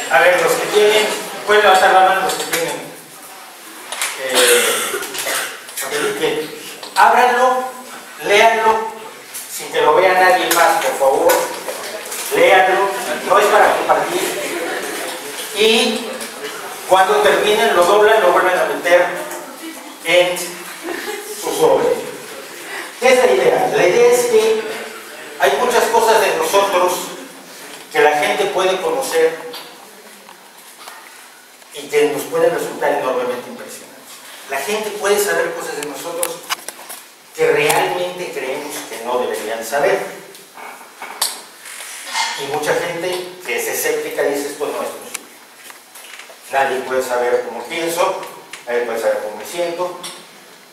A ver, los que tienen, pueden levantar la mano los que tienen. Ábranlo, léanlo, sin que lo vea nadie más, por favor. Léanlo, no es para compartir. Y cuando terminen, lo doblan, lo vuelven a meter en su sobre. ¿Qué es la idea? La idea es que hay muchas cosas de nosotros que la gente puede conocer y que nos pueden resultar enormemente impresionantes. La gente puede saber cosas de nosotros que realmente creemos que no deberían saber. Y mucha gente que es escéptica dice, pues no es posible. Nadie puede saber cómo pienso, nadie puede saber cómo me siento,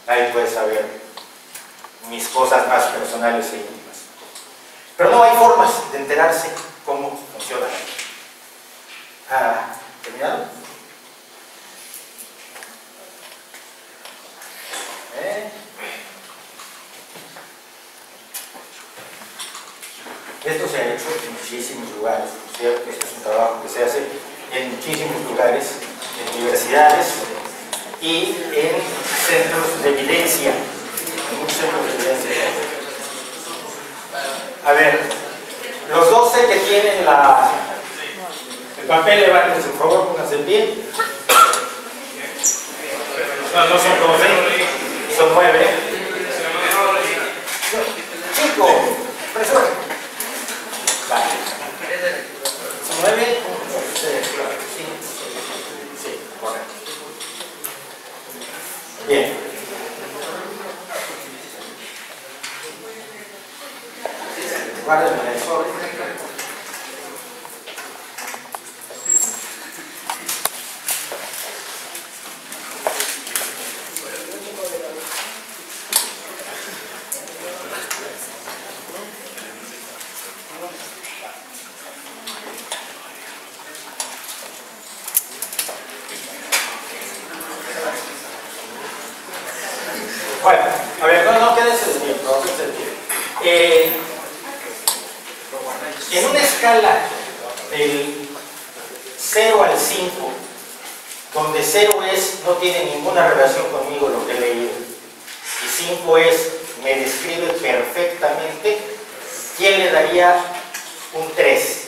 nadie puede saber mis cosas más personales e íntimas. Pero no hay formas de enterarse cómo funciona. ¿Terminado? Esto se ha hecho en muchísimos lugares, ¿cierto? Este es un trabajo que se hace en muchísimos lugares, en universidades y en centros de evidencia, en muchos centros de evidencia. A ver, los 12 que tienen el papel, levántense, por favor, pónganse en pie. No son 12, son 9. Chico, profesor. Vale. Son 9. Sí, correcto. Bien. Guárdenme el sobre. Bueno, a ver, no quédense de pie, no quédense de pie. En una escala del 0 al 5, donde 0 es no tiene ninguna relación conmigo lo que he leído, y 5 es me describe perfectamente, ¿quién le daría un 3?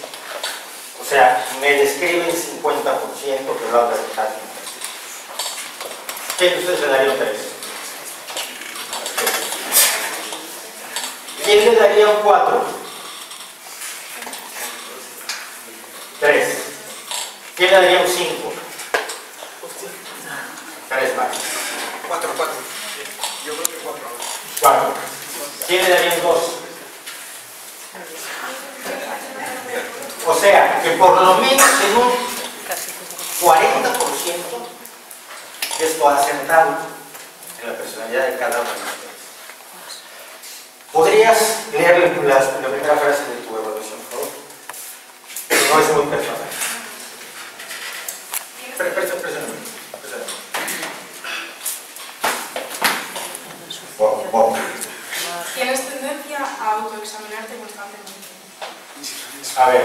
O sea, me describe el 50%, pero la otra mitad. ¿Quién de ustedes le daría un 3? ¿Quién le daría un 4? 3. ¿Quién le daría un 5? 3 más. 4. Yo creo que 4. 4. ¿Quién le daría un 2? O sea, que por lo menos en un 40% esto ha acertado en la personalidad de cada uno de ustedes. ¿Podrías leer la primera frase de tu evaluación, por favor? No es muy personal. Tienes tendencia a autoexaminarte constantemente. A ver,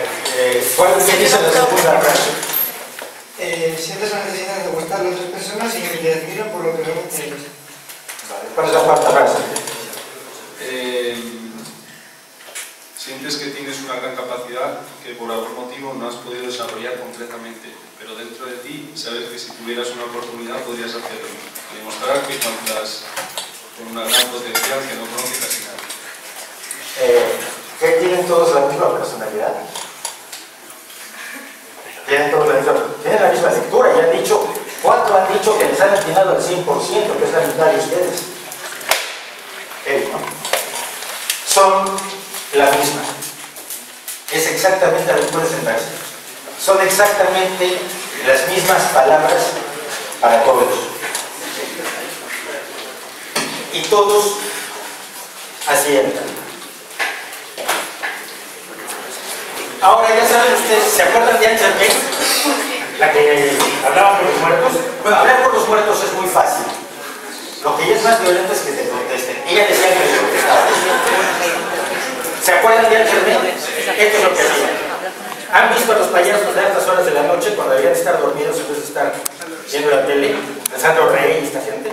¿cuál es la segunda frase? Sientes la necesidad de gustar a otras personas y que te admiran por lo que realmente eres. Vale. ¿Cuál es la cuarta frase? Sientes que tienes una gran capacidad que por algún motivo no has podido desarrollar completamente, pero dentro de ti sabes que si tuvieras una oportunidad podrías hacerlo y demostrar que cuentas con una gran potencial que no conoce casi nadie. ¿Qué tienen todos la misma personalidad? Tienen la misma lectura y han dicho, ¿cuánto han dicho que les han atinado al 100%, que es la mitad de ustedes? ¿No? Son la misma. Es exactamente lo que puede sentarse. Son exactamente las mismas palabras para todos. Y todos aciertan. Ahora ya saben ustedes, ¿se acuerdan de Anne Chapin? La que hablaba por los muertos. Bueno, hablar por los muertos es muy fácil. Lo que ya es más violento es que te contesten. Ella decía que les contestaba. ¿Se acuerdan de Anne Chapin? Esto es lo que hacía. ¿Han visto a los payasos de altas horas de la noche deberían estar dormidos en vez de estar viendo la tele, Alessandro Rey y esta gente.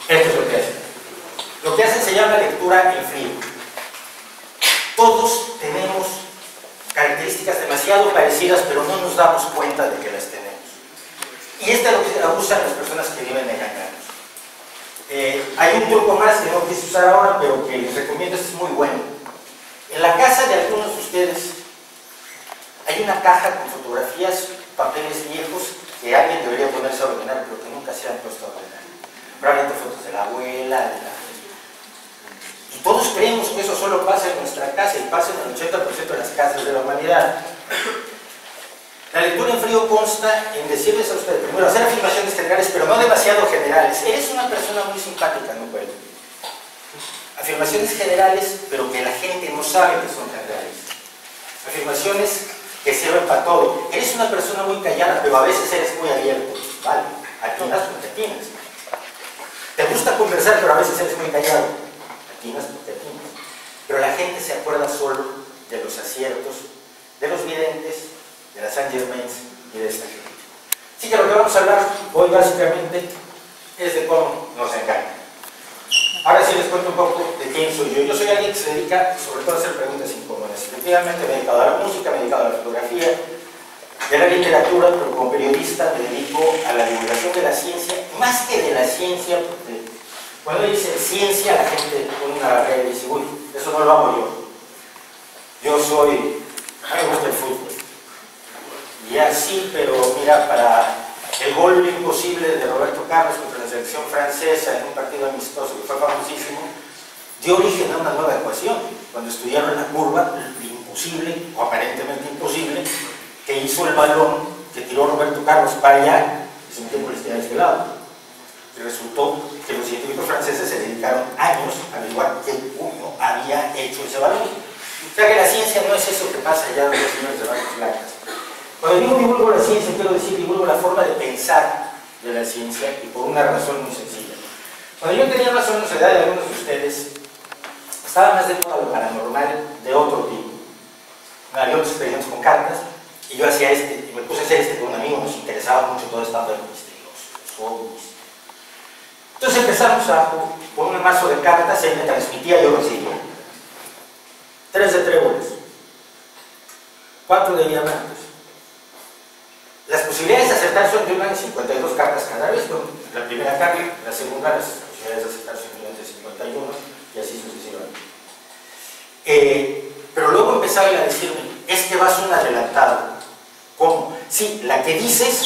Esto es lo que hacen. Lo que hacen se llama lectura en frío. Todos tenemos características demasiado parecidas, pero no nos damos cuenta de que las tenemos. Y esto es lo que abusan las personas que viven engañados. Hay un truco más que no quise usar ahora, pero que les recomiendo, este es muy bueno. En la casa de algunos de ustedes hay una caja con fotografías, papeles viejos que alguien debería ponerse a ordenar, pero que nunca se han puesto a ordenar. Probablemente fotos de la abuela, y todos creemos que eso solo pasa en nuestra casa y pasa en el 80% de las casas de la humanidad. La lectura en frío consta en decirles a ustedes, primero, hacer afirmaciones generales, pero no demasiado generales. Eres una persona muy simpática, no puedo. Afirmaciones generales, pero que la gente no sabe que son generales. Afirmaciones que sirven para todo. Eres una persona muy callada, pero a veces eres muy abierto. Vale, atinas porque atinas. Te gusta conversar, pero a veces eres muy callado. Atinas porque atinas. Pero la gente se acuerda solo de los aciertos, de los videntes, de las Saint Germains y de esta gente. Así que lo que vamos a hablar hoy básicamente es de cómo nos engañan. Ahora sí les cuento un poco de quién soy yo. Yo soy alguien que se dedica sobre todo a hacer preguntas incómodas. Efectivamente me he dedicado a la música, me he dedicado a la fotografía, y a la literatura, pero como periodista me dedico a la divulgación de la ciencia, más que de la ciencia, porque cuando dicen ciencia la gente pone una barrera y dice, uy, eso no lo hago yo. Yo soy, a mí me gusta el fútbol. Y así, pero mira, para el gol imposible de Roberto Carlos contra la selección francesa en un partido amistoso que fue famosísimo, dio origen a una nueva ecuación. Cuando estudiaron la curva, lo imposible, o aparentemente imposible, que hizo el balón que tiró Roberto Carlos para allá y se metió por el de este lado. Y resultó que los científicos franceses se dedicaron años a averiguar qué uno había hecho ese balón. O sea que la ciencia no es eso que pasa allá de los señores de barcos blancas. Cuando digo divulgo la ciencia, quiero decir divulgo la forma de pensar de la ciencia y por una razón muy sencilla. Cuando yo tenía más o menos la edad de algunos de ustedes, estaba más de moda lo paranormal de otro tipo. Había otros experimentos con cartas y yo hacía y me puse a hacer con un amigo, nos interesaba mucho todo esto de lo misterioso, los ovnis. Entonces empezamos con un mazo de cartas, él me transmitía, yo recibía. 3 de tréboles, 4 de diamantes. Las posibilidades de acertar son de 1 en 52 cartas cada vez, con la primera carta, la segunda, las posibilidades de acertar son de 51 y así sucesivamente. Pero luego empezaba a decirme, es que vas un adelantado. ¿Cómo? Sí, la que dices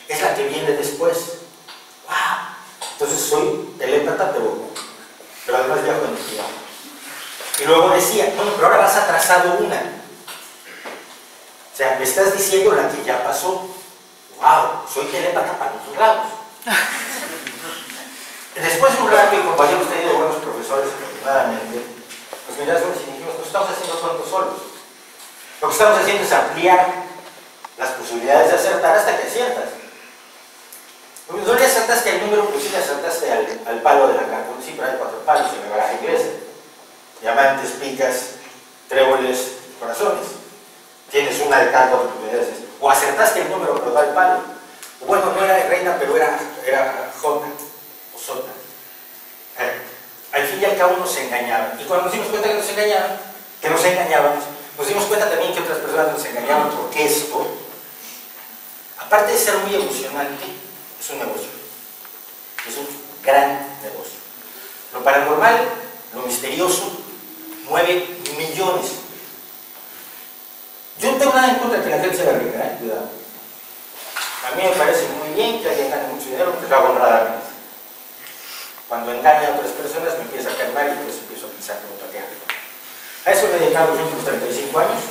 es la que viene después. ¡Wow! Entonces soy telépata, pero además viajo en el tiempo. Y luego decía, bueno, pero ahora vas atrasado una. O sea, me estás diciendo la que ya pasó. ¡Wow! Soy telépata para los dos lados. Después de un rato, y como hayamos tenido buenos profesores, afortunadamente, pues miramos y dijimos, no estamos haciendo tontos solos. Lo que estamos haciendo es ampliar las posibilidades de acertar hasta que aciertas. No le acertaste al número, pues sí le acertaste al palo de la carta. Siempre hay 4 palos en la baraja inglesa. Diamantes, picas, tréboles, corazones. Tienes una de cada 4 oportunidades. O acertaste el número, pero da el palo. O bueno, no era reina, pero era jota o sota. Al fin y al cabo nos engañaban. Y cuando nos dimos cuenta que nos engañábamos, nos dimos cuenta también que otras personas nos engañaban, porque esto, aparte de ser muy emocionante, es un negocio. Es un gran negocio. Lo paranormal, lo misterioso, mueve millones. Yo no tengo nada en contra de que la gente se haga rica, cuidado. A mí me parece muy bien que alguien gane mucho dinero, porque lo hago honradamente. Cuando engaña a otras personas me empieza a calmar y pues empiezo a pensar como taquear. A eso me he dedicado los últimos 35 años.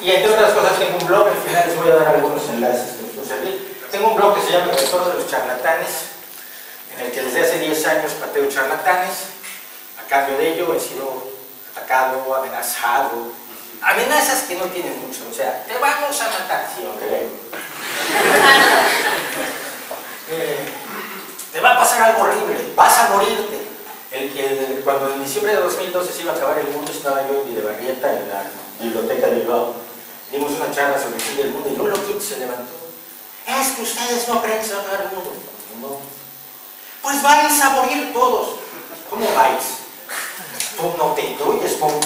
Y entre otras cosas tengo un blog, al final les voy a dar algunos enlaces que les puedo servir. Tengo un blog que se llama El Retorno de los Charlatanes, en el que desde hace 10 años pateo charlatanes. A cambio de ello he sido atacado, amenazado. Amenazas que no tienen mucho, o sea, te vamos a matar, sí, hombre. Te va a pasar algo horrible, vas a morirte. Cuando en diciembre de 2012 se iba a acabar el mundo, estaba yo en Videbarrieta, en la biblioteca de Bilbao, dimos una charla sobre el fin del mundo y un loquito se levantó. Es que ustedes no creen que se va a acabar el mundo. No. Pues vais a morir todos. ¿Cómo vais? Tú no te incluyes, ¿cómo?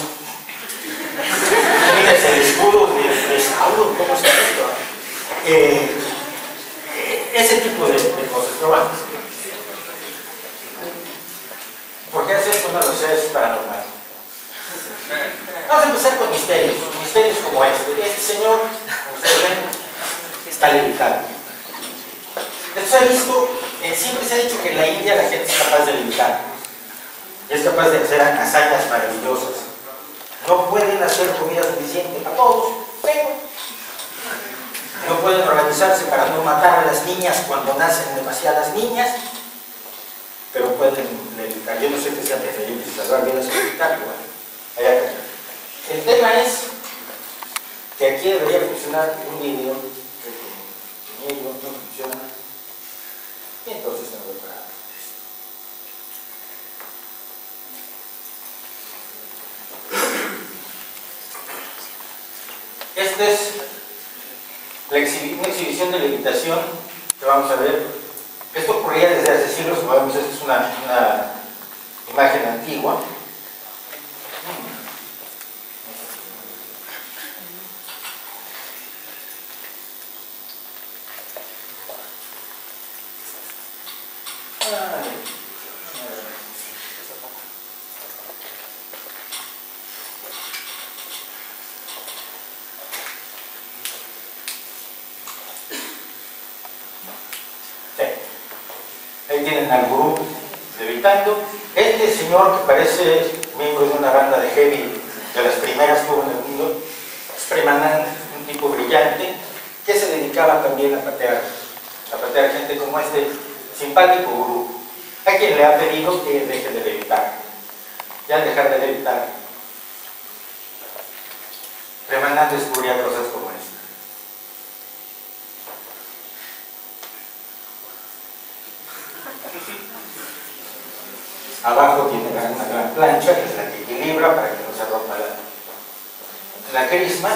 Miras el escudo de Sauron, ¿cómo está esto? Ese tipo de cosas, pero bueno. ¿Por qué hacer esto? No lo sé, es paranormal. Vamos a empezar con misterios como este. Este señor, como ustedes ven, está levitado. Esto se ha visto, siempre se ha dicho que en la India la gente es capaz de levitar. Es capaz de hacer hazañas maravillosas. No pueden hacer comida suficiente para todos, pero no pueden organizarse para no matar a las niñas cuando nacen demasiadas niñas, pero pueden levitar. Yo no sé qué sea preferible, si salvar vidas o levitar, bueno, allá acá. El tema es que aquí debería funcionar un vídeo que no funciona, y entonces me voy para esta es una exhibición de levitación que vamos a ver. Esto ocurría desde hace siglos, como vemos, esta es una imagen antigua. Ahí tienen al gurú levitando. Este señor, que parece miembro de una banda de heavy de las primeras que hubo en el mundo, es Premanand, un tipo brillante que se dedicaba también a patear gente como este simpático gurú, a quien le ha pedido que deje de levitar. Y al dejar de levitar, Premanand descubría cosas como esta. Abajo tiene una gran plancha, que es la que equilibra para que no se rompa la crisma.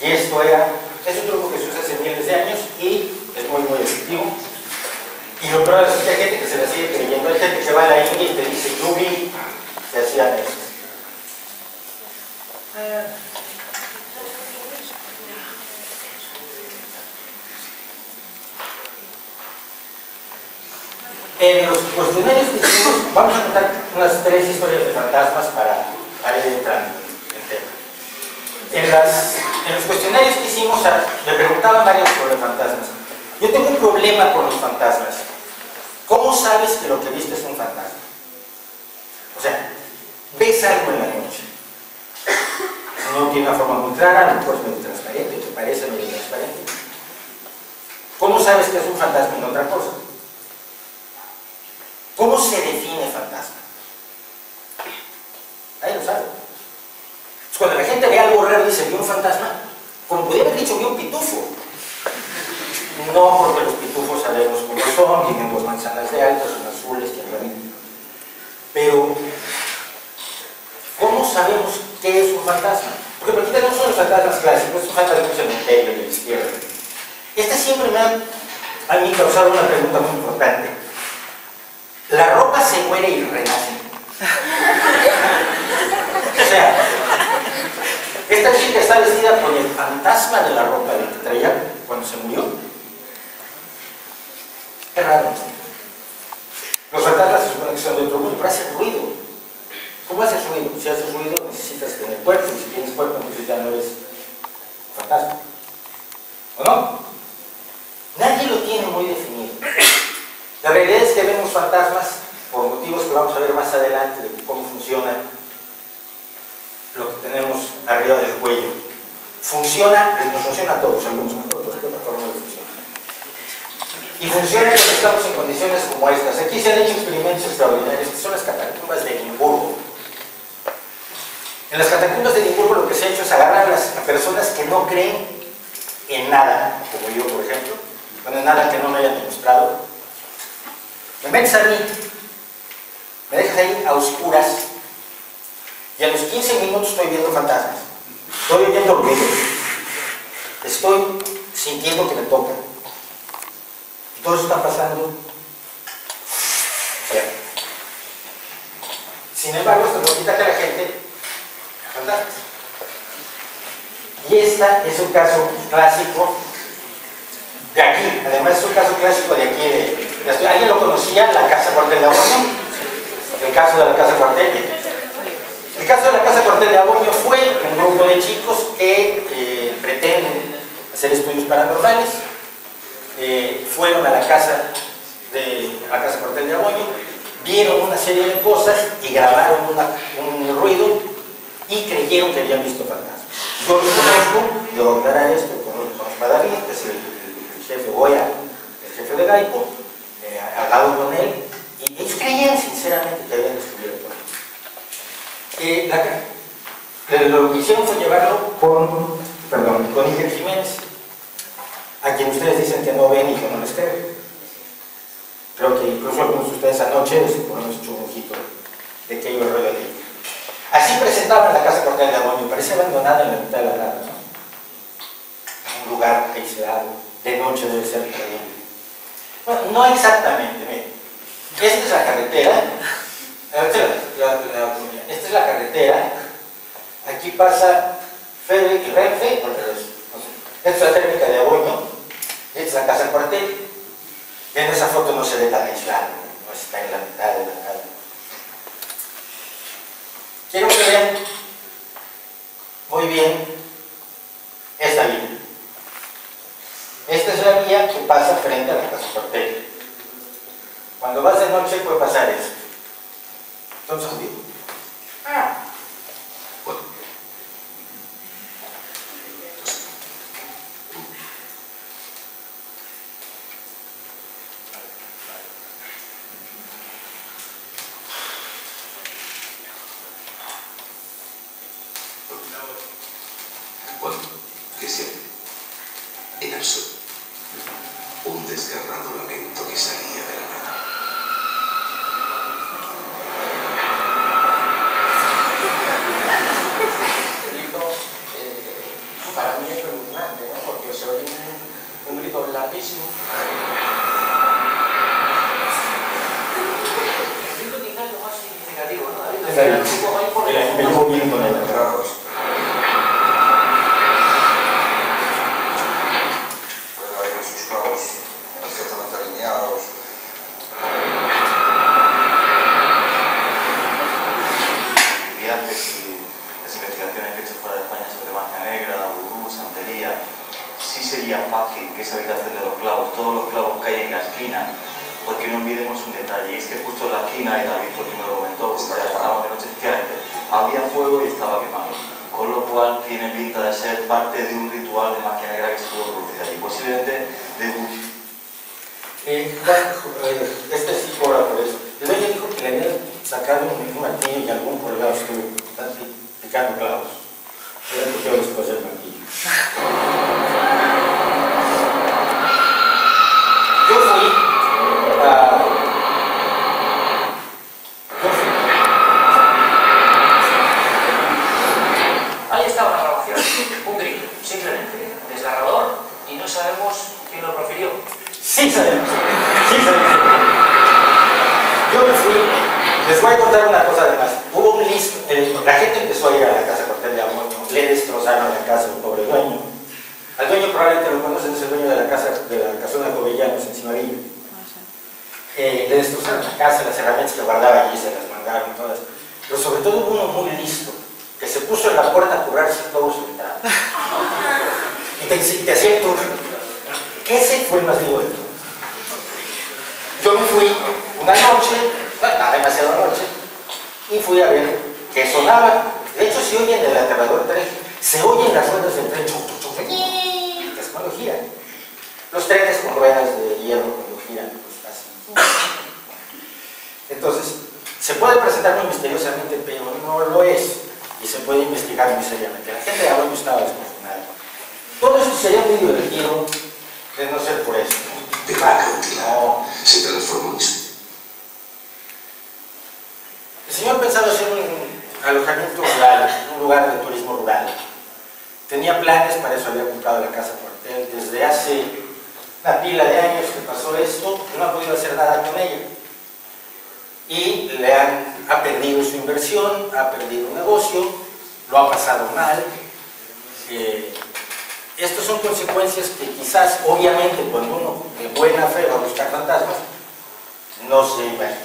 Y esto es un truco que se usa hace miles de años y es muy efectivo. Y lo peor es que hay gente que se la sigue creyendo. Hay gente que va a la India y te dice, yo vi que hacían esto. En los cuestionarios que hicimos, vamos a contar unas 3 historias de fantasmas para ir entrando en tema. En los cuestionarios que hicimos, le preguntaban varios sobre fantasmas. Yo tengo un problema con los fantasmas. ¿Cómo sabes que lo que viste es un fantasma? O sea, ves algo en la noche. No tiene una forma muy clara, a lo mejor es medio transparente, te parece medio transparente. ¿Cómo sabes que es un fantasma y no otra cosa? ¿Cómo se define fantasma? Ahí lo sabe. Cuando la gente ve algo raro y dice, vio un fantasma, como podría haber dicho, vio un pitufo. No, porque los pitufos sabemos cómo son, tienen 2 manzanas de altas, son azules, que realmente. Pero, ¿cómo sabemos qué es un fantasma? Porque aquí tenemos los fantasmas clásicos, es un fantasma de un cementerio de la izquierda. Esta siempre me ha a mí causado una pregunta muy importante. La ropa se muere y renace. O sea, esta chica está vestida con el fantasma de la ropa que traía cuando se murió. Qué raro. Los fantasmas se supone que son de otro mundo, pero hacen ruido. ¿Cómo haces ruido? Si haces ruido necesitas tener cuerpo, y si tienes cuerpo entonces ya no eres fantasma. ¿O no? Nadie lo tiene muy definido. La realidad es que vemos fantasmas por motivos que vamos a ver más adelante de cómo funciona lo que tenemos arriba del cuello. Funciona, nos funciona a todos, algunos mejor, otros peor, no les funciona. Y funciona cuando estamos en condiciones como estas. Aquí se han hecho experimentos extraordinarios, que son las catacumbas de Edimburgo. En las catacumbas de Edimburgo lo que se ha hecho es agarrar a personas que no creen en nada, como yo, por ejemplo, en nada que no me hayan demostrado. Me metes a mí, me dejas ahí a oscuras y a los 15 minutos estoy viendo fantasmas. Estoy oyendo ruido. Estoy sintiendo que me tocan. Y todo eso está pasando. Bien. Sin embargo, esto no quita que la gente fantasma. Y esta es un caso clásico de aquí. Además, es un caso clásico de aquí. ¿Alguien lo conocía? La Casa Cuartel de Aboño. El caso de la Casa Cuartel. El caso de la Casa Cuartel de Aboño fue un grupo de chicos que pretenden hacer estudios paranormales. Fueron a la casa Cuartel de Aboño, vieron una serie de cosas y grabaron un ruido y creyeron que habían visto fantasmas. Yo lo conozco, yo ordenaré esto con David, que es el jefe Goya, el jefe de Gaipo, hablado con él, y ellos creían sinceramente que habían descubierto. Lo que hicieron fue llevarlo con Iker Jiménez, a quien ustedes dicen que no ven y que no les creen. Creo que incluso algunos de ustedes anoche se ponen hecho un ojito de que iba el rollo de ahí. Así presentaban la Casa Cuartel de Aboño, parece abandonada en la mitad de la nada, ¿no? Un lugar aislado, de noche debe ser terrible. Bueno, no exactamente, miren. Esta es la carretera, esta es la carretera, aquí pasa Fede y Renfe, esta es la térmica de Aboño, esta es la Casa Cuartel. En esa foto no se ve tan aislado, no está en la mitad de la nada. Quiero que vean muy bien esta vía. Esta es la vía que pasa frente a la Casa Cuartel. Cuando vas de noche puede pasar esto. Entonces digo, bueno. ¿Qué siente? En absoluto. Un desgarrado lamento que salía de la nada. El grito, para mí es preocupante, ¿no? Porque se oye un grito larguísimo. El grito quizás es lo más significativo, ¿no? El movimiento de los cerrados. Que es habitación de los clavos, todos los clavos que hay en la esquina, porque no olvidemos un detalle, es que justo en la esquina, y David porque me lo comentó, porque ya estábamos de noche, efectivamente, había fuego y estaba quemado, con lo cual tiene pinta de ser parte de un ritual de magia negra que se pudo producir allí, posiblemente de Bush. Este sí cobra por eso. El dueño dijo que le habían sacado un martillo y algún colgado estuvo picando clavos. Era lo que después del martillo. Yo fui Ahí estaba la grabación, un grito, simplemente, desgarrador, y no sabemos quién lo profirió. Sí sabemos, sí sabemos. Yo me fui, les voy a contar una cosa además. Hubo un listo, la gente empezó a ir a la Casa Cuartel de Aboño, le destrozaron la casa al pobre dueño. Al dueño probablemente lo conocen, es el dueño de la casona Covellanos en Cimarilla. Le destrozaron la casa, las herramientas que guardaba allí se las mandaron todas. Pero sobre todo hubo uno muy listo, que se puso en la puerta a curarse todo su entrada. Y te hacía el tour. Ese fue el más vivo de todos. Yo me fui una noche, no demasiado noche, y fui a ver qué sonaba. De hecho, se oye en el aterrador tren, se oyen las ruedas del tren, cuando giran. Los trenes con ruedas de hierro cuando giran, pues así. Entonces, se puede presentar muy misteriosamente, pero no lo es. Y se puede investigar muy seriamente. La gente de Aboño estaba desconformada. Todo eso sería muy divertido de no ser por eso. Pero no. Se transformó en eso. El señor pensaba hacer un alojamiento rural, un lugar de turismo rural. tenía planes, para eso había comprado la casa cuartel. Desde hace una pila de años que pasó esto, no ha podido hacer nada con ella. Y ha perdido su inversión, ha perdido un negocio, lo ha pasado mal. Estas son consecuencias que quizás, obviamente, cuando uno de buena fe va a buscar fantasmas, no se imagina.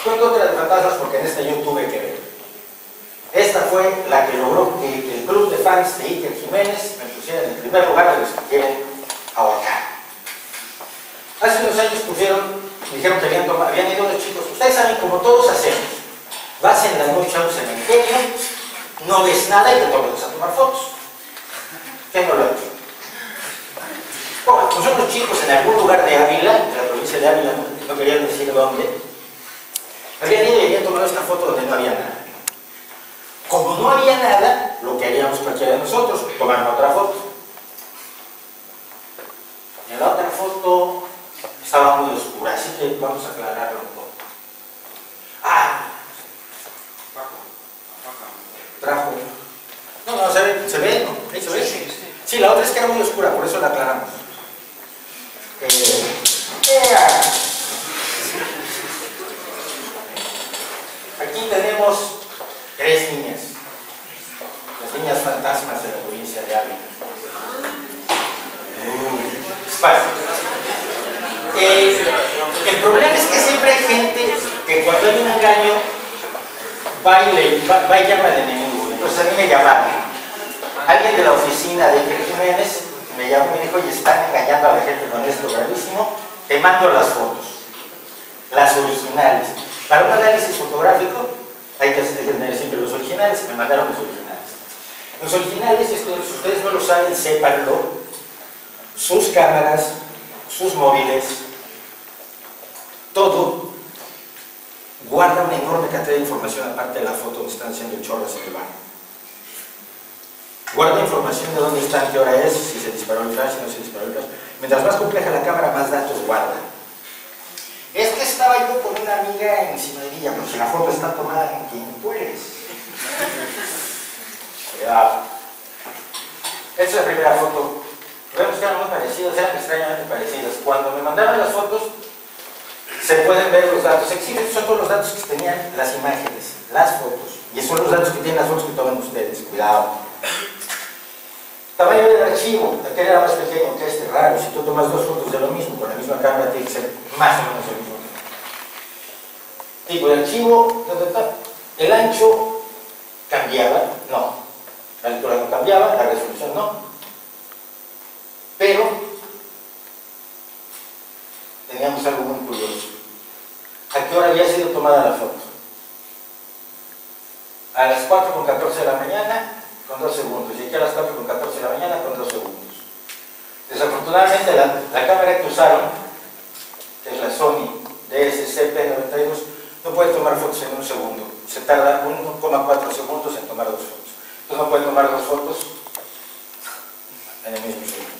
Cuento otra de fantasmas porque en esta yo tuve que ver. Esta fue la que logró que el club de fans de Iker Jiménez me pusiera en el primer lugar de los que quieren ahorcar. Hace unos años dijeron que habían ido unos chicos. Ustedes saben, como todos hacemos, vas en la noche a un cementerio, no ves nada y te tomas a tomar fotos. ¿Qué no lo he hecho? Bueno, pues unos chicos en algún lugar de Ávila, de la provincia de Ávila, no querían decir dónde, habían ido y habían tomado esta foto donde no había nada. Como no había nada, lo que haríamos cualquiera de nosotros, tomar otra foto. En la otra foto estaba muy oscura, así que vamos a aclararlo un poco. Trajo. No, se ve, ¿no? Ahí se ve. Sí, la otra es que era muy oscura, por eso la aclaramos. Aquí tenemos 3 niñas. Las niñas fantasmas de la provincia de Ávila. El problema es que siempre hay gente que cuando hay un engaño va y llama al enemigo. Entonces a mí me llamaron. Alguien de la oficina de Iker Jiménez me llamó y me dijo: oye, están engañando a la gente con esto gravísimo, te mando las fotos, las originales. Para un análisis fotográfico hay que tener siempre los originales. Me mandaron los originales. Los originales, si ustedes no lo saben, sépanlo, sus cámaras, sus móviles, todo guarda una enorme cantidad de información aparte de la foto donde están haciendo chorros en el baño. Guarda información de dónde están, qué hora es, si se disparó el flash, si no se disparó el flash. Mientras más compleja la cámara, más datos guarda. Es que estaba yo con una amiga encima de ella, porque la foto está tomada en quien tú eres. Cuidado. Esta es la primera foto. Vemos que eran muy parecidas, eran extrañamente parecidas. Cuando me mandaron las fotos, se pueden ver los datos. Estos son todos los datos que tenían las imágenes, las fotos. Y esos son los datos que tienen las fotos que toman ustedes. Cuidado. Tamaño del archivo. Aquel era más pequeño que este, raro. Si tú tomas 2 fotos de lo mismo, con la misma cámara, tiene que ser más o menos el mismo tipo de archivo. El ancho cambiaba, no. La altura no cambiaba, la resolución no. Pero teníamos algo muy curioso. ¿A qué hora había sido tomada la foto? A las 4:14 de la mañana con 2 segundos, y aquí a las 4:14 de la mañana con 2 segundos. Desafortunadamente la cámara que usaron, que es la Sony DSC-P92, no puede tomar fotos en 1 segundo. Se tarda 1,4 segundos en tomar 2 fotos. Entonces no puede tomar 2 fotos en el mismo segundo.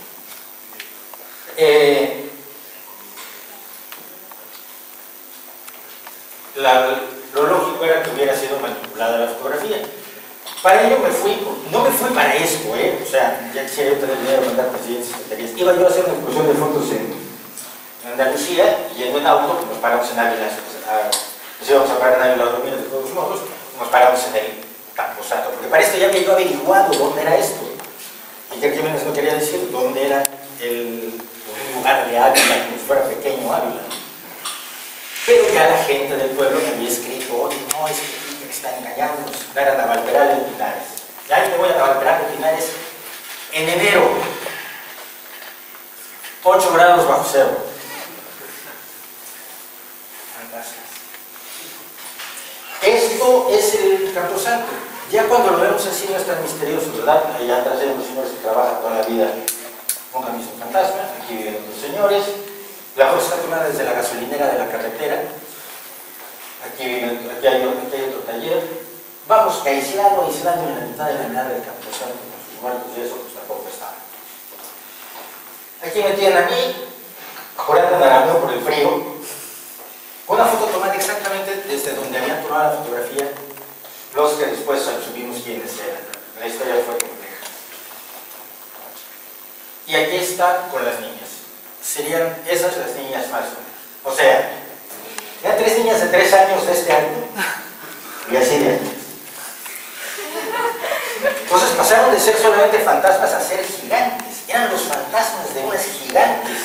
Lo lógico era que hubiera sido manipulada la fotografía. Para ello no me fui para esto, o sea, ya quisiera yo tener dinero para mandar presidentes y secretarías. Iba yo a hacer una exposición de fotos en Andalucía, yendo en auto, nos paramos en Ávila, nos íbamos a parar en Ávila a dormir de todos modos, y nos paramos en el Camposanto, porque para esto ya había yo averiguado dónde era esto. Y que Jiménez no quería decir dónde era un lugar de Ávila, como si fuera pequeño Ávila. Pero ya la gente del pueblo me había escrito: oye, no, es que están engañando, era Navalperal de Pinares. Ya me voy a Navalperal de Pinares en enero, 8 grados bajo cero. Esto es el Camposanto. Ya cuando lo vemos así no es tan misterioso, ¿verdad? Allá atrás hay unos señores que trabajan toda la vida con un mismo fantasma. Aquí viven otros señores. La foto está tomada desde la gasolinera de la carretera. Aquí hay otro taller. Vamos aislando en la mitad de la nada del Camposanto con sus muertos, y eso pues tampoco estaba. Aquí me tienen a mí, orando en arameo por el frío. Una foto tomada exactamente desde donde habían tomado la fotografía los que después subimos quiénes eran. la historia fue compleja. Y aquí está con las niñas. Serían esas las niñas más o menos. O sea, eran 3 niñas de 3 años de este año y así de años. Entonces pasaron de ser solamente fantasmas a ser gigantes. Eran los fantasmas de unas gigantes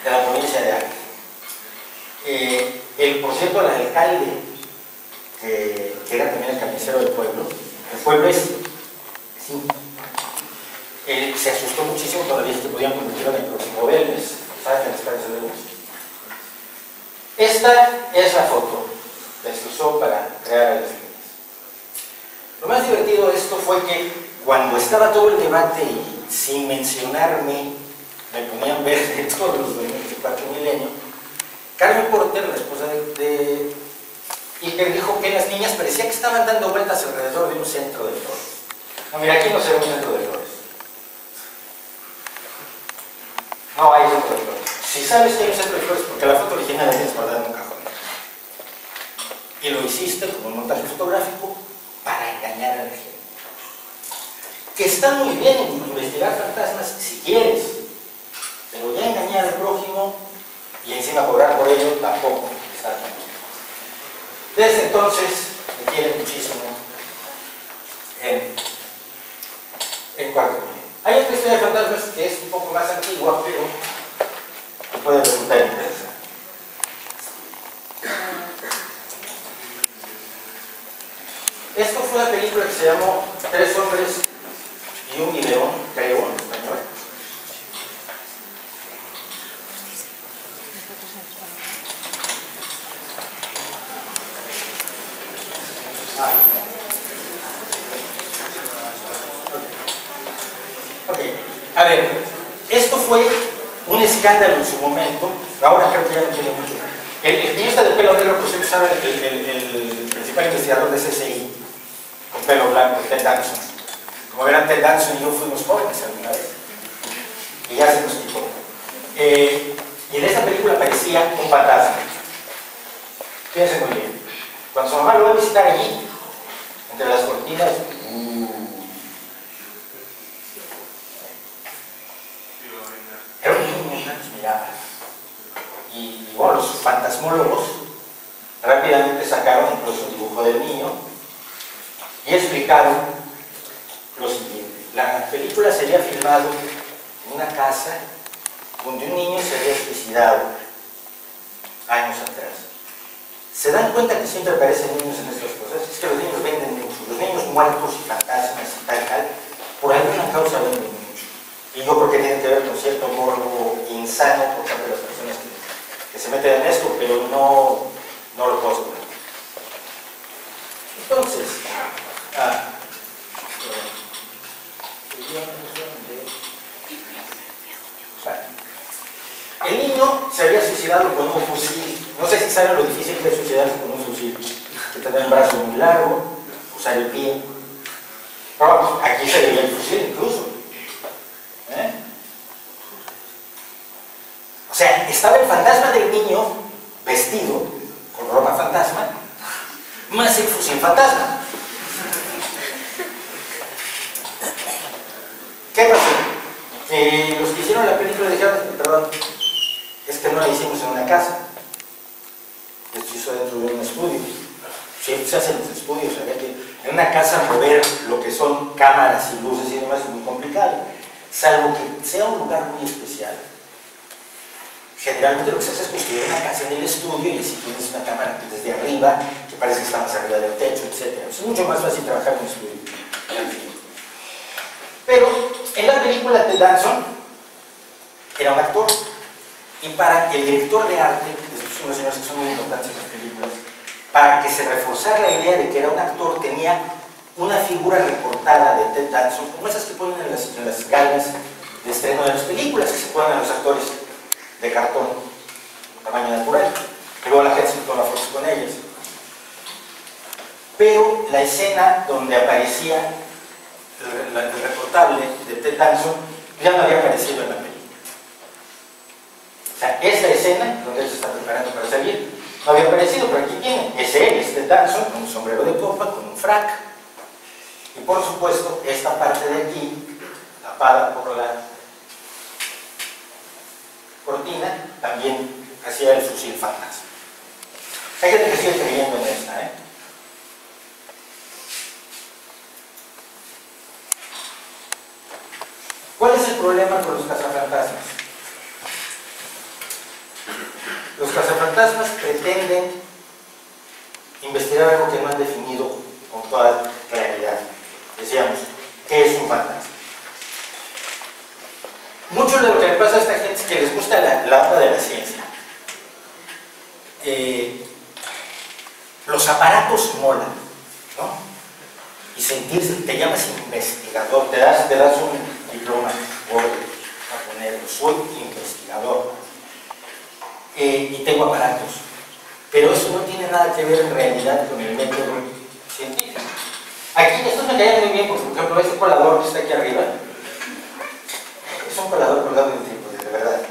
de la provincia de Acre. Por cierto, el alcalde, que era también el carnicero del pueblo, el pueblo es, sí, se asustó muchísimo cuando le dije que podían convertir en el próximo Belmes, ¿sabes? En las calles de Belmes. Esta es la foto que se usó para crear a las niñas. Lo más divertido de esto fue que cuando estaba todo el debate y sin mencionarme, me ponían verde todos los domingos de Cuarto Milenio, Carmen Porter, la esposa de Iker, dijo que las niñas parecía que estaban dando vueltas alrededor de un centro de flores. No, mira, aquí no se ve un centro de flores. No hay centro de flores. Si sabes que hay un centro de flores, porque la foto original la tienes guardada en un cajón. Y lo hiciste como un montaje fotográfico para engañar a la gente. Que está muy bien investigar fantasmas si quieres, pero ya engañar al prójimo y encima cobrar por ello tampoco está tan bien. Desde entonces me quieren muchísimo en Cuarto Milenio. Hay otra historia de fantasmas que es un poco más antigua, pero que puede resultar interesante. Esto fue una película que se llamó 3 hombres y un videón, creo, en español. Ok, a ver, esto fue un escándalo en su momento, ahora creo que ya no tiene mucho. El guionista de pelo negro, pues usaba el principal investigador de CSI, con pelo blanco, Ted Danson. Como verán, Ted Danson y yo fuimos jóvenes alguna vez, y ya se nos quitó. Y en esta película aparecía un fantasma. Fíjense muy bien. Cuando su mamá lo va a visitar allí, entre las cortinas, era un niño que nos miraba. Y bueno, los fantasmólogos rápidamente sacaron incluso el dibujo del niño y explicaron lo siguiente. La película se había filmado en una casa donde un niño se había suicidado años atrás. ¿Se dan cuenta que siempre aparecen niños en estas cosas? Es que los niños venden mucho. Los niños muertos y fantasmas y tal, por alguna causa venden mucho. Y yo creo que tiene que ver con cierto morbo insano por parte de las personas que se meten en esto, pero no lo puedo asegurar. Entonces, el niño se había suicidado con un fusil. No sé si saben lo difícil que es suicidarse con un fusil. Que tener el brazo muy largo, usar el pie. Pero aquí se veía el fusil incluso. O sea, estaba el fantasma del niño vestido con ropa fantasma, más el fusil fantasma. ¿Qué pasó? Los que hicieron la película dijeron, perdón, es que no la hicimos en una casa, se hizo dentro de un estudio. Siempre se hacen los estudios, ¿sabes? Que en una casa mover lo que son cámaras y luces y demás es muy complicado, salvo que sea un lugar muy especial. Generalmente lo que se hace es construir una casa en el estudio y así tienes una cámara desde arriba, que parece que está más arriba del techo, etc. Es mucho más fácil trabajar en un estudio. Pero en la película de Danson era un actor, y para que el director de arte, estos son los señores que son muy importantes en las películas, para que se reforzara la idea de que era un actor, tenía una figura recortada de Ted Danson, como esas que ponen en las galas de estreno de las películas, que se ponen a los actores de cartón, tamaño natural, que luego la gente se toma fotos con ellas. Pero la escena donde aparecía el recortable de Ted Danson ya no había aparecido en la película. O sea, esa escena donde él se está preparando para salir no había aparecido, pero aquí tiene, es él, es Ted Danson, con un sombrero de copa, con un frac, Y por supuesto, esta parte de aquí, tapada por la cortina, también hacía el fusil fantasma. Hay gente que sigue creyendo en esta, ¿eh? ¿Cuál es el problema con los cazafantasmas? Los cazafantasmas pretenden investigar algo que no han definido con toda claridad. Decíamos, ¿qué es un fantasma? Mucho de lo que le pasa a esta gente es que les gusta la onda de la ciencia. Los aparatos molan, ¿no? Y sentirse, te llamas investigador, te das un diploma, a poner, soy investigador, y tengo aparatos. Pero eso no tiene nada que ver en realidad con el método científico. Aquí, esto me cae muy bien, porque, por ejemplo, este colador que está aquí arriba, es un colador colgado de un trípode, de verdad.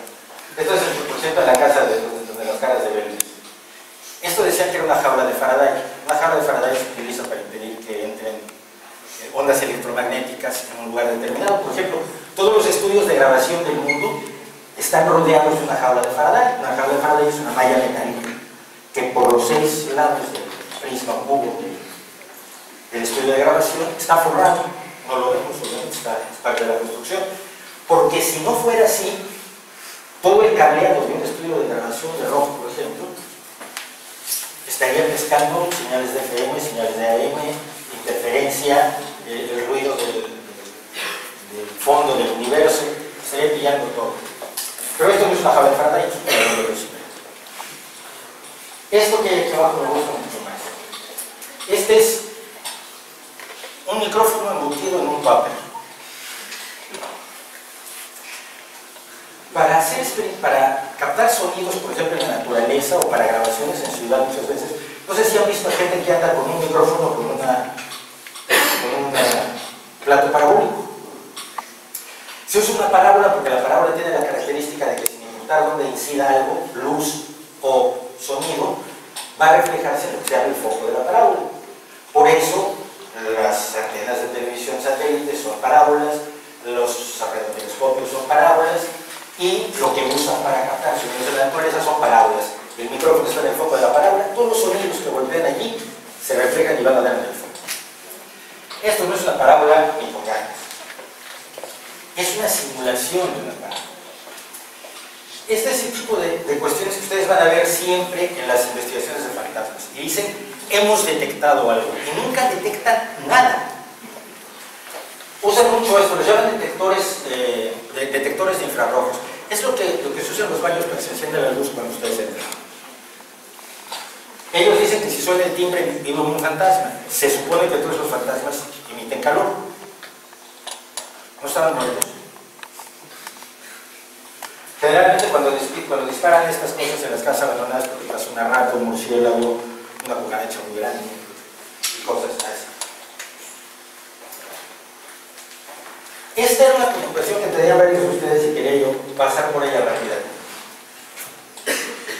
Esto es el 100% de la casa de las caras de Belén. Esto decía que era una jaula de Faraday. Una jaula de Faraday se utiliza para impedir que entren ondas electromagnéticas en un lugar determinado. Por ejemplo, todos los estudios de grabación del mundo están rodeados de una jaula de Faraday. Una jaula de Faraday es una malla metálica que por los 6 lados del prisma cubo del estudio de grabación está forrado. No lo vemos, obviamente, es parte de la construcción. Porque si no fuera así, todo el cableado de un estudio de grabación de rock, por ejemplo, estaría pescando señales de FM, señales de AM, interferencia, el ruido del fondo del universo, estaría pillando todo. Pero esto no es una jaula de Faraday, es un cableado de velocidad. Esto que hay aquí abajo me gusta mucho más. Este es un micrófono embutido en un papel. Para captar sonidos, por ejemplo, en la naturaleza o para grabaciones en ciudad muchas veces, no sé si han visto a gente que anda con un micrófono o con un plato parabólico. Se usa una parábola porque la parábola tiene la característica de que sin importar dónde incida algo, luz o sonido, va a reflejarse en lo que se llama el foco de la parábola. Por eso, las antenas de televisión satélite son parábolas, los radiotelescopios son parábolas, y lo que usan para captar sonidos de la naturaleza son parábolas. El micrófono está en el foco de la parábola, todos los sonidos que golpean allí se reflejan y van a dar en el foco. Esto no es una parábola ni con ganas. Es una simulación de una parábola. Este es el tipo de cuestiones que ustedes van a ver siempre en las investigaciones de fantasmas. Y dicen, hemos detectado algo. Y nunca detectan nada. Usan mucho esto, los llaman detectores de infrarrojos. Es lo que se usa en los baños para que se encienda la luz cuando ustedes entran. Ellos dicen que si suena el timbre vive un fantasma. Se supone que todos los fantasmas emiten calor. No estaban muertos. Generalmente cuando disparan estas cosas en las casas abandonadas, porque pasa una rata, un murciélago, una cucaracha muy grande y cosas así. Esta era una preocupación que tenía varios de ustedes y quería yo pasar por ella rápidamente.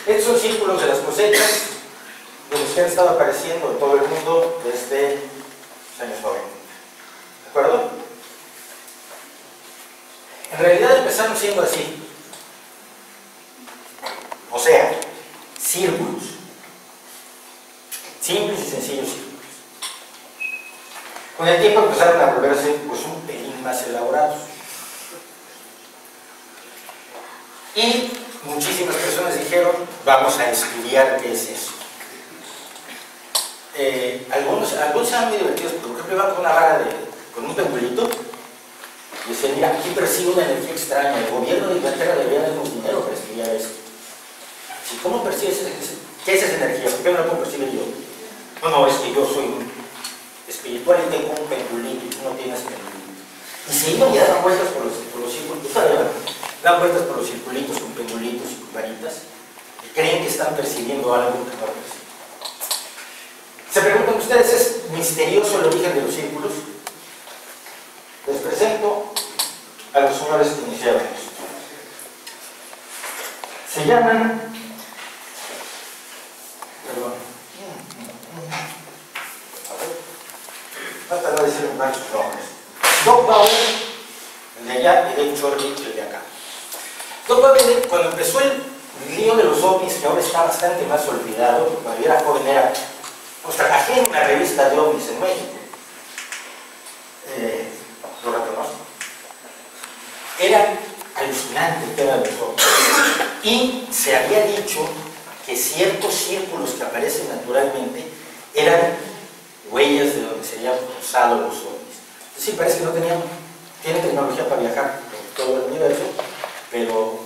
Estos son círculos de las cosechas de los que han estado apareciendo en todo el mundo desde los años 90. ¿De acuerdo? En realidad empezaron siendo así. O sea, círculos. Simples y sencillos círculos. Con el tiempo empezaron a volverse pues, un pelín más elaborados. Y muchísimas personas dijeron, vamos a estudiar qué es eso. Algunos eran muy divertidos, por ejemplo, iban con una vara con un pendulito y decían, mira, aquí percibe una energía extraña, el gobierno de Inglaterra debería darnos dinero para estudiar esto. ¿Cómo percibes qué es esa energía? ¿Por qué no la puedo percibir yo? No, es que yo soy espiritual y tengo un pendulito y tú no tienes pendulito. Y se iban y daban vueltas por los círculos, dan vueltas por los circulitos con pendulitos y con varitas y creen que están percibiendo algo que no perciben. Se preguntan ustedes, ¿es misterioso el origen de los círculos? Les presento a los señores que iniciaron esto. Se llaman... Perdón. Hasta no decir un mencionar sus nombres. Doug Bauer, el de allá, y Dave Chorley, el de acá. Doug Bauer, cuando empezó el lío de los ovnis, que ahora está bastante más olvidado, porque cuando yo era joven era, pues trabajé en una revista de ovnis en México. Lo reconozco. Era alucinante el tema de los ovnis. Y se había dicho que ciertos círculos que aparecen naturalmente eran huellas de donde se habían usado los ovnis. Sí, parece que no tienen tecnología para viajar por todo el universo, pero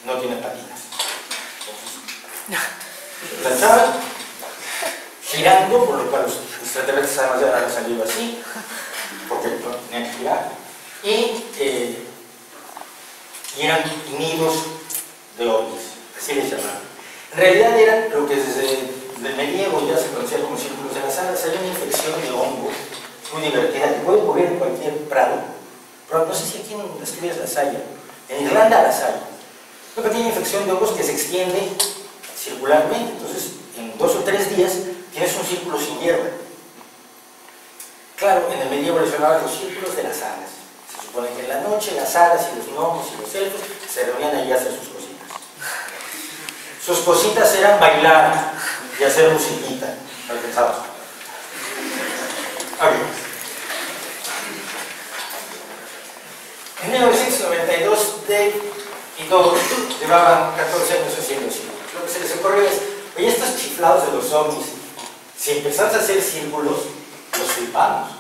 no tienen patinas. Lanzaban girando, por lo cual los extraterrestres además ya han salido así, porque no tenían que girar, y eran nidos de ovnis, así les llamaban. En realidad eran lo que desde el medievo ya se conocía como círculos de las alas. Hay una infección de hongo muy divertida que puede ocurrir en cualquier prado, pero no sé si aquí en Asturias las haya, en Irlanda las hay. Una pequeña infección de hongos que se extiende circularmente, entonces en 2 o 3 días tienes un círculo sin hierba. Claro, en el medievo les llamaban los círculos de las hadas. Se supone que en la noche las hadas y los gnomos y los elfos se reunían allí a hacer sus cositas. Sus cositas eran bailar y hacer musiquita. ¿Lo pensamos? Okay. En 1992, Dave y Doug llevaban 14 años haciendo círculos. Lo que se les ocurrió es, oye, estos chiflados de los ovnis, si empezamos a hacer círculos, los flipamos.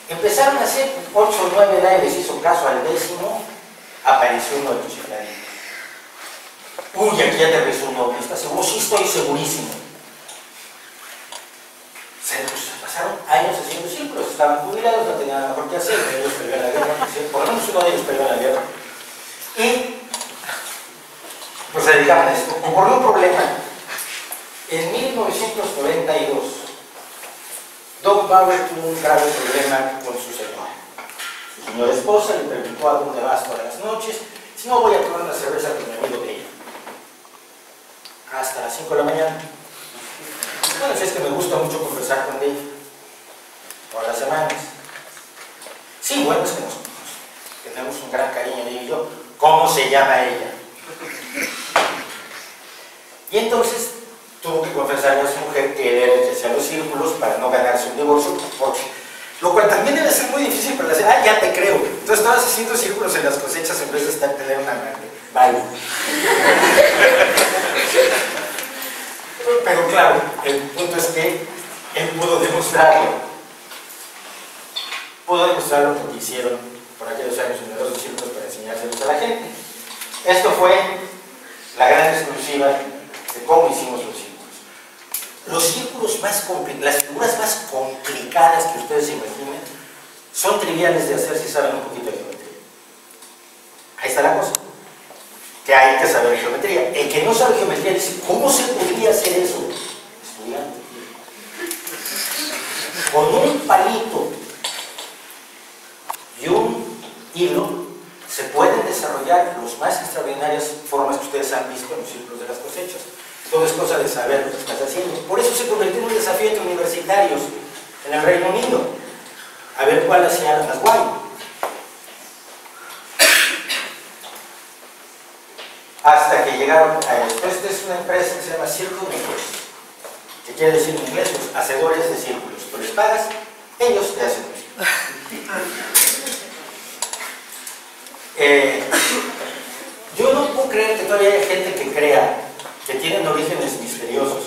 Empezaron a hacer 8 o 9, nadie les hizo caso, al 10º apareció uno de los chifladitos. Uy, aquí aterrizó un ovni, ¿estás seguro? Sí, estoy segurísimo. Pasaron años haciendo círculos, estaban jubilados, no tenían nada por qué hacer, ellos pelearon la guerra, por lo menos uno de ellos peleó la guerra. Y pues se dedicaban a esto. Ocurrió un problema. En 1992, Doug Bauer tuvo un grave problema con su señora. Su señora esposa le preguntó a dónde vas todas las noches. Si no, voy a tomar una cerveza con mi amigo de ella. Hasta las 5 de la mañana. Bueno, si es que me gusta mucho conversar con Dave. Todas las semanas. Sí, bueno, es que nos tenemos un gran cariño, Dave y yo. ¿Cómo se llama ella? Y entonces tuvo que confesarle a su mujer que era el que hacía los círculos para no ganarse un divorcio, porque, lo cual también debe ser muy difícil para decir, ah, ya te creo. Entonces estabas haciendo círculos en las cosechas en vez de estar tener una madre. Vale. Pero claro, el punto es que él pudo demostrarlo. Pudo demostrarlo porque hicieron por aquellos años numerosos círculos para enseñárselos a la gente. Esto fue la gran exclusiva de cómo hicimos los círculos. Los círculos más complicados, las figuras más complicadas que ustedes se imaginen, son triviales de hacer si saben un poquito de geometría. Ahí está la cosa. Que hay que saber geometría. El que no sabe geometría dice, ¿cómo se podría hacer eso? Estudiando. Con un palito y un hilo se pueden desarrollar las más extraordinarias formas que ustedes han visto en los círculos de las cosechas. Todo es cosa de saber lo que estás haciendo. Por eso se convirtió en un desafío entre universitarios en el Reino Unido. A ver cuál hacía la más guay. Hasta que llegaron a esto. Esta es una empresa que se llama Circle Makers, que quiere decir en inglés los hacedores de círculos. Tú les pagas, ellos te hacen un círculo. Yo no puedo creer que todavía haya gente que crea que tienen orígenes misteriosos.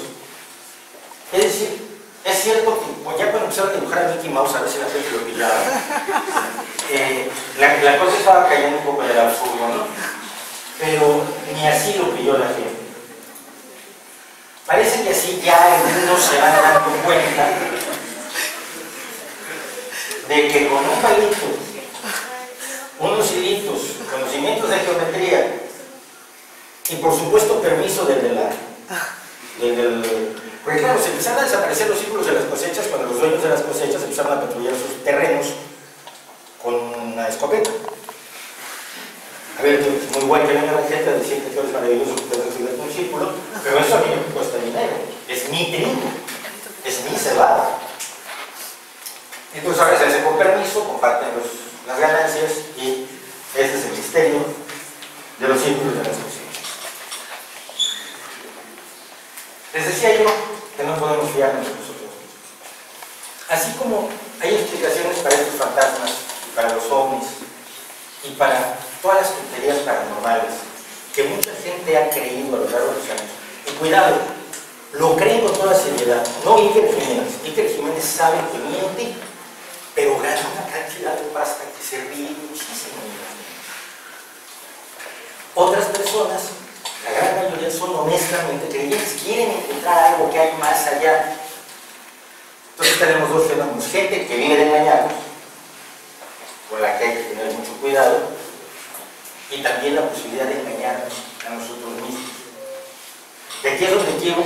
Es decir, es cierto que pues ya cuando empezaron a dibujar a Mickey Mouse, a ver si la gente lo pillaba, la cosa estaba cayendo un poco en el absurdo, ¿no? Pero ni así lo pilló la gente. Parece que así ya algunos se van dando cuenta de que con un palito, unos hilitos, conocimientos de geometría y por supuesto permiso porque claro, se empezaron a desaparecer los círculos de las cosechas cuando los dueños de las cosechas empezaron a patrullar sus terrenos con una escopeta. A ver, es muy bueno que venga la gente a decir que todo es maravilloso que ustedes reciben un círculo, pero eso a mí me cuesta dinero. Es mi trigo, es mi cebada. Entonces ahora se hace con permiso, comparten las ganancias y ese es el misterio de los círculos de las conciencias. Les decía yo que no podemos fiarnos de nosotros mismos. Así como hay explicaciones para estos fantasmas, para los ovnis y para todas las tonterías paranormales que mucha gente ha creído a lo largo de los años. Y cuidado, lo creen con toda seriedad. No Iker Jiménez. Iker Jiménez sabe que miente, pero gana una cantidad de pasta que se ríe muchísimo. Otras personas, la gran mayoría, son honestamente creyentes, quieren encontrar algo que hay más allá. Entonces tenemos dos fenómenos: gente que vive de engañarnos, con la que hay que tener mucho cuidado, y también la posibilidad de engañarnos a nosotros mismos. Y aquí es donde quiero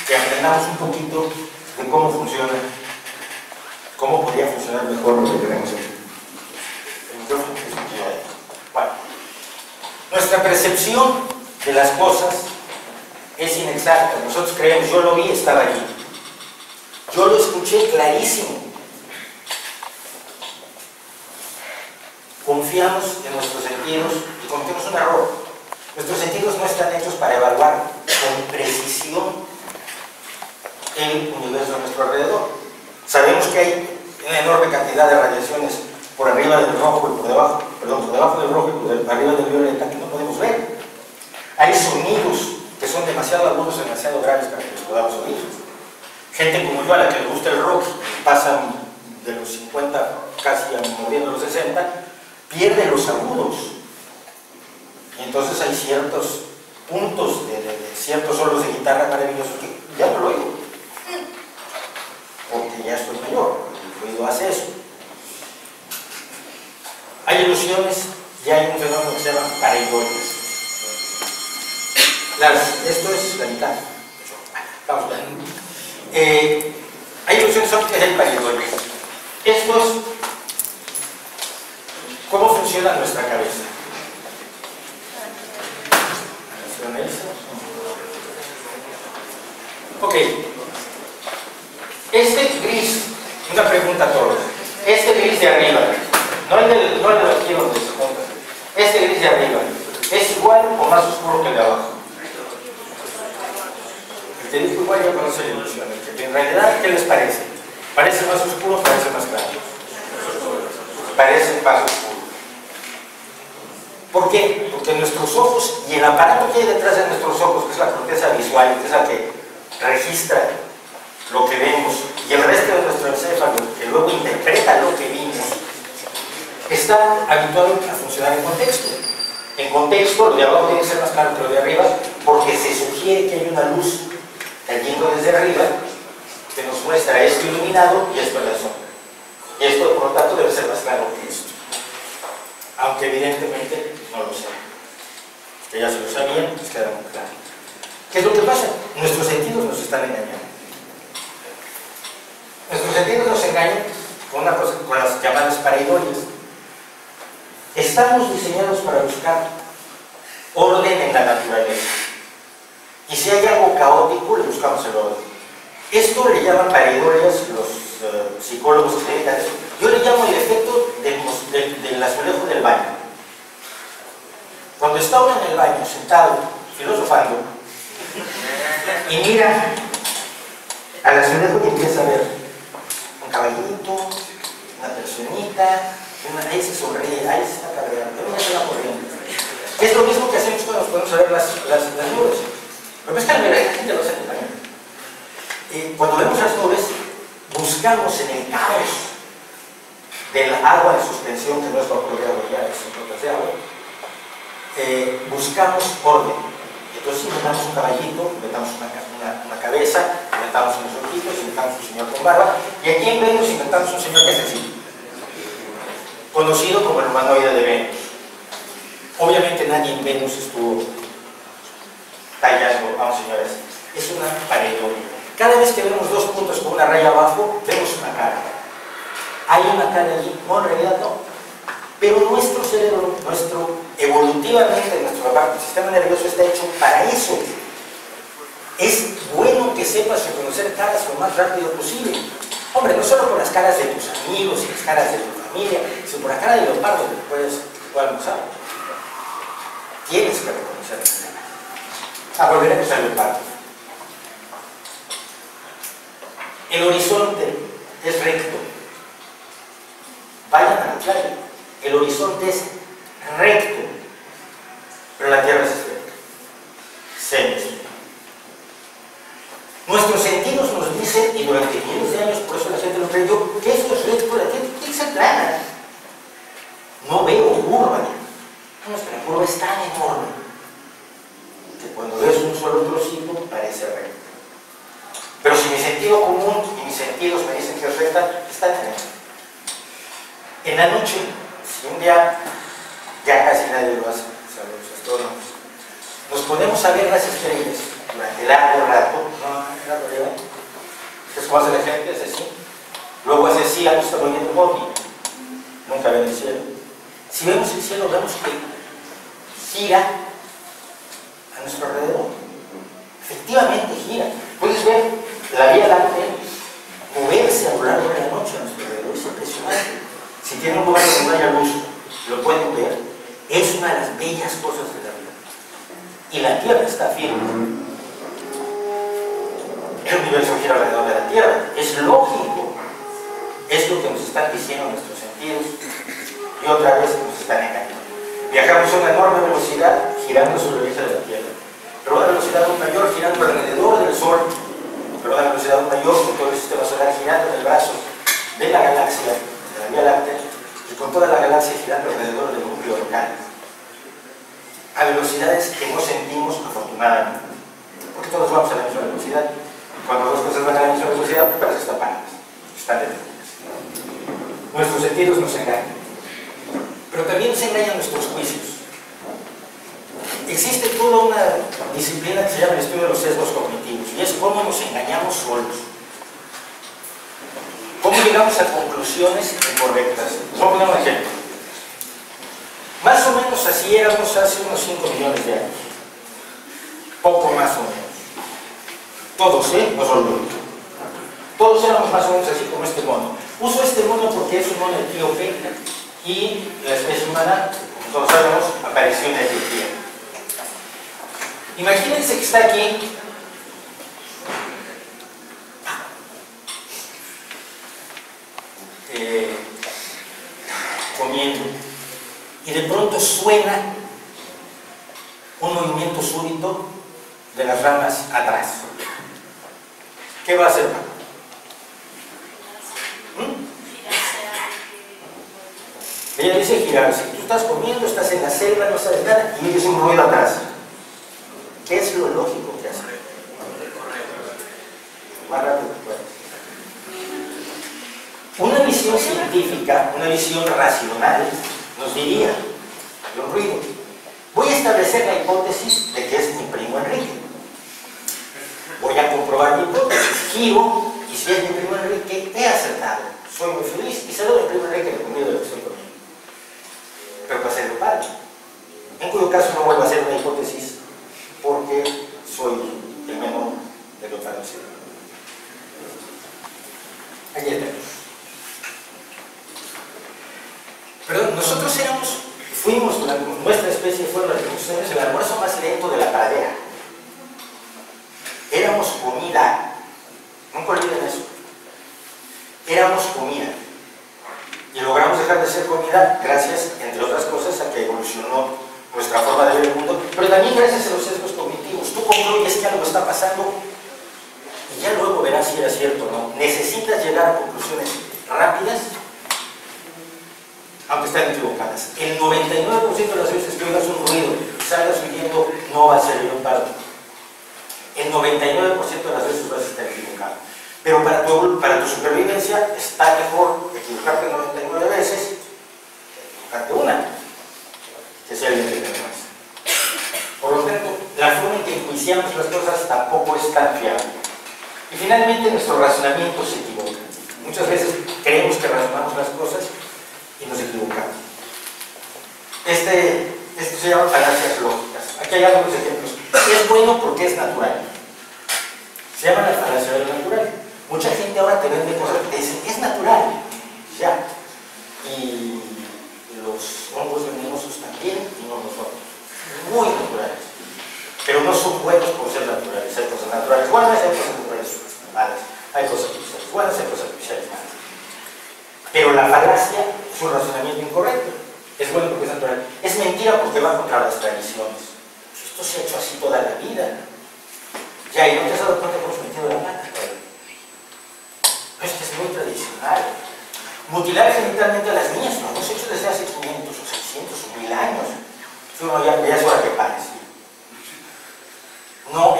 que aprendamos un poquito de cómo funciona, cómo podría funcionar mejor lo que tenemos aquí. El micrófono que se queda ahí. Bueno, nuestra percepción de las cosas es inexacta. Nosotros creemos, yo lo vi, estaba allí. Yo lo escuché clarísimo. Confiamos en nuestros sentidos y cometemos un error. Nuestros sentidos no están hechos para evaluar con precisión el universo a nuestro alrededor. Sabemos que hay una enorme cantidad de radiaciones por arriba del rojo y por debajo, por debajo del rojo y por arriba del violeta que no podemos ver. Hay sonidos que son demasiado agudos, demasiado graves para que los podamos oír. Gente como yo, a la que le gusta el rock, pasan de los 50 casi moviendo los 60, pierde los agudos. Y entonces hay ciertos puntos de ciertos solos de guitarra maravillosos que ya no lo oigo, porque ya estoy mayor, el ruido hace eso. Hay ilusiones y hay un fenómeno que se llama pareidoides. Esto es la mitad. Vamos a ver. Hay ilusiones ópticas y hay pareidoides. Esto es cómo funciona nuestra cabeza. Ok, este gris, una pregunta a todos. Este gris de arriba, no el de aquí donde se junta, este gris de arriba, ¿es igual o más oscuro que el de abajo? El que dijo igual ya conoce la ilusión. En realidad, ¿qué les parece? ¿Parece más oscuro o parece más claro? Parece más oscuro. ¿Por qué? Porque nuestros ojos y el aparato que hay detrás de nuestros ojos, que es la corteza visual, que es la que registra lo que vemos, y el resto de nuestro encéfalo, que luego interpreta lo que vimos, está habituado a funcionar en contexto. En contexto, lo de abajo tiene que ser más claro que lo de arriba, porque se sugiere que hay una luz cayendo desde arriba que nos muestra esto iluminado y esto en la sombra. Y esto, por lo tanto, debe ser más claro que esto. Aunque evidentemente no lo sé. Que ya se lo sabían, pues queda muy claro. ¿Qué es lo que pasa? Nuestros sentidos nos están engañando. Nuestros sentidos nos engañan con una cosa, con las llamadas pareidoides. Estamos diseñados para buscar orden en la naturaleza. Y si hay algo caótico, le buscamos el orden. Esto le llaman pareidoides los psicólogos que se dedican a eso. Yo le llamo el efecto del azulejo del baño. Cuando está uno en el baño, sentado, filosofando, y mira al azulejo y empieza a ver un caballito, una personita, ahí se sonríe, ahí se está cabreando, ahí se va corriendo. Es lo mismo que hacemos cuando nos podemos ver las nubes. Pero es que la gente lo hace en el baño. Cuando vemos las nubes, buscamos en el caos del agua en suspensión, que no es vapor de agua ya, es gotas de agua, buscamos orden. Entonces inventamos un caballito, inventamos una cabeza, inventamos unos ojitos, inventamos un señor con barba, y aquí en Venus inventamos un señor que es así, conocido como el humanoide de Venus. Obviamente nadie en Venus estuvo tallando a un señor así. Es una pareidoide. Cada vez que vemos dos puntos con una raya abajo, vemos una cara. ¿Hay una cara allí? No, en realidad no. Pero nuestro cerebro, evolutivamente, nuestro sistema nervioso está hecho para eso. Es bueno que sepas reconocer caras lo más rápido posible. Hombre, no solo por las caras de tus amigos y las caras de tu familia, sino por la cara de leopardo que puedes almorzar. Tienes que reconocer la volveremos al leopardo. El horizonte es recto. Vayan a la playa. El horizonte es recto, pero la tierra es esférica. Semesférica. Nuestros sentidos nos dicen, y durante miles de años, por eso la gente lo creyó, que esto es recto, la tierra tiene que ser plana. No veo curva. Nuestra curva es tan enorme que cuando ves un solo trocito parece recto. Pero si mi sentido común y mis sentidos me dicen que es recta, está en recto. En la noche, si un día ya casi nadie lo hace, salvo los astrónomos, nos ponemos a ver las estrellas durante largo rato, no, la realidad. Es como hace la gente, es así. Luego hace así, algo está volviendo ovni. Nunca ven el cielo. Si vemos el cielo, vemos que gira a nuestro alrededor. Efectivamente gira. Puedes ver la Vía Láctea moverse a lo largo de la noche a nuestro alrededor. Es impresionante. Si tienen un lugar donde no haya luz, lo pueden ver. Es una de las bellas cosas de la vida. Y la Tierra está firme. El universo gira alrededor de la Tierra. Es lógico. Es lo que nos están diciendo nuestros sentidos. Y otra vez nos están engañando. Viajamos a una enorme velocidad girando sobre el eje de la Tierra. Pero a una velocidad aún mayor girando alrededor del Sol. Pero a una velocidad aún mayor con todo el sistema solar girando en el brazo de la galaxia, de la Vía Láctea, y con toda la galaxia girando alrededor del núcleo local. A velocidades que no sentimos afortunadamente. Porque todos vamos a la misma velocidad. Y cuando dos cosas van a la misma velocidad, parece que están paradas. Están detenidas. Nuestros sentidos nos engañan. Pero también nos engañan nuestros juicios. Existe toda una disciplina que se llama el estudio de los sesgos cognitivos, y es cómo nos engañamos solos. ¿Cómo llegamos a conclusiones incorrectas? Vamos a poner un ejemplo. Más o menos así éramos hace unos 5 millones de años. Poco más o menos. Todos, nos olvidamos. Todos éramos más o menos así como este mono. Uso este mono porque es un mono etíope y la especie humana, como todos sabemos, apareció en Etiopía. Imagínense que está aquí comiendo y de pronto suena un movimiento súbito de las ramas atrás. ¿Qué va a hacer? Ella dice girarse. Tú estás comiendo, estás en la selva, no sabes nada y oyes un ruido atrás. ¿Qué es lo lógico que hace? Más rápido que puedas. Una visión científica, una visión racional, nos diría, hay un ruido. Voy a establecer la hipótesis de que es mi primo Enrique. Voy a comprobar mi hipótesis, giro, y si es mi primo Enrique, he acertado. Soy muy feliz y cedo mi primo Enrique de comida de lo que estoy comiendo. Pero para ser padre. En cuyo caso no vuelvo a hacer una hipótesis porque soy el menor de los padres. Aquí está. Pero nosotros fuimos, nuestra especie fue durante muchos años el almuerzo más lento de la pradera. Éramos comida. Nunca olviden eso. Éramos comida. Y logramos dejar de ser comida gracias, entre otras cosas, a que evolucionó nuestra forma de ver el mundo, pero también gracias a los sesgos cognitivos. Tú concluyes que algo está pasando y ya luego verás si era cierto o no. Necesitas llegar a conclusiones rápidas, aunque estén equivocadas. El 99% de las veces que oigas un ruido y salgas huyendo, no va a ser un parto. El 99% de las veces vas a estar equivocado. Pero para tu supervivencia está mejor equivocarte 99 veces que equivocarte una, que sea el que más. Por lo tanto, la forma en que enjuiciamos las cosas tampoco es tan fiable. Y finalmente nuestro razonamiento se equivoca. Muchas veces creemos que razonamos las cosas y nos equivocamos. Esto se llama falacias lógicas. Aquí hay algunos ejemplos. Es bueno porque es natural. Se llama la falacia del natural. Mucha gente ahora te vende cosas que te dicen, es natural, ya. Y los hongos venenosos también no lo son. Muy naturales. Pero no son buenos por ser naturales. Hay cosas naturales buenas, hay cosas naturales malas. Hay cosas artificiales buenas, hay cosas artificiales malas. Pero la falacia es un razonamiento incorrecto. Es bueno porque es natural. Es mentira porque va contra las tradiciones. Esto se ha hecho así toda la vida. Ya, y no te has dado cuenta que hemos metido la mata. Esto es muy tradicional. Mutilar genitalmente a las niñas lo hemos hecho desde hace 500 o 600 o 1000 años. Uno ya es hora que pare. No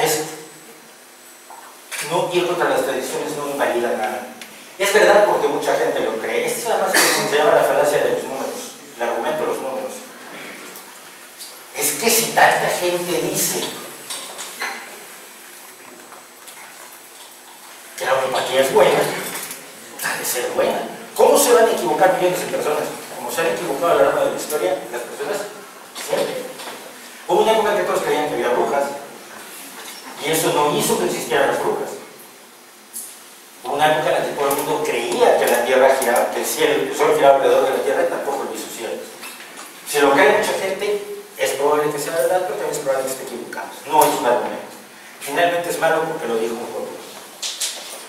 ir contra las tradiciones no invalida nada. Es verdad porque mucha gente lo cree. Esto además se llama la falacia de los números, el argumento de los números. Es que si tanta gente dice que la homeopatía es buena, ha de ser buena. ¿Cómo se van a equivocar millones de personas? Como se han equivocado a lo largo de la historia, las personas siempre. Hubo una época en que todos creían que había brujas, y eso no hizo que existieran las brujas. Hubo una época en la que todo el mundo creía que la Tierra giraba, que el Sol giraba alrededor de la Tierra y tampoco lo hizo cierto. Si lo cree mucha gente, es probable que sea verdad, pero también es probable que esté equivocado. No es un argumento. Finalmente es malo porque lo dijo un pueblo.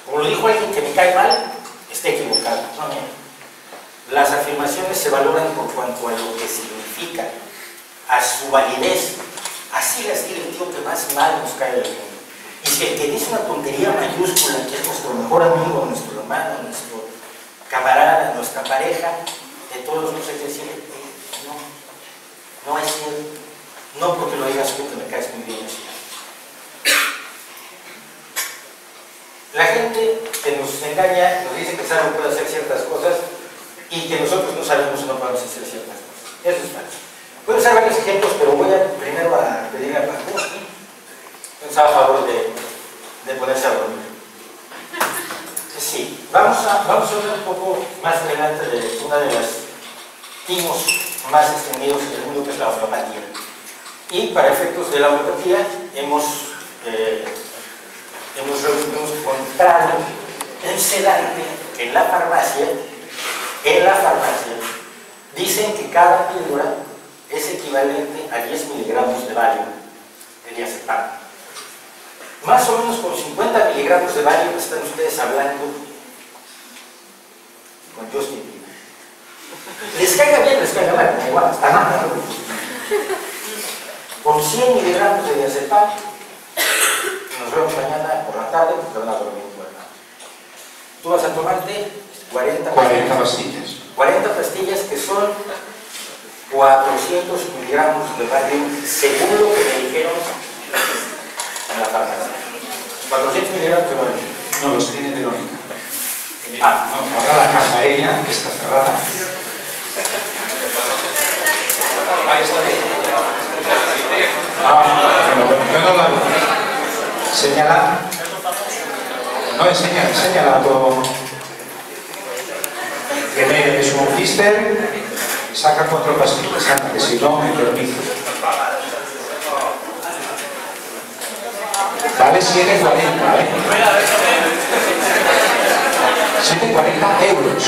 Como lo dijo alguien que me cae mal, está equivocado. No, mira. Las afirmaciones se valoran por cuanto a lo que significan, a su validez. Así las tiene el tío que más mal nos cae del mundo. Y si el que dice una tontería mayúscula, que es nuestro mejor amigo, nuestro hermano, nuestro camarada, nuestra pareja, de todos nos hay que decir, no es cierto. No porque lo digas tú, que me caes muy bien así. La gente que nos engaña nos dice que sabe puede hacer ciertas cosas y que nosotros no sabemos o no podemos hacer ciertas cosas. Eso es falso. Puedo usar varios ejemplos, pero voy a primero a pedirle a Paco. Pensaba a favor de ponerse a dormir. Sí, vamos a hablar un poco más adelante de una de las timos más extendidos en el mundo, que es la homeopatía. Y para efectos de la homeopatía hemos encontrado un sedante que en la farmacia dicen que cada píldora es equivalente a 10 miligramos de Valium, de diazepam. Más o menos con 50 miligramos de Valium están ustedes hablando con Justin Bieber. Les caiga bien, les caiga mal, igual, está mal. Con 100 miligramos de diazepam, nos vemos mañana por la tarde porque van a dormir por la noche. Tú vas a tomarte 40 pastillas. 40 pastillas que son 400 miligramos de Valium, según lo que me dijeron en la farmacia. 400 miligramos de Valium. No, los tiene Verónica. No, ahora la caja ella, que está cerrada. Ahí está bien. Yo no la veo. Señala. No, enséñala a todo. Que me es un cister. Saca 4 pastillas, anda, que si no me permite. Vale 7,40, ¿eh? 7,40 euros.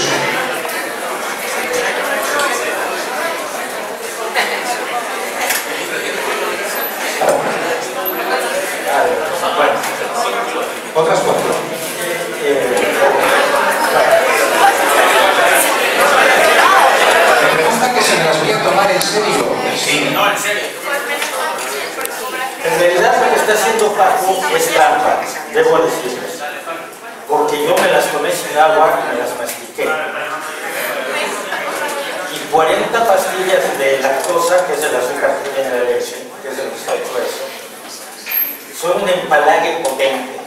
Otras 4. Me preguntan que si me las voy a tomar en serio. Sí. No, en serio. En realidad lo que está haciendo Paco es trampa, debo decirles. Porque yo me las tomé sin agua y me las mastiqué. Y 40 pastillas de lactosa, que es el azúcar que tiene la leche, que es el que está hecho eso, son un empalague potente.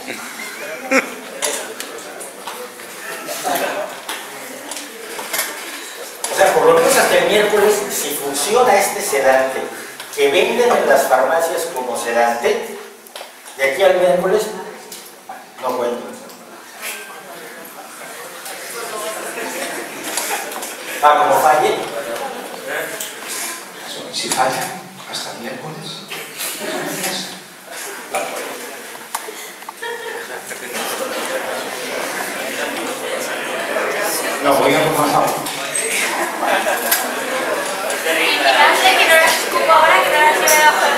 O sea, por lo menos hasta el miércoles, si funciona este sedante que venden en las farmacias como sedante, de aquí al miércoles no cuento. Como falle. Si falla, hasta el miércoles. No, voy a pasar. Vigilancia que no las escupo ahora, que no las lleve debajo del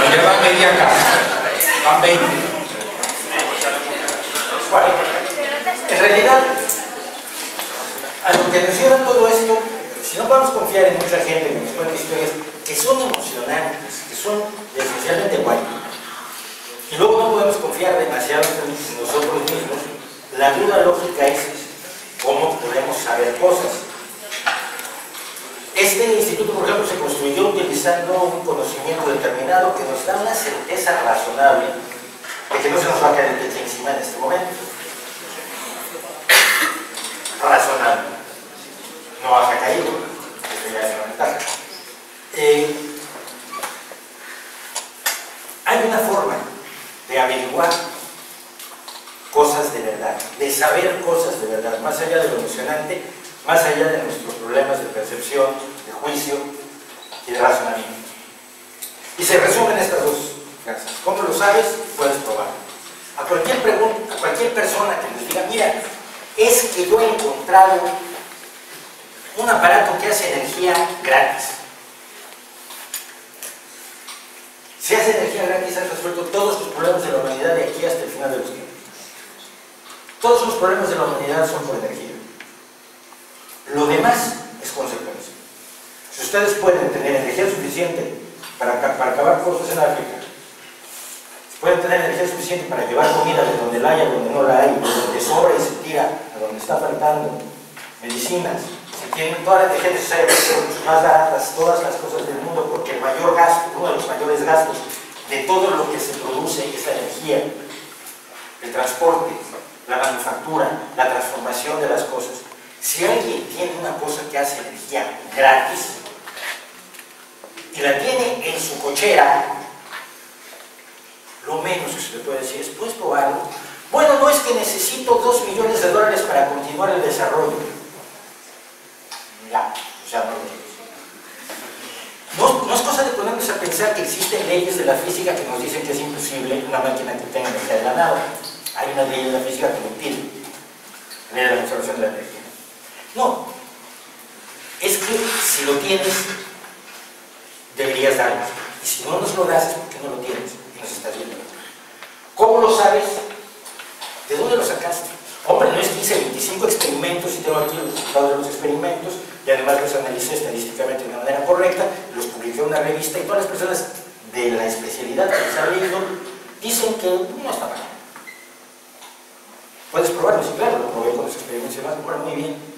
Lleva media casa. Van 20. Bueno, en realidad, a lo que refiero a todo esto, si no podemos confiar en mucha gente que nos cuenta historias que son emocionantes, que son esencialmente guay, y luego no podemos confiar demasiado en nosotros mismos, la duda lógica es cómo podemos saber cosas. Este instituto, por ejemplo, se construyó utilizando un conocimiento determinado que nos da una certeza razonable de que no se nos va a caer el techo encima en este momento. Razonable. No ha caído. Esto ya es una ventaja. Hay una forma de averiguar cosas de verdad, de saber cosas de verdad, más allá de lo emocionante, más allá de nuestros problemas de percepción, de juicio y de razonamiento. Y se resumen estas dos frases. ¿Cómo lo sabes? Puedes probar. A cualquier pregunta, a cualquier persona que nos diga, mira, es que yo he encontrado un aparato que hace energía gratis. Si hace energía gratis, has resuelto todos los problemas de la humanidad de aquí hasta el final de los tiempos. Todos los problemas de la humanidad son por energía. Lo demás es consecuencia. Si ustedes pueden tener energía suficiente para acabar cosas en África, si pueden tener energía suficiente para llevar comida de donde la haya, donde no la hay, de donde sobra y se tira, a donde está faltando, medicinas, si tienen toda la energía necesaria para ser mucho más baratas, todas las cosas del mundo, porque el mayor gasto, uno de los mayores gastos de todo lo que se produce es la energía, el transporte, la manufactura, la transformación de las cosas. Si alguien tiene una cosa que hace energía gratis y la tiene en su cochera, lo menos que se le puede decir es, ¿puedes probarlo? Bueno, no es que necesito $2 millones para continuar el desarrollo. Ya, o sea, no es cosa de ponernos a pensar que existen leyes de la física que nos dicen que es imposible una máquina que tenga energía de la nada. Hay una ley de la física que lo impide, la ley de la conservación de la energía. No, es que si lo tienes, deberías darlo. Y si no nos lo das, es porque no lo tienes y nos estás viendo. ¿Cómo lo sabes? ¿De dónde lo sacaste? Hombre, no es que hice 25 experimentos y tengo aquí los resultados de los experimentos y además los analicé estadísticamente de una manera correcta, los publiqué en una revista y todas las personas de la especialidad que les han leído dicen que no está mal. Puedes probarlo, sí, claro, lo probé con los experimentos y demás, me muy bien.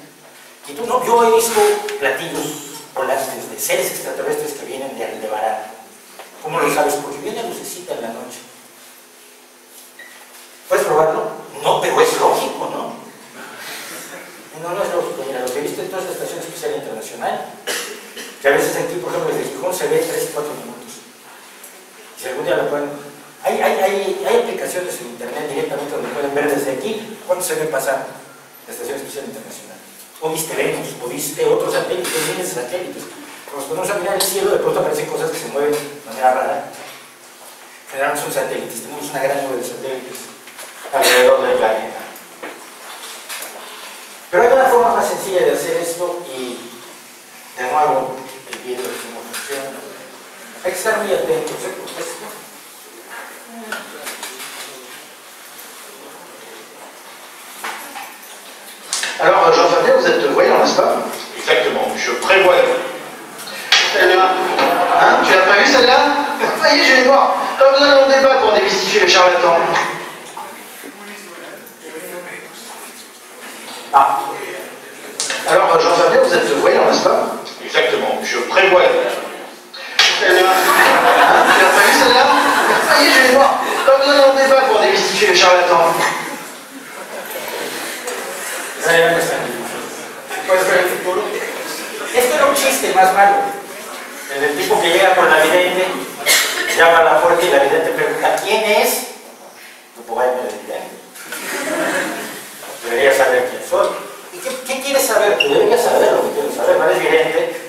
Y tú no, yo he visto platillos volantes de seres extraterrestres que vienen de Aldebarán. ¿Cómo lo sabes? Porque viene lucecita en la noche. ¿Puedes probarlo? No, pero es lógico, ¿no? No es lógico. Mira, lo que viste en toda esta estación espacial internacional, que a veces aquí, por ejemplo, desde Gijón se ve 3 y 4 minutos. Si algún día lo pueden... Hay aplicaciones en internet directamente donde pueden ver desde aquí cuánto se ve pasar la estación espacial internacional. O viste Venus, o viste otros satélites, miles de satélites. Cuando nos ponemos a mirar el cielo, de pronto aparecen cosas que se mueven de manera rara. Generalmente son satélites, tenemos una gran nube de satélites alrededor del planeta. Pero hay una forma más sencilla de hacer esto y, de nuevo, el video cómo funciona. Hay que estar muy atentos, porque esto... Alors, Jean-Fabien, vous êtes voyant, n'est-ce pas? Exactement, je prévois. Celle-là, hein? Tu l'as pas vue celle-là? Ça y est, je vais voir. Pas besoin d'un débat pour démystifier les charlatans. Ah. Alors, Jean-Fabien, vous êtes voyant, n'est-ce pas? Exactement, je prévois. Celle-là, hein? Tu l'as pas vue celle-là? Ça y est, je vais voir. Pas besoin d'un débat pour démystifier les charlatans. ¿Puedes ver el futuro? Esto era un chiste más malo, el del tipo que llega con la vidente, llama a la puerta y la vidente pregunta, ¿quién es? No puedo irme de vidente. Debería saber quién soy. ¿Y qué quieres saber? Tú deberías saber lo que quieres saber, no eres vidente.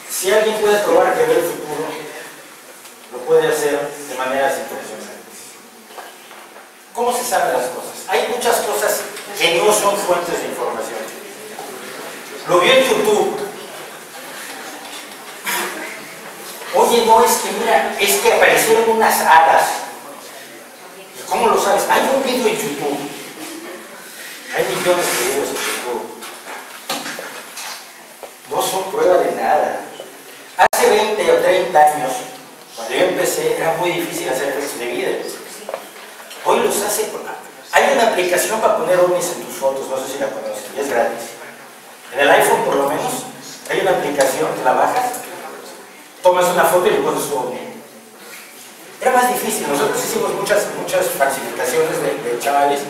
Si alguien puede probar que ve el futuro, lo puede hacer de maneras impresionantes. ¿Cómo se saben las cosas? Hay muchas cosas que no son fuentes de información. Lo vi en YouTube. Oye, no, es que mira, es que aparecieron unas hadas. ¿Cómo lo sabes? Hay un video en YouTube. Hay millones de videos en YouTube. No son prueba de nada. Hace 20 o 30 años, cuando yo empecé, era muy difícil hacer efectos de video. Hoy los hace. Hay una aplicación para poner ovnis en tus fotos, no sé si la conoces, y es gratis. En el iPhone, por lo menos, hay una aplicación que la bajas, tomas una foto y le pones tu ovni. Era más difícil. Nosotros hicimos muchas falsificaciones de chavales,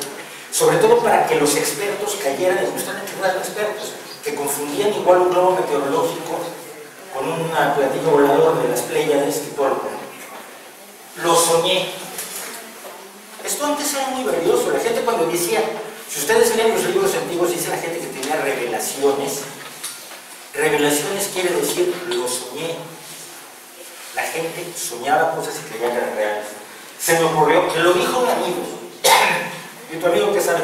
sobre todo para que los expertos cayeran en justamente no eran expertos, que confundían igual un globo meteorológico con un platillo volador de las Pléyades y todo lo soñé. Esto antes era muy valioso. La gente cuando decía, si ustedes leen los libros antiguos, dice la gente que tenía revelaciones. Revelaciones quiere decir, lo soñé. La gente soñaba cosas y creía que eran reales. Se me ocurrió, que lo dijo un amigo. Y tu amigo, ¿qué sabe?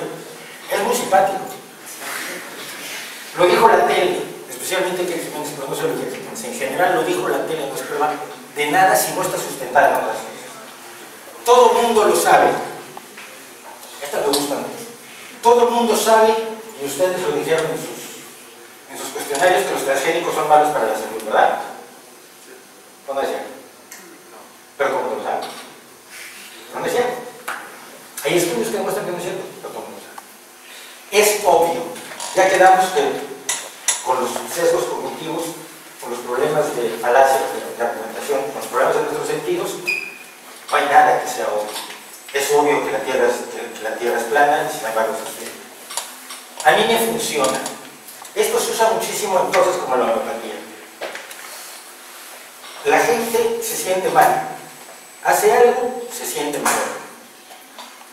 Es muy simpático. Lo dijo la tele, especialmente que no solo que en general lo dijo la tele, no es prueba de nada si no está sustentada en otras cosas. Todo el mundo lo sabe. Esta me gusta mucho. Todo el mundo sabe, y ustedes lo dijeron en sus cuestionarios, que los transgénicos son malos para la salud, ¿verdad? ¿No es cierto? Pero ¿cómo lo saben? No es cierto. Hay estudios que demuestran que no es cierto, pero ¿cómo lo saben? Es obvio. Ya quedamos que con los sesgos cognitivos, con los problemas de falacia, de argumentación, con los problemas de nuestros sentidos, no hay nada que sea obvio. Es obvio que la Tierra es plana, y sin embargo sucede. A mí me funciona. Esto se usa muchísimo en cosas como la homeopatía. La gente se siente mal. Hace algo, se siente mal.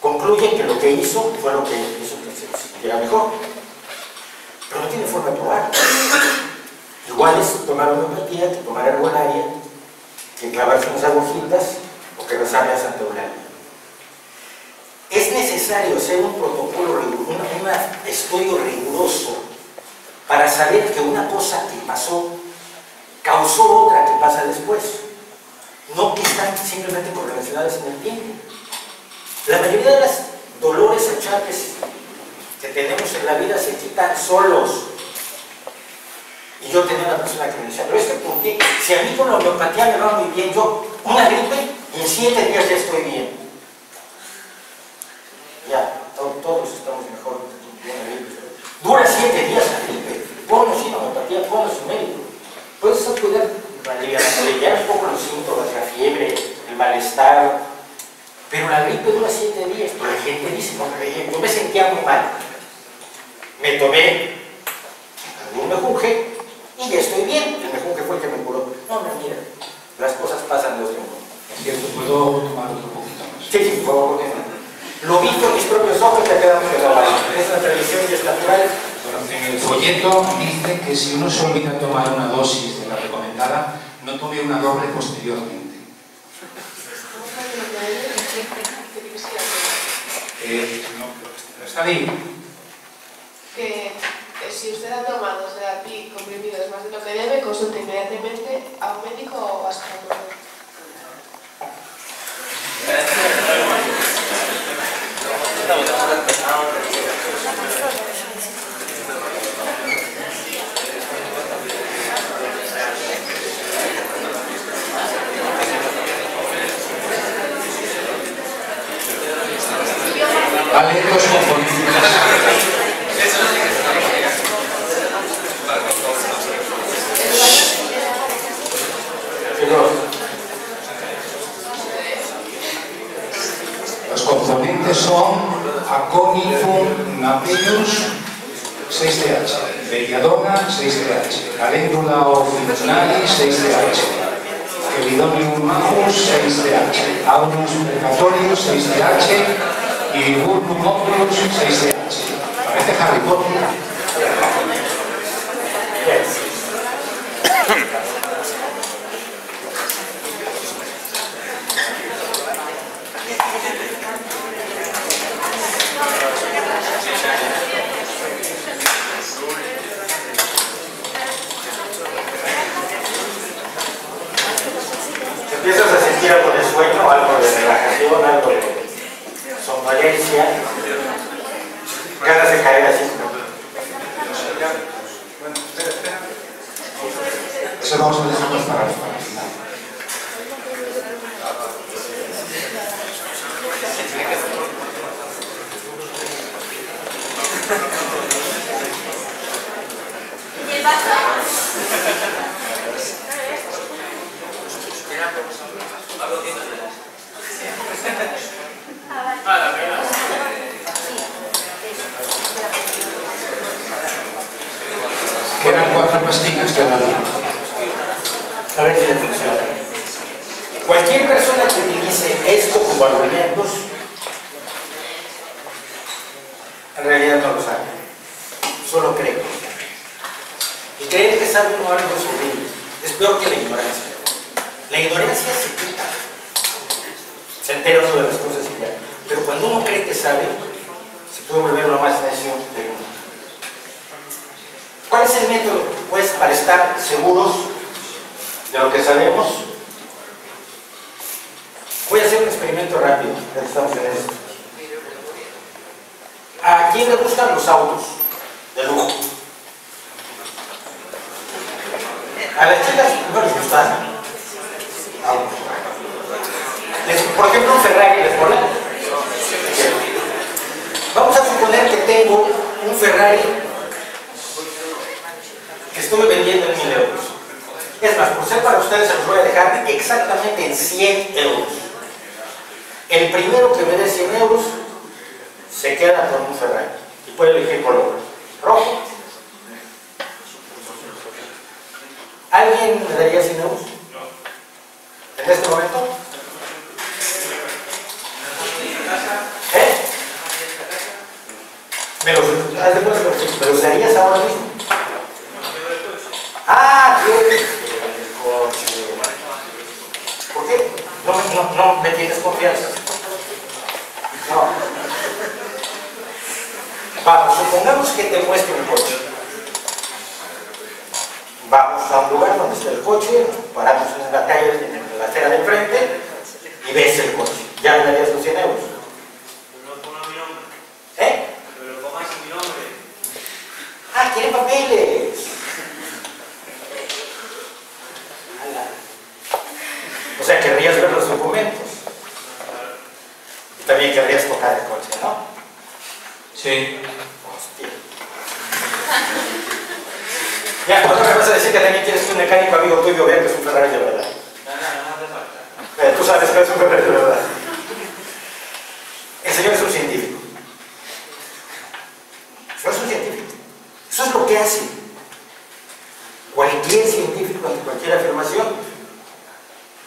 Concluye que lo que hizo fue lo que hizo que se sintiera mejor. Pero no tiene forma de probarlo. Igual es tomar homeopatía que tomar herbolaria, que clavarse unas agujitas o que rezarle a Santa Eulalia. Es necesario hacer un protocolo, un estudio riguroso para saber que una cosa que pasó causó otra que pasa después, no que están simplemente correlacionadas en el tiempo. La mayoría de los dolores, achaques que tenemos en la vida se quitan solos. Y yo tenía una persona que me decía, pero es que ¿por qué? Si a mí con la homeopatía me va muy bien, yo una gripe y en 7 días ya estoy bien. Ya, todos estamos mejor que una gripe. Dura 7 días la gripe. Ponlo sin homeopatía, ponlo sin médico. Puedes cuidar, aliviar un poco los síntomas, la fiebre, el malestar. Pero la gripe dura 7 días. Pero la gente dice, no, yo me sentía muy mal. Me tomé algún mejunje y ya estoy bien. El mejunje fue el que me curó. No, mira, las cosas pasan de otro modo. Es cierto, ¿puedo tomar otro poquito más? Sí, por favor, lo vi con mis propios ojos, te quedamos pegados. Es una televisión y es natural. En el folleto dice que si uno se olvida tomar una dosis de la recomendada, no tome una doble posteriormente. No, está bien. Que si usted ha tomado comprimidos más de lo que debe, consulte inmediatamente a un médico o a su doctor. Vale, los componentes. Los componentes son Aconitum, Napellus, 6DH. Belladonna, 6DH. Calendula officinalis, 6DH. Helidonium majus, 6DH. Aunus mercatorius, 6DH. Y Burnum oculus, 6DH. Parece Harry Potter. Empiezas a sentir algo de sueño, algo de relajación, algo de somnolencia, ganas de caer así. Eso vamos a dejarlo para el final. ¿Y el vaso? Quedan 4 pastillas que dan. A ver si le funciona. Cualquier persona que utilice esto como argumentos, en realidad no lo sabe. Solo cree. Y creer que sabe uno algo es horrible. Es peor que la ignorancia. La ignorancia se quita. Se entera uno de las cosas y ya. Pero cuando uno cree que sabe, se puede volver lo más necio de uno. ¿Cuál es el método, pues, para estar seguros de lo que sabemos? Voy a hacer un experimento rápido, ya que estamos en esto. ¿A quién le gustan los autos de lujo? A las chicas no les gustan autos. Por ejemplo, un Ferrari les pone. Vamos a suponer que tengo un Ferrari que estuve vendiendo en 1000 euros. Es más, por ser para ustedes se los voy a dejar exactamente en 100 euros. El primero que me dé 100 euros se queda con un Ferrari y puede elegir color rojo. ¿Alguien me daría 100 euros? ¿En este momento? ¿Me los darías ahora mismo? Ah, ¿quieres el coche? ¿Por qué? No me tienes confianza. No. Vamos, supongamos que te muestro el coche. Vamos a un lugar donde está el coche, paramos en la calle, en la acera de enfrente y ves el coche. Ya me darías los 100 euros. ¿Eh? Pero pongas mi nombre. Ah, quieren papeles. O sea, querrías ver los documentos. Y también querrías tocar el coche, ¿no? Sí. Hostia. Ya, ¿cuándo me vas a decir que también quieres que un mecánico amigo tuyo vea que es un Ferrari de verdad? No hace falta. Tú sabes que es un Ferrari de verdad. El señor es un científico. No es un científico. Eso es lo que hace cualquier científico ante cualquier afirmación.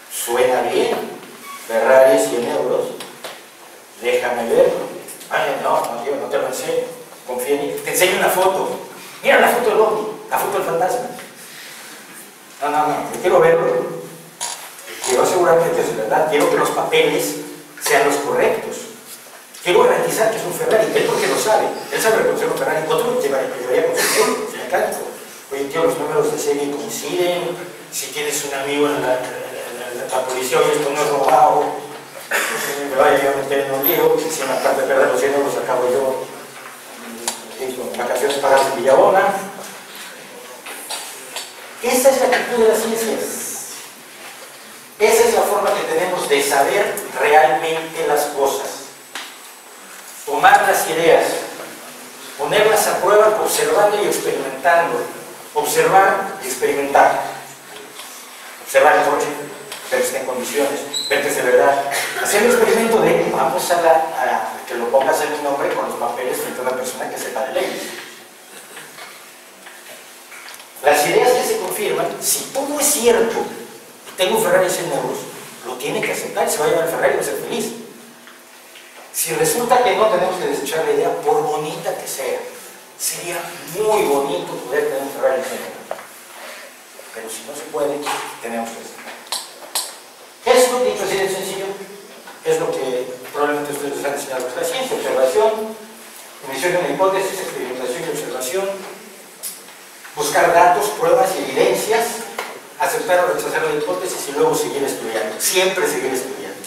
Suena bien. Ferrari 100 euros. Déjame verlo. Ay, no, tío, no te lo enseño. Confía en mí. Te enseño una foto. Mira la foto del ovni, la foto del fantasma. No, yo quiero verlo. Quiero asegurarme que es verdad. Quiero que los papeles sean los correctos. Quiero garantizar que es un Ferrari. Él porque lo sabe. Él sabe reconocer un Ferrari. Otro lo llevaría con su mecánico. Oye, tío, los números de serie coinciden. Si tienes un amigo en la policía, oye, esto no es robado. Me vaya yo a meter en un lío. Si en la parte de perder los 100 euros acabo yo con vacaciones pagadas en Villabona. Esa es la actitud de las ciencias. Esa es la forma que tenemos de saber realmente las cosas. Tomar las ideas, ponerlas a prueba observando y experimentando. Observar y experimentar. Observar el coche, ver que está en condiciones, ver que es de verdad. Hacer el experimento de vamos a que lo pongas en mi nombre con los papeles frente a una persona que sepa de leyes. Las ideas que se confirman, si todo es cierto, tengo un Ferrari 100 euros, lo tiene que aceptar, se va a llevar el Ferrari y va a ser feliz. Si resulta que no, tenemos que desechar la idea, por bonita que sea. Sería muy bonito poder tener un Ferrari 100 euros. Pero si no se puede, tenemos que aceptar. Esto, dicho así de sencillo, es lo que probablemente ustedes les han enseñado en la ciencia: observación, emisión de una hipótesis, experimentación y observación, buscar datos, pruebas y evidencias, aceptar o rechazar la hipótesis y luego seguir estudiando, siempre seguir estudiando.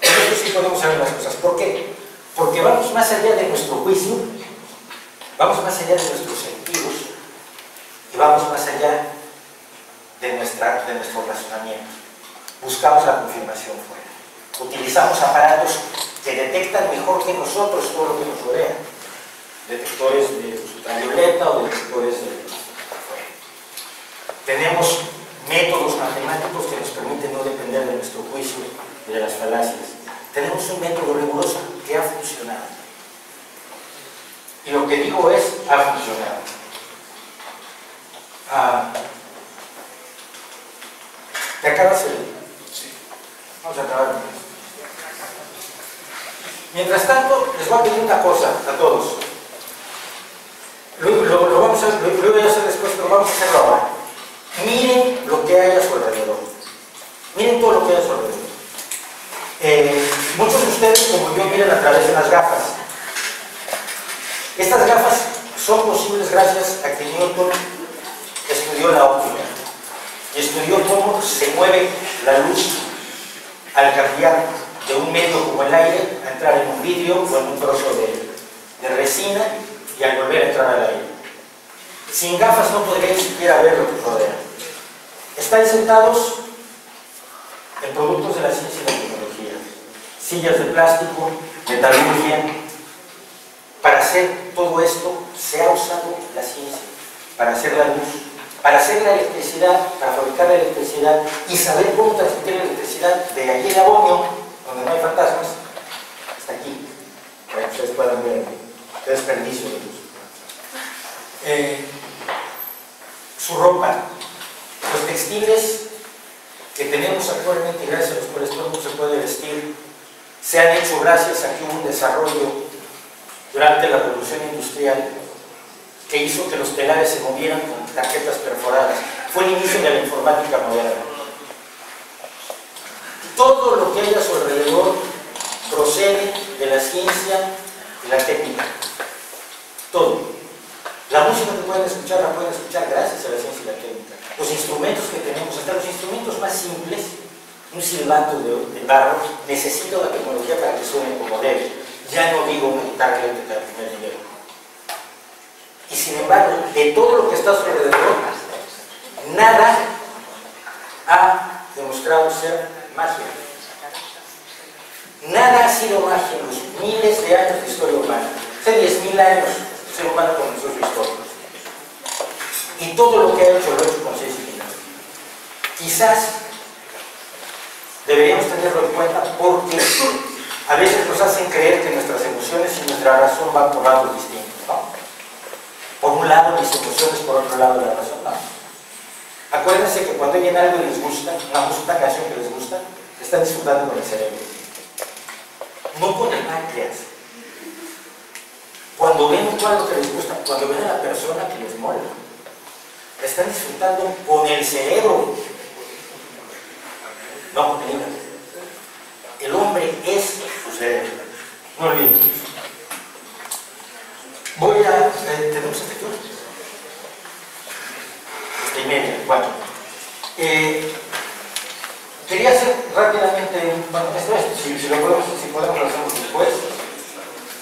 En esto sí podemos saber las cosas. ¿Por qué? Porque vamos más allá de nuestro juicio, vamos más allá de nuestros sentidos y vamos más allá de nuestro razonamiento. Buscamos la confirmación fuera. Utilizamos aparatos que detectan mejor que nosotros todo lo que nos rodea. Detectores de ultravioleta o detectores de fuera. Tenemos métodos matemáticos que nos permiten no depender de nuestro juicio y de las falacias. Tenemos un método riguroso que ha funcionado. Y lo que digo es, ha funcionado. ¿Te acabas el...? Sí. Vamos a acabar. Mientras tanto, les voy a pedir una cosa a todos. Lo voy a hacer después, pero vamos a hacerlo ahora. Miren lo que hay a su alrededor. Miren todo lo que hay a su alrededor. Muchos de ustedes, como yo, miran a través de las gafas. Estas gafas son posibles gracias a que Newton estudió la óptica y estudió cómo se mueve la luz al cambiar de un medio como el aire a entrar en un vidrio o en un trozo de resina y al volver a entrar al aire. Sin gafas no podrían siquiera ver lo que rodea. Están sentados en productos de la ciencia y la tecnología, sillas de plástico, metalurgia. Para hacer todo esto se ha usado la ciencia, para hacer la luz, para hacer la electricidad, para fabricar la electricidad y saber cómo transmitir la electricidad de allí de Abonio, donde no hay fantasmas, hasta aquí, para que ustedes puedan ver qué desperdicio de luz. Su ropa, los textiles que tenemos actualmente y gracias a los cuales todo el mundo se puede vestir, se han hecho gracias a que hubo un desarrollo durante la revolución industrial que hizo que los telares se movieran con tarjetas perforadas. Fue el inicio de la informática moderna. Todo lo que hay a su alrededor procede de la ciencia y la técnica. Todo. La música que pueden escuchar, la pueden escuchar gracias a la ciencia y la técnica. Los instrumentos que tenemos, hasta los instrumentos más simples, un silbato de barro, necesita la tecnología para que suene como debe. Ya no digo una guitarra eléctrica de primer nivel. Y sin embargo, de todo lo que está a su alrededor, nada ha demostrado ser magia. Nada ha sido magia en los miles de años de historia humana. Hace 10.000 años el ser humano comenzó su historia. Y todo lo que ha hecho lo ha hecho con ciencia y tecnología. Quizás deberíamos tenerlo en cuenta porque a veces nos hacen creer que nuestras emociones y nuestra razón van por lados distintos, ¿no? Por un lado mis emociones, por otro lado la razón, no. Acuérdense que cuando oyen algo y les gusta, una canción que les gusta, están disfrutando con el cerebro, no con el páncreas. Cuando ven un cuadro que les gusta, cuando ven a la persona que les mola, están disfrutando con el cerebro, no con el hígado. El hombre es su cerebro. No olviden. Voy a... ¿tenemos este aquí? 1:30, 4. Quería hacer rápidamente... Bueno, si podemos lo hacemos después,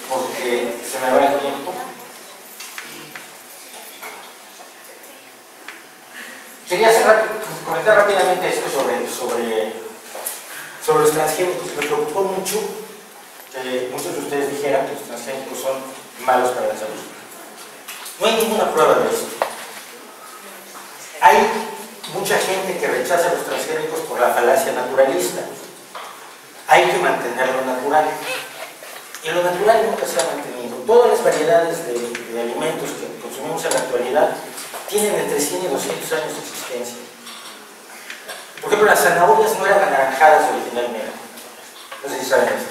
porque se me va el tiempo. Quería comentar rápidamente esto sobre los transgénicos. Me preocupó mucho que muchos de ustedes dijeran que los transgénicos son malos para la salud. No hay ninguna prueba de eso. Hay mucha gente que rechaza los transgénicos por la falacia naturalista. Hay que mantenerlo natural. Y lo natural nunca se ha mantenido. Todas las variedades de alimentos que consumimos consumimos en la actualidad tienen entre 100 y 200 años de existencia. Por ejemplo, las zanahorias no eran anaranjadas originalmente. No sé si saben esto.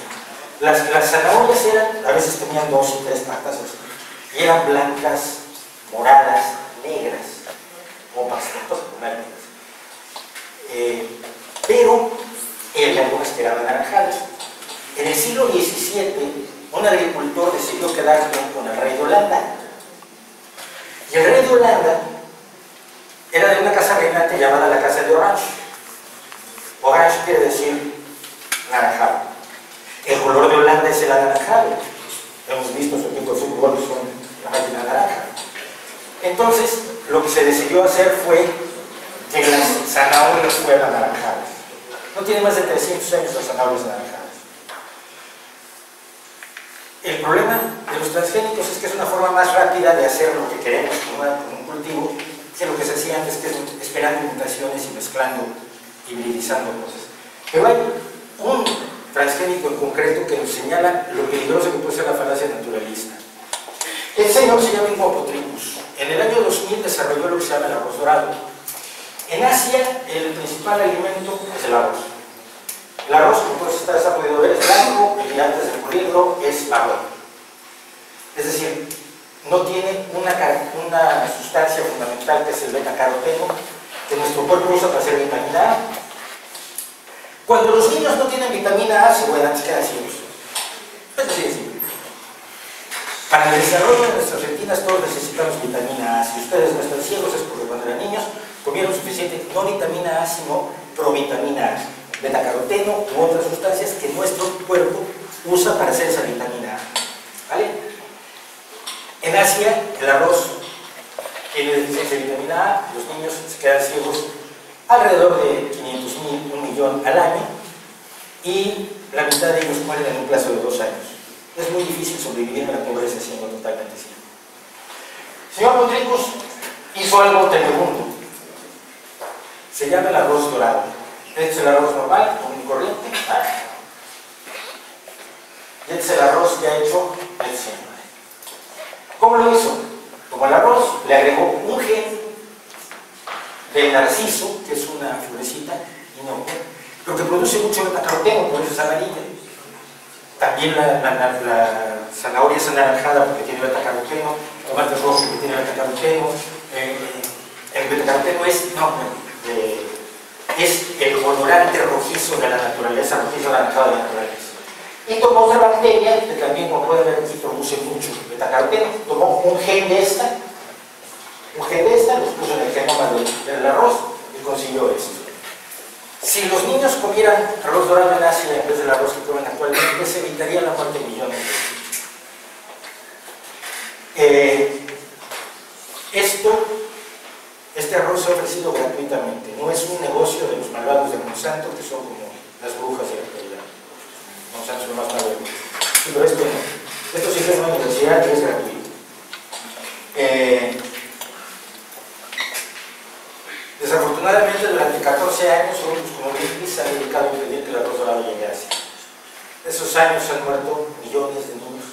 Las zanahorias eran, a veces tenían 2 y 3 patas y eran blancas, moradas, negras, como pastetos negras. Pero había algunas que eran anaranjadas. En el siglo XVII, un agricultor decidió quedar bien con el rey de Holanda. Y el rey de Holanda era de una casa reinante llamada la Casa de Orange. Orange quiere decir naranjado. El color de Holanda es el anaranjado. Hemos visto su equipo de fútbol son la máquina naranja. Entonces, lo que se decidió hacer fue que las zanahorias fueran anaranjadas. No tiene más de 300 años las zanahorias anaranjadas. El problema de los transgénicos es que es una forma más rápida de hacer lo que queremos con un cultivo que lo que se hacía antes, que es esperando mutaciones y mezclando, hibridizando cosas. Pero hay un transgénico en concreto que nos señala lo peligroso que puede ser la falacia naturalista. El señor se llama Inmopotricus. En el año 2000 desarrolló lo que se llama el arroz dorado. En Asia, el principal alimento es el arroz. El arroz, como ustedes han podido ver, es blanco y antes de pulirlo es marrón. Es decir, no tiene una sustancia fundamental que es el beta-caroteno que nuestro cuerpo usa para hacer vitamina A. Cuando los niños no tienen vitamina A, se quedan ciegos. Es así de simple. Para el desarrollo de nuestras retinas todos necesitamos vitamina A. Si ustedes no están ciegos es porque cuando eran niños comieron suficiente, no vitamina A, sino provitamina A. Beta-caroteno u otras sustancias que nuestro cuerpo usa para hacer esa vitamina A. ¿Vale? En Asia, el arroz tiene deficiencia de vitamina A, los niños se quedan ciegos alrededor de 500.000, 1 millón al año, y la mitad de ellos mueren en un plazo de 2 años. Es muy difícil sobrevivir en la pobreza siendo totalmente ciego. El señor Motricus hizo algo tremebundo. Se llama el arroz dorado. Este es el arroz normal, común y corriente. Y este es el arroz que ha hecho el señor. ¿Cómo lo hizo? Como el arroz, le agregó un gen del narciso, que es una florecita inocua, pero que produce mucho beta-caroteno, por eso es amarilla. También la zanahoria es anaranjada porque tiene beta-caroteno, el tomate rojo porque tiene beta-caroteno. El beta-caroteno es el colorante rojizo de la naturaleza, rojizo anaranjado de la naturaleza. Y tomó otra bacteria que también, como pueden ver aquí, produce mucho beta-caroteno. Tomó un gen de esta, los puso en el genoma del arroz y consiguió esto. Si los niños comieran arroz dorado en Asia en vez del arroz que comen actualmente, se evitaría la muerte de millones de niños. Este arroz se ha ofrecido gratuitamente. No es un negocio de los malvados de Monsanto, que son como las brujas de la actualidad. Monsanto es lo más malo. Sí, pero esto no. Esto sí es una universidad que es gratuito. Desafortunadamente, durante 14 años, como Greenpeace se ha dedicado a impedir que el arroz dorado llegue a Asia. Esos años han muerto millones de niños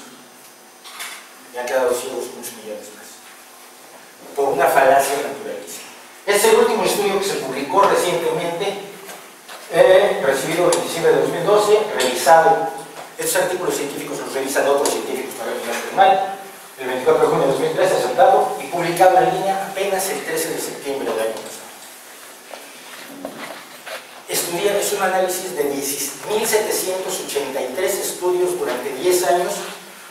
y han quedado ciegos muchos millones más por una falacia naturalista. Este es el último estudio que se publicó recientemente, recibido en diciembre de 2012, revisado. Estos artículos científicos los revisan otros científicos para ver si no mal. El 24 de junio de 2013, aceptado y publicado en línea apenas el 13 de septiembre del año pasado. Es un análisis de 1.783 estudios durante 10 años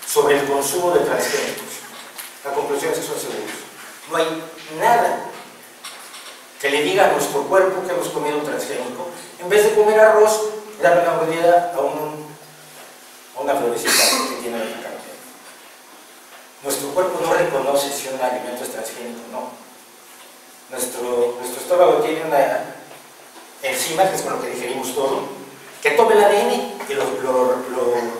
sobre el consumo de transgénicos. La conclusión es que son seguros. No hay nada que le diga a nuestro cuerpo que hemos comido un transgénico. En vez de comer arroz, darle una mordida a una florecita que tiene beta-caroteno. Nuestro cuerpo no reconoce si un alimento es transgénico o no. Nuestro estómago tiene una enzima, que es con lo que digerimos todo, que toma el ADN y lo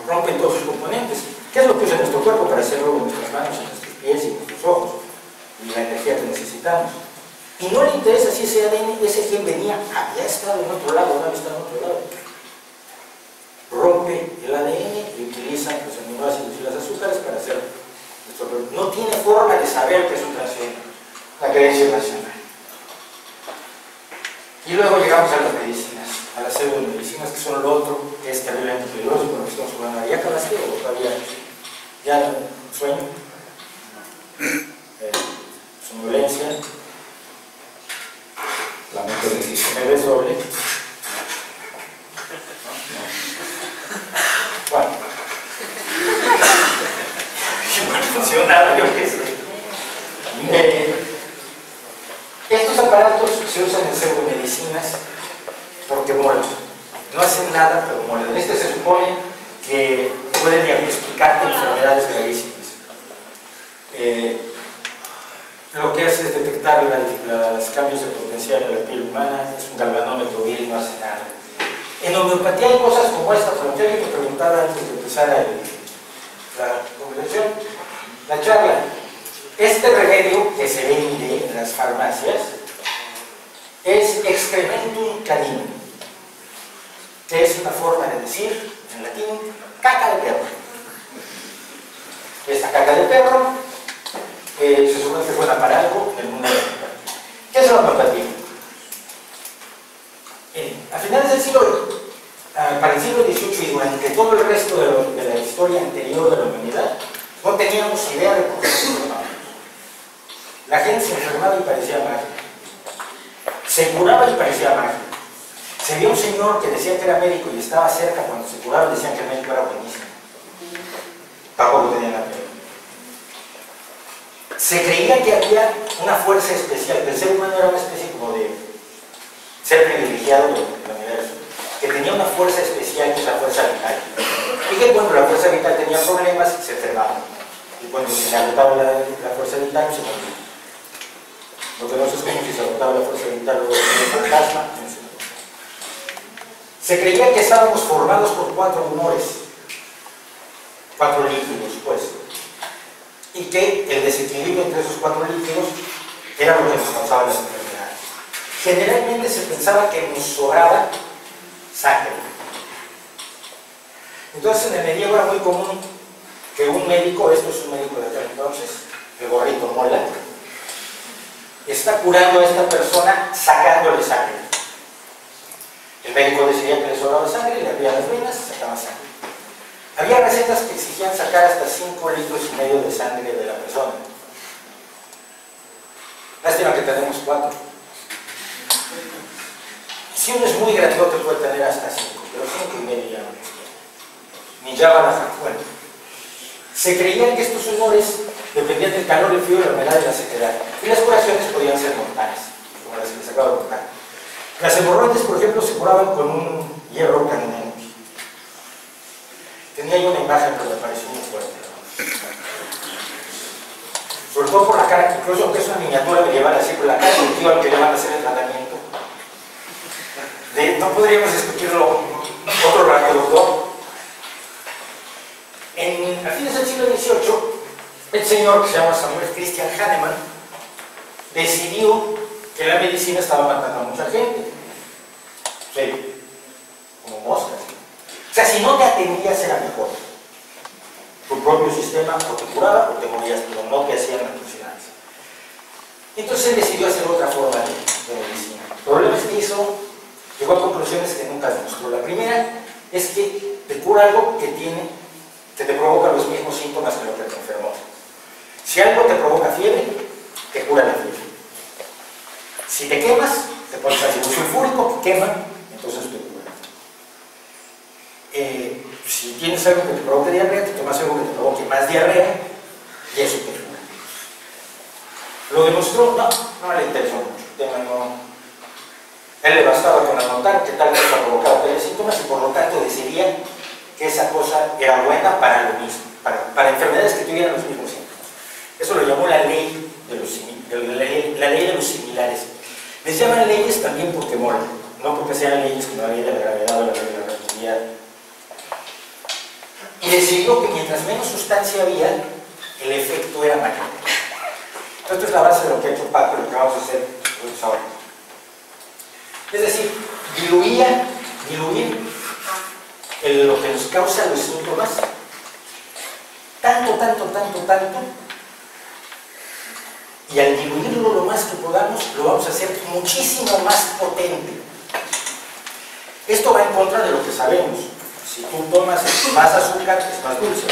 rompe en todos sus componentes. ¿Qué es lo que usa nuestro cuerpo para hacerlo con nuestras manos, en nuestros pies y nuestros ojos? Y la energía que necesitamos. Y no le interesa si ese ADN, ese gen había estado en otro lado, no había estado en otro lado. Rompe el ADN y utiliza los aminoácidos y las azúcares para hacer nuestro cuerpo. No tiene forma de saber que es un transgénico. Y luego llegamos a las medicinas, a las pseudomedicinas, que son lo otro, que es terriblemente peligroso, con lo que estamos jugando. ¿Ya acabaste o todavía? ¿Ya sueño? Somnolencia. Lamento decir. ¿Me ves doble? Bueno. No funciona, yo qué sé. Estos aparatos se usan en pseudomedicinas porque molan. No hacen nada, pero molan. Se supone que pueden diagnosticarte enfermedades gravísimas. Lo que hace es detectar los cambios de potencial de la piel humana, es un galvanómetro vil, no hace nada. En homeopatía hay cosas como esta, por ejemplo, alguien me preguntaba antes de empezar la conversación, la charla. Este remedio que se vende en las farmacias es excrementum caninum, que es una forma de decir, en latín, caca de perro. Esta caca de perro se supone que es buena para algo en el mundo de la homeopatía. ¿Qué es la homeopatía? A finales del siglo, para el siglo XVIII y durante todo el resto de la historia anterior de la humanidad, no teníamos idea de por qué nos enfermábamos. La gente se enfermaba y parecía mágica. Se curaba y parecía mágica. Se vio un señor que decía que era médico y estaba cerca cuando se curaba, decían que el médico era buenísimo. Tampoco tenía nada que ver. Se creía que había una fuerza especial, que el ser humano era una especie como de ser privilegiado del universo, que tenía una fuerza especial, que es la fuerza vital. Y que cuando la fuerza vital tenía problemas, se enfermaba. Y cuando se agotaba la fuerza vital, se moría. Lo que no se como si se agotaba la fuerza vital, luego el fantasma, etc. Se creía que estábamos formados por 4 humores, 4 líquidos, pues. Y que el desequilibrio entre esos 4 líquidos era lo que nos causaba las enfermedades. Generalmente se pensaba que nos sobraba sangre. Entonces en el medievo era muy común que un médico, esto es un médico de aquel entonces, el gorrito Mola, está curando a esta persona sacándole sangre. El médico decidía que le sobraba sangre, le abría las venas, sacaba sangre. Había recetas que exigían sacar hasta 5,5 litros de sangre de la persona. Lástima que tenemos 4. Si uno es muy grandote puede tener hasta 5, pero 5,5 ya no. Ni ya van a bueno. Se creía que estos humores dependían del calor, el frío, la humedad y la sequedad. Y las curaciones podían ser mortales, como las que les acabo de contar. Las hemorroides, por ejemplo, se curaban con un hierro canónico. Tenía yo una imagen que me pareció muy fuerte. Sobre todo por la cara, incluso aunque es una miniatura medieval así, por la cara del tío al que le van a hacer el tratamiento. No podríamos discutirlo otro rato, doctor. A fines del siglo XVIII, el señor que se llama Samuel Christian Hahnemann decidió que la medicina estaba matando a mucha gente. Sí, como moscas. O sea, si no te atendías era mejor. Tu propio sistema o te curaba o te morías, pero no te hacían atrocidades. Entonces él decidió hacer otra forma de medicina. El problema es que llegó a conclusiones que nunca demostró. La primera es que te cura algo que te provoca los mismos síntomas que lo que te enfermó. Si algo te provoca fiebre, te cura la fiebre. Si te quemas, te pones ácido sulfúrico, que quema, entonces te cura. Si tienes algo que te provoque diarrea, te tomas algo que te provoque más diarrea y eso te cura. Lo demostró, no le interesó mucho. El tema no. A él le bastaba con anotar que tal cosa provocaba tales síntomas y por lo tanto decidía que esa cosa era buena para lo mismo, para enfermedades que tuvieran los mismos síntomas. Eso lo llamó la ley de los similares. Les llaman leyes también porque molan, no porque sean leyes como la ley de la gravedad o la ley de la relatividad. Y decidió que mientras menos sustancia había, el efecto era mayor. Esto es la base de lo que ha hecho Paco y lo que vamos a hacer ahora. Es decir, diluir lo que nos causa los síntomas tanto, y al diluirlo lo más que podamos, lo vamos a hacer muchísimo más potente. Esto va en contra de lo que sabemos. Si tú tomas más azúcar, es más dulce.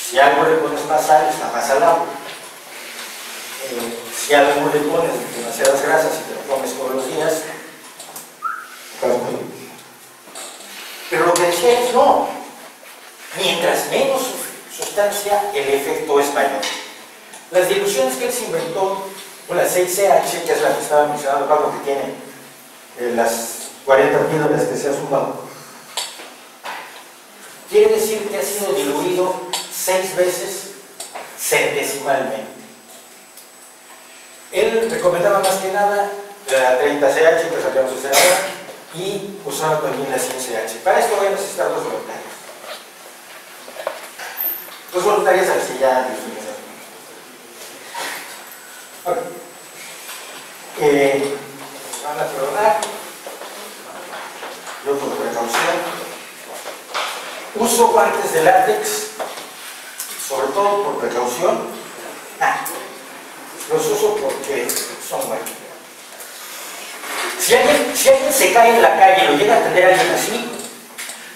Si algo le pones más sal, está más salado. Si algo le pones demasiadas grasas y te lo comes todos los días, está muy dulce. Pero lo que decía es no. Mientras menos sustancia, el efecto es mayor. Las diluciones que él se inventó, con la 6CH, que es la que estaba mencionando Pablo, que tiene las 40 píldoras que se ha sumado, quiere decir que ha sido diluido 6 veces centesimalmente. Él recomendaba más que nada la 30CH, que sabíamos hacer ahora, y usaba también la 100CH. Para esto voy a necesitar 2 voluntarios. 2 voluntarios a las que ya dijimos. Van a perdonar. Yo por precaución uso guantes de látex, sobre todo por precaución. Los uso porque son buenos. Si alguien se cae en la calle y lo llega a atender a alguien así,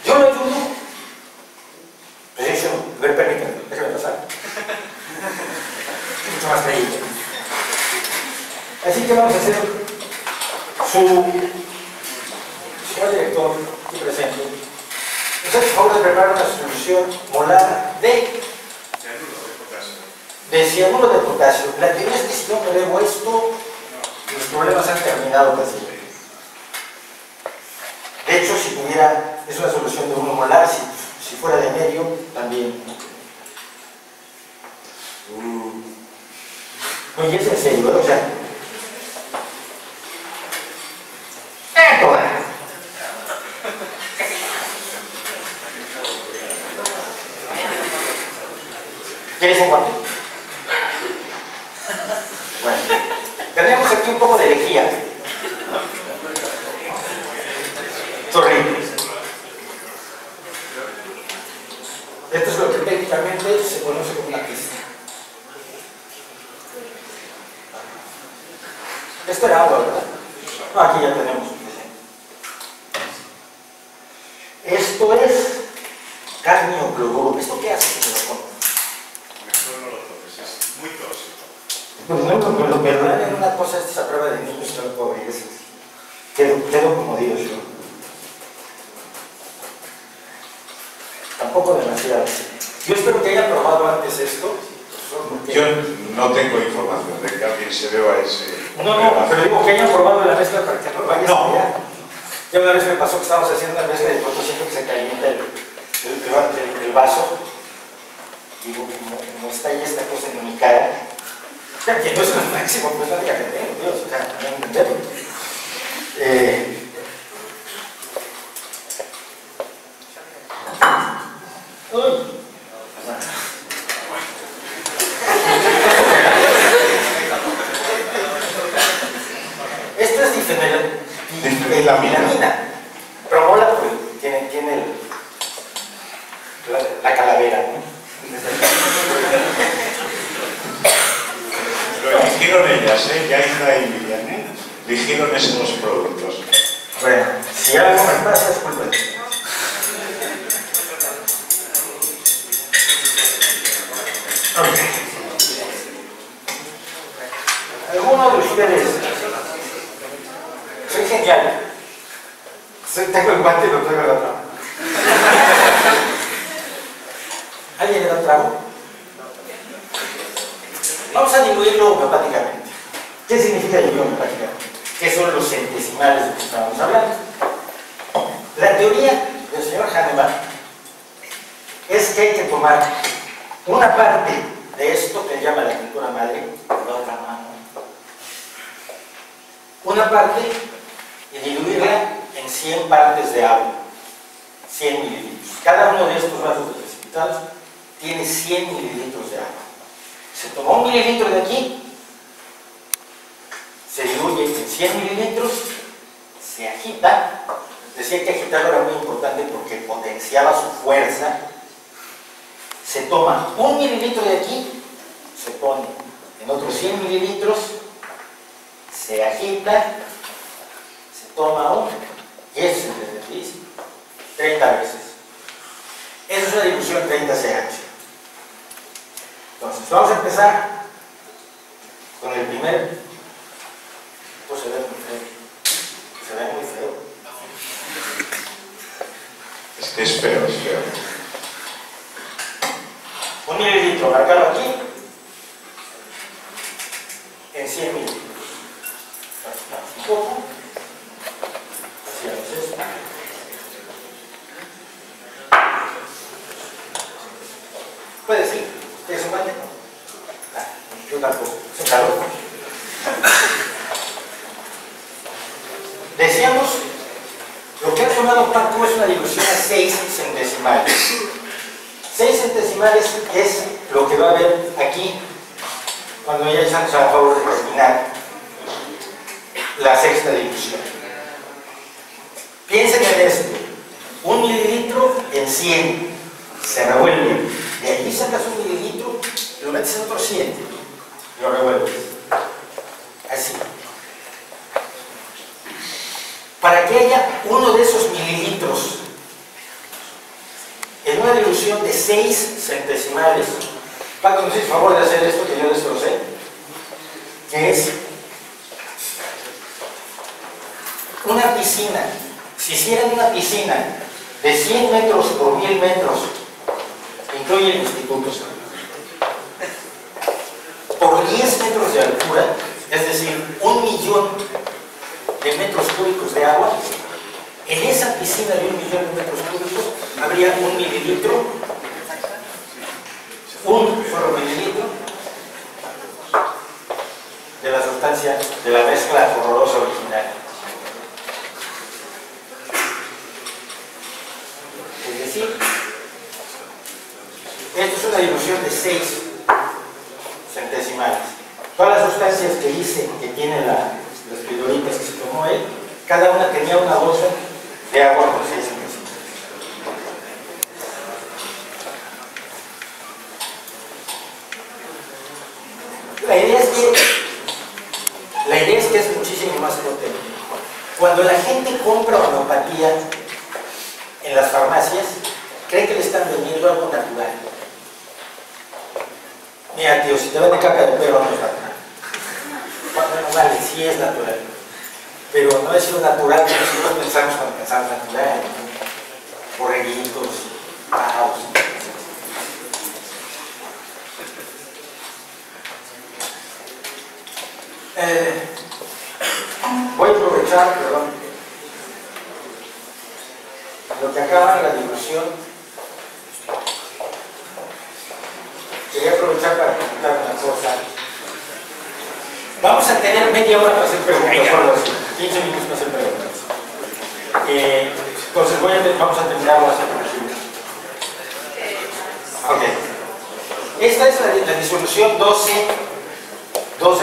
yo lo ayudo. Pues eso, a ver, permítame, déjame pasar. Mucho más creíble. Así que vamos a hacer señor director aquí presente, nos hace el favor de preparar una solución molar de cianuro de potasio. La teoría es que si yo me bebo esto, los problemas han terminado casi. De hecho, si tuviera, es una solución de 1 molar, si fuera de medio, también. Oye, es en serio, ¿eh? O sea, ¿quieres un guante? Bueno, tenemos aquí un poco de lejía. Es horrible. Esto es lo que técnicamente se conoce como una pista. Esto era agua, ¿verdad? No, aquí ya tenemos. Esto es cadmio cloruro. ¿Esto qué hace si lo tomas? Mejor no lo tomes, es muy tóxico. Pues no, lo que dan en una cosa es esa prueba de niños que no puedo abrir. Quedo como Dios yo. Tampoco demasiado. Yo espero que hayan probado antes esto. Yo no tengo información de que alguien se beba ese... No, pero digo que hayan probado la mezcla para que no vayas a mirar. Ya una vez me pasó que estábamos haciendo una mezcla y de pronto siento que se calienta el vaso. Digo, como está ahí esta cosa en mi cara. O sea, que no es lo máximo, pues no diga que tengo, Dios, o sea, no entenderlo. Esto es difenilamina. Promola, pues, tiene la calavera, ¿no? Lo eligieron ellas, ya Israel, eligieron esos productos. Bueno, si algo me pasa, disculpen. ¿Alguno de ustedes? Soy genial. Tengo el guante y lo traigo a la trama. ¿Alguien le da trago? Vamos a diluirlo homeopáticamente. ¿Qué significa diluir homeopáticamente? ¿Qué son los centesimales de los que estábamos hablando? La teoría del señor Hahnemann es que hay que tomar una parte de esto que llama la cultura madre, la otra mano, una parte y diluirla en 100 partes de agua, 100 mililitros. Cada uno de estos vasos de precipitados tiene 100 mililitros de agua. Se toma 1 mililitro de aquí, se diluye en 100 mililitros, se agita. Decía que agitarlo era muy importante porque potenciaba su fuerza. Se toma 1 mililitro de aquí, se pone en otros 100 mililitros, se agita, se toma 1, y este es el de 30 veces. Esa es una dilución 30CH. Entonces, vamos a empezar con el primer. Esto se ve muy feo. Se ve muy feo. Es que es feo, es feo. 1 mililitro, marcarlo aquí en 100 mililitros. Un poco. Hacíamos esto. Puede ser. ¿Ustedes se encuentran? Yo tampoco. Se caló. Decíamos, lo que ha tomado Paco es una dilución a 6 centesimales. 6 centesimales es lo que va a haber aquí cuando ya estamos a favor de terminar la sexta dilución. Piensen en esto: 1 mililitro en 100 se revuelve. De allí sacas 1 mililitro y lo metes en otro 100 y lo revuelves. Así. Para que haya uno de esos mililitros en una dilución de 6 centesimales, Paco, ¿nos haces favor de hacer esto que yo destrocé? Que es una piscina. Si hicieran una piscina de 100 metros por 1000 metros, incluye el instituto, por 10 metros de altura, es decir, 1 millón de metros cúbicos de agua, en esa piscina de 1 millón de metros cúbicos habría 1 mililitro, un solo mililitro de la sustancia, de la mezcla horrorosa original. Es decir, esto es una dilución de 6 centesimales. Todas las sustancias que dice que tiene las pildoritas que se tomó él, cada una tenía una bolsa de agua con 6 centesimales. La idea es que es muchísimo más potente. Cuando la gente compra homeopatía en las farmacias, cree que le están vendiendo algo natural. Mira, tío, si te venden caca de perro no es natural. Bueno, vale, sí es natural. Pero no es lo natural que nosotros pensamos cuando pensamos natural. Borreguitos, pájaros. Voy a aprovechar, perdón, lo que acaba en la dilución. Quería aprovechar para comentar una cosa. Vamos a tener media hora para hacer preguntas, solo 15 minutos para hacer preguntas. Entonces vamos a terminarlo así. Ok. Esta es la disolución 12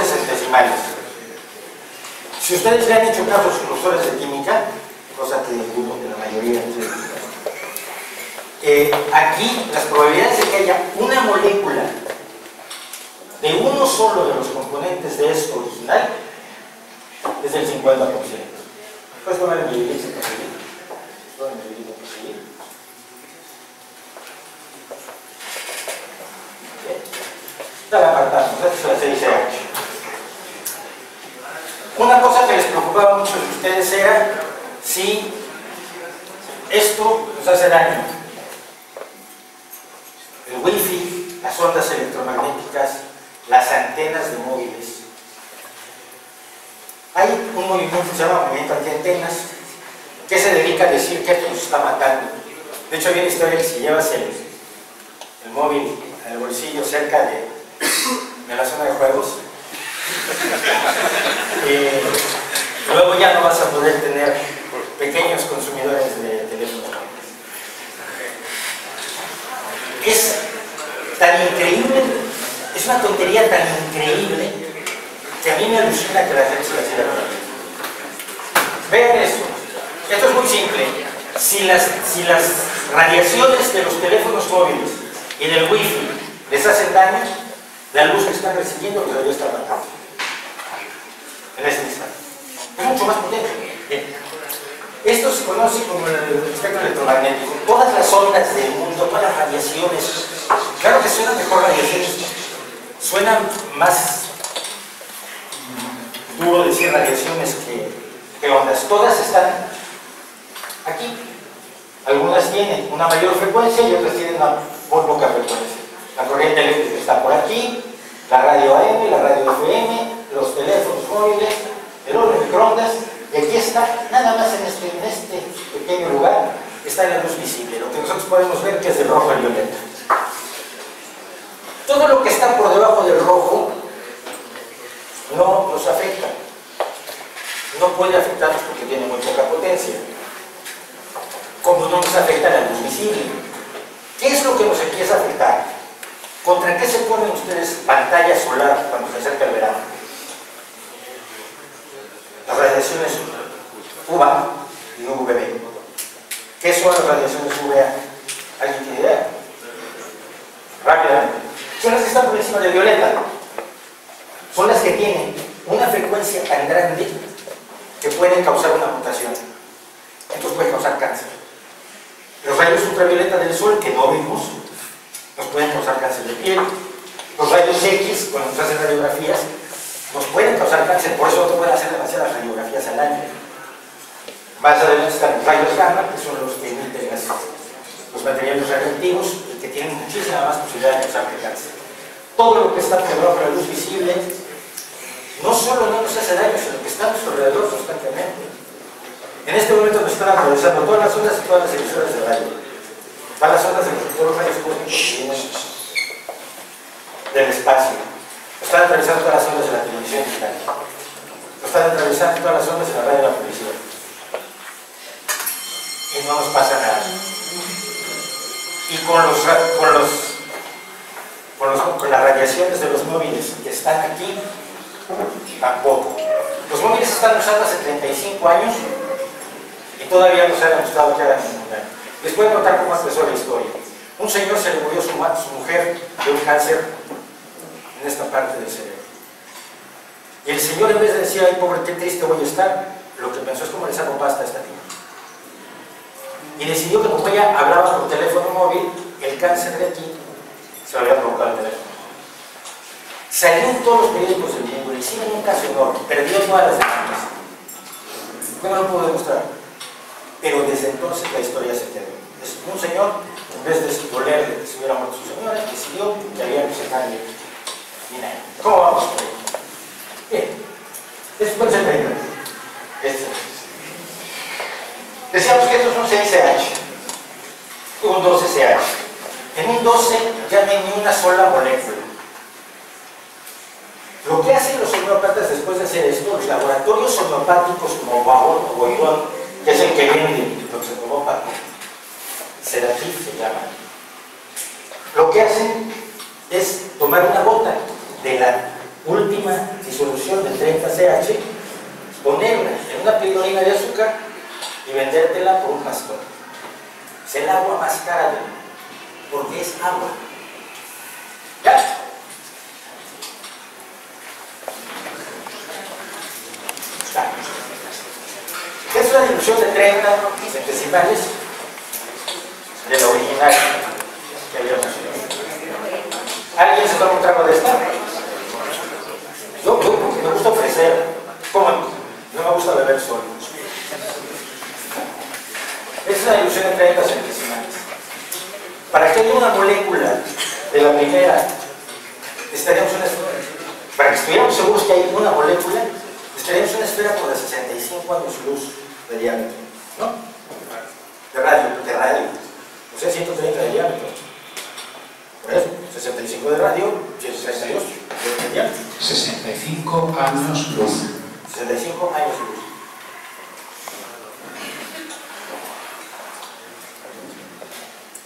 centesimales. Si ustedes le han hecho caso a sus profesores de química, cosa que dudo que la mayoría de ustedes, aquí las probabilidades de que haya una molécula de uno solo de los componentes de esto original es del 50%. Puedes poner el mililitro para seguir. Todo el mililitro para seguir. Ya la apartamos, esta es la 6CH. Una cosa que les preocupaba mucho de ustedes era si esto nos hace daño. El wifi, las ondas electromagnéticas, las antenas de móviles. Hay un movimiento que se llama movimiento antiantenas que se dedica a decir que esto nos está matando. De hecho, hay una historia que si llevas el móvil en el bolsillo cerca de la zona de juegos, luego ya no vas a poder tener pequeños consumidores de teléfonos. Es tan increíble, es una tontería tan increíble que a mí me alucina que la gente se la siga. Vean esto. Esto es muy simple. Si las radiaciones de los teléfonos móviles y del wifi les hacen daño, la luz que están recibiendo los debería estar matando en este instante. Es mucho más potente. Bien. Esto se conoce como el espectro electromagnético. Todas las ondas del mundo, todas las radiaciones, claro que suenan mejor radiaciones, suenan más duro decir radiaciones que ondas. Todas están aquí. Algunas tienen una mayor frecuencia y otras tienen una muy poca frecuencia. La corriente eléctrica está por aquí, la radio AM, la radio FM, los teléfonos móviles, el horno de microondas, y aquí está, nada más en este pequeño lugar, está la luz visible, lo que nosotros podemos ver que es de rojo al violeta. Todo lo que está por debajo del rojo no nos afecta. No puede afectarnos porque tiene muy poca potencia. Como no nos afecta la luz visible. ¿Qué es lo que nos empieza a afectar? ¿Contra qué se ponen ustedes pantalla solar cuando se acerca el verano? Las radiaciones UVA y UVB. ¿Qué son las radiaciones UVA? ¿Alguien tiene idea? Rápidamente. Son las que están por encima del violeta. Son las que tienen una frecuencia tan grande que pueden causar una mutación. Entonces puede causar cáncer. Los rayos ultravioleta del sol que no vimos nos pueden causar cáncer de piel. Los rayos X, cuando se hacen radiografías, nos pueden causar cáncer, por eso no te pueden hacer demasiadas radiografías al año. Más adelante están los rayos gamma, que son los que emiten los materiales radioactivos y que tienen muchísima más posibilidad de causar cáncer. Todo lo que está por debajo de la luz visible no solo no nos hace daño, sino que está a nuestro alrededor constantemente. En este momento nos están atravesando todas las ondas y todas las emisoras de radio. Todas las ondas de todos los rayos cósmicos que vienen del espacio. Nos están atravesando todas las ondas de la televisión digital. Nos están atravesando todas las ondas de la radio y la publicidad. Y no nos pasa nada. Y con las radiaciones de los móviles que están aquí, tampoco. Los móviles están usando hace 35 años y todavía no se han demostrado que hagan ningún daño. Les voy a contar cómo empezó la historia. Un señor se le murió su mujer de un cáncer en esta parte del cerebro. Y el señor, en vez de decir, ay pobre, qué triste voy a estar, lo que pensó es cómo le saco pasta a esta tía. Y decidió que como ella hablaba por teléfono móvil, el cáncer de aquí se lo había provocado el teléfono. Salió en todos los periódicos del mundo, le hicieron un caso enorme, perdió todas las demandas. ¿Cómo lo puedo demostrar? Pero desde entonces la historia se quedó. Es un señor, en vez de dolerle que se hubiera muerto su señora, decidió que había que sacarle dinero. ¿Cómo vamos? Bien. Después se prende. Decíamos que estos son 6CH, un 12CH. En un 12 ya no hay ni una sola molécula. Lo que hacen los homeópatas después de hacer esto, los laboratorios homeopáticos como Bauer o Goyón, que es el que vende los homeópatas, Sedatif se llama, lo que hacen es tomar una gota de la última disolución de 30CH, ponerla en una pildorina de azúcar y vendértela por un bastón. Es el agua más cara del mundo, porque es agua. ¿Ya? Es una dilución de 30 centesimales de la original que habíamos hecho. ¿Alguien se toma un trago de esta? Yo me gusta ofrecer. ¿Cómo? No me gusta beber solo. Es una dilución de 30 centesimales. Para que haya una molécula de la primera, para que estuviéramos seguros que hay una molécula, estaríamos una esfera por de 65 años luz de diámetro, ¿no? De radio, o sea, 130 de diámetro. Por eso, 65 de radio, 162 de diámetro. 65 años luz. 65 años luz.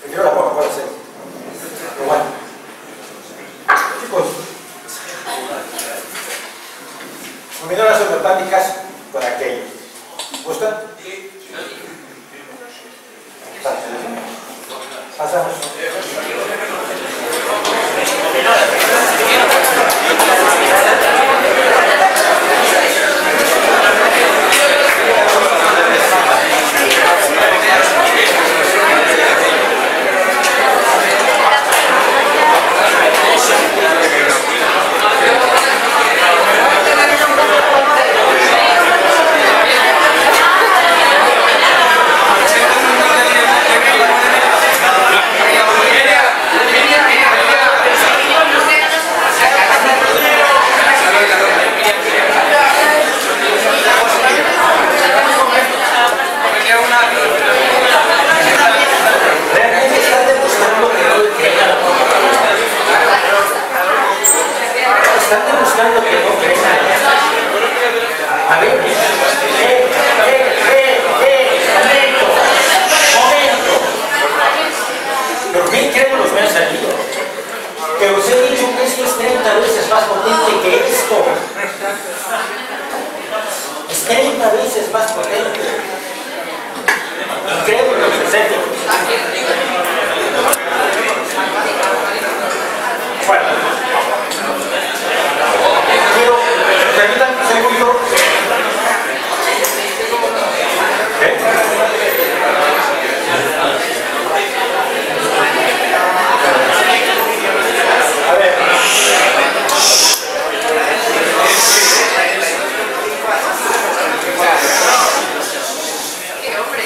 Prefiero la Coca-Cola cero. Pero bueno. Chicos, combinadas homeopáticas con aquello. ¿Gustan? Sí. Pasamos.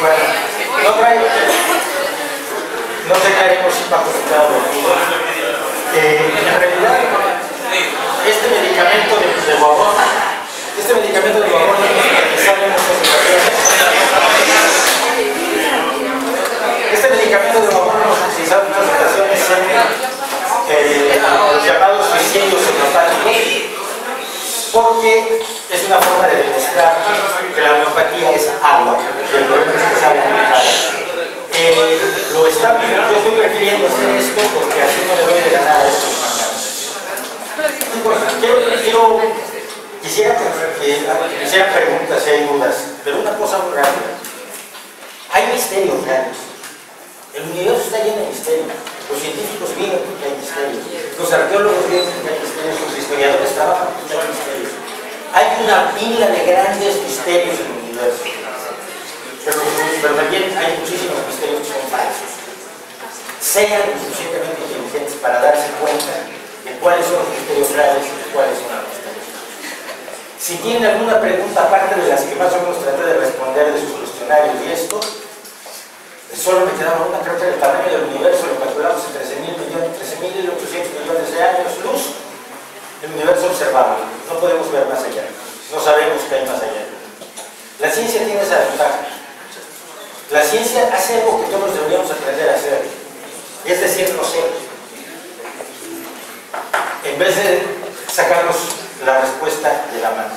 Bueno, no traeremos bajo su lado. En realidad, este medicamento de guagón, es utilizado en muchas ocasiones. Este medicamento de guagón lo hemos utilizado en muchas ocasiones en los llamados suicidios homeopáticos, porque es una forma de demostrar que la homeopatía es agua, que el problema es que sabe manejar. Yo estoy prefiriendo hacer esto porque así no le doy de ganar a estos mandatos. Quisiera preguntas si hay dudas, pero una cosa muy rápida. Hay misterios reales. El universo está lleno de misterios. Los científicos viven porque hay misterios. Los arqueólogos viven porque hay misterios. Los historiadores trabajan porque hay misterios. Hay una pila de grandes misterios en el universo. Pero también hay muchísimos misterios que son falsos. Sean lo suficientemente inteligentes para darse cuenta de cuáles son los misterios reales y de cuáles son los misterios falsos. Si tienen alguna pregunta aparte de las que más o menos traté de responder de sus cuestionarios y esto, solo me quedaba una. Creo que el tamaño del universo lo calculamos en 13.800 millones de años luz. El universo observable. No podemos ver más allá. No sabemos qué hay más allá. La ciencia tiene esa ventaja. La ciencia hace algo que todos deberíamos aprender a hacer. Es decir, no sé. En vez de sacarnos la respuesta de la mano.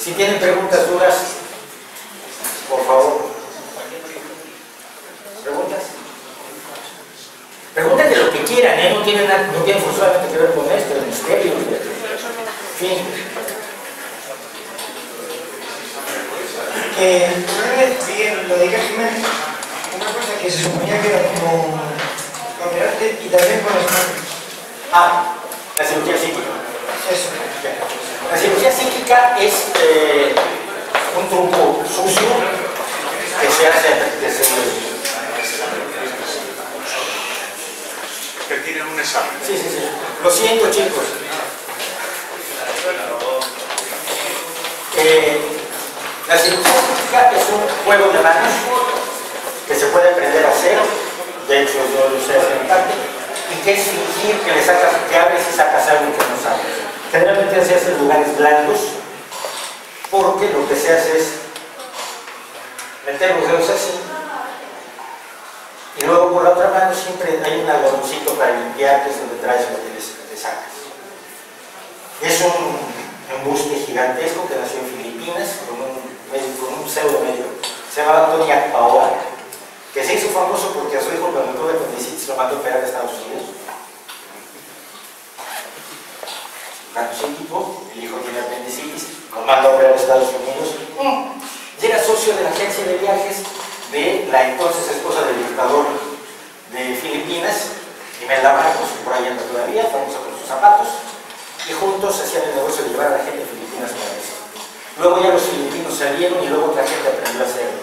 Si tienen preguntas duras, por favor. ¿Preguntas? Pregunten de lo que quieran, ¿eh? No tienen forzosamente que ver con esto, el misterio. En fin. Lo de Jiménez, una cosa que se suponía que era como operarte y también con las manos. La cirugía psíquica. Eso. La cirugía psíquica es un truco sucio que se hace que tienen un examen. Sí. Lo siento, chicos. La cirugía psíquica es un juego de manos que se puede aprender a hacer. De hecho, yo lo sé hacer en parte. Y que es fingir que abres y sacas algo que no sabes. Generalmente se hace en lugares blandos, porque lo que se hace es meter los dedos así, y luego por la otra mano siempre hay un algodoncito para limpiar, que es donde traes lo que te sacas. Es un embuste gigantesco que nació en Filipinas con un pseudo médico. Se llamaba Tony Akpaoa, que se hizo famoso porque a su hijo cuando tuvo apendicitis lo mandó a operar a Estados Unidos. Psíquico, el hijo tiene apendicitis, lo manda a operar a Estados Unidos. Y era socio de la agencia de viajes de la entonces esposa del dictador de Filipinas, Imelda Marcos, que por ahí anda todavía, famosa con sus zapatos, y juntos hacían el negocio de llevar a la gente de Filipinas para eso. Luego ya los filipinos salieron y luego otra gente aprendió a hacerlo.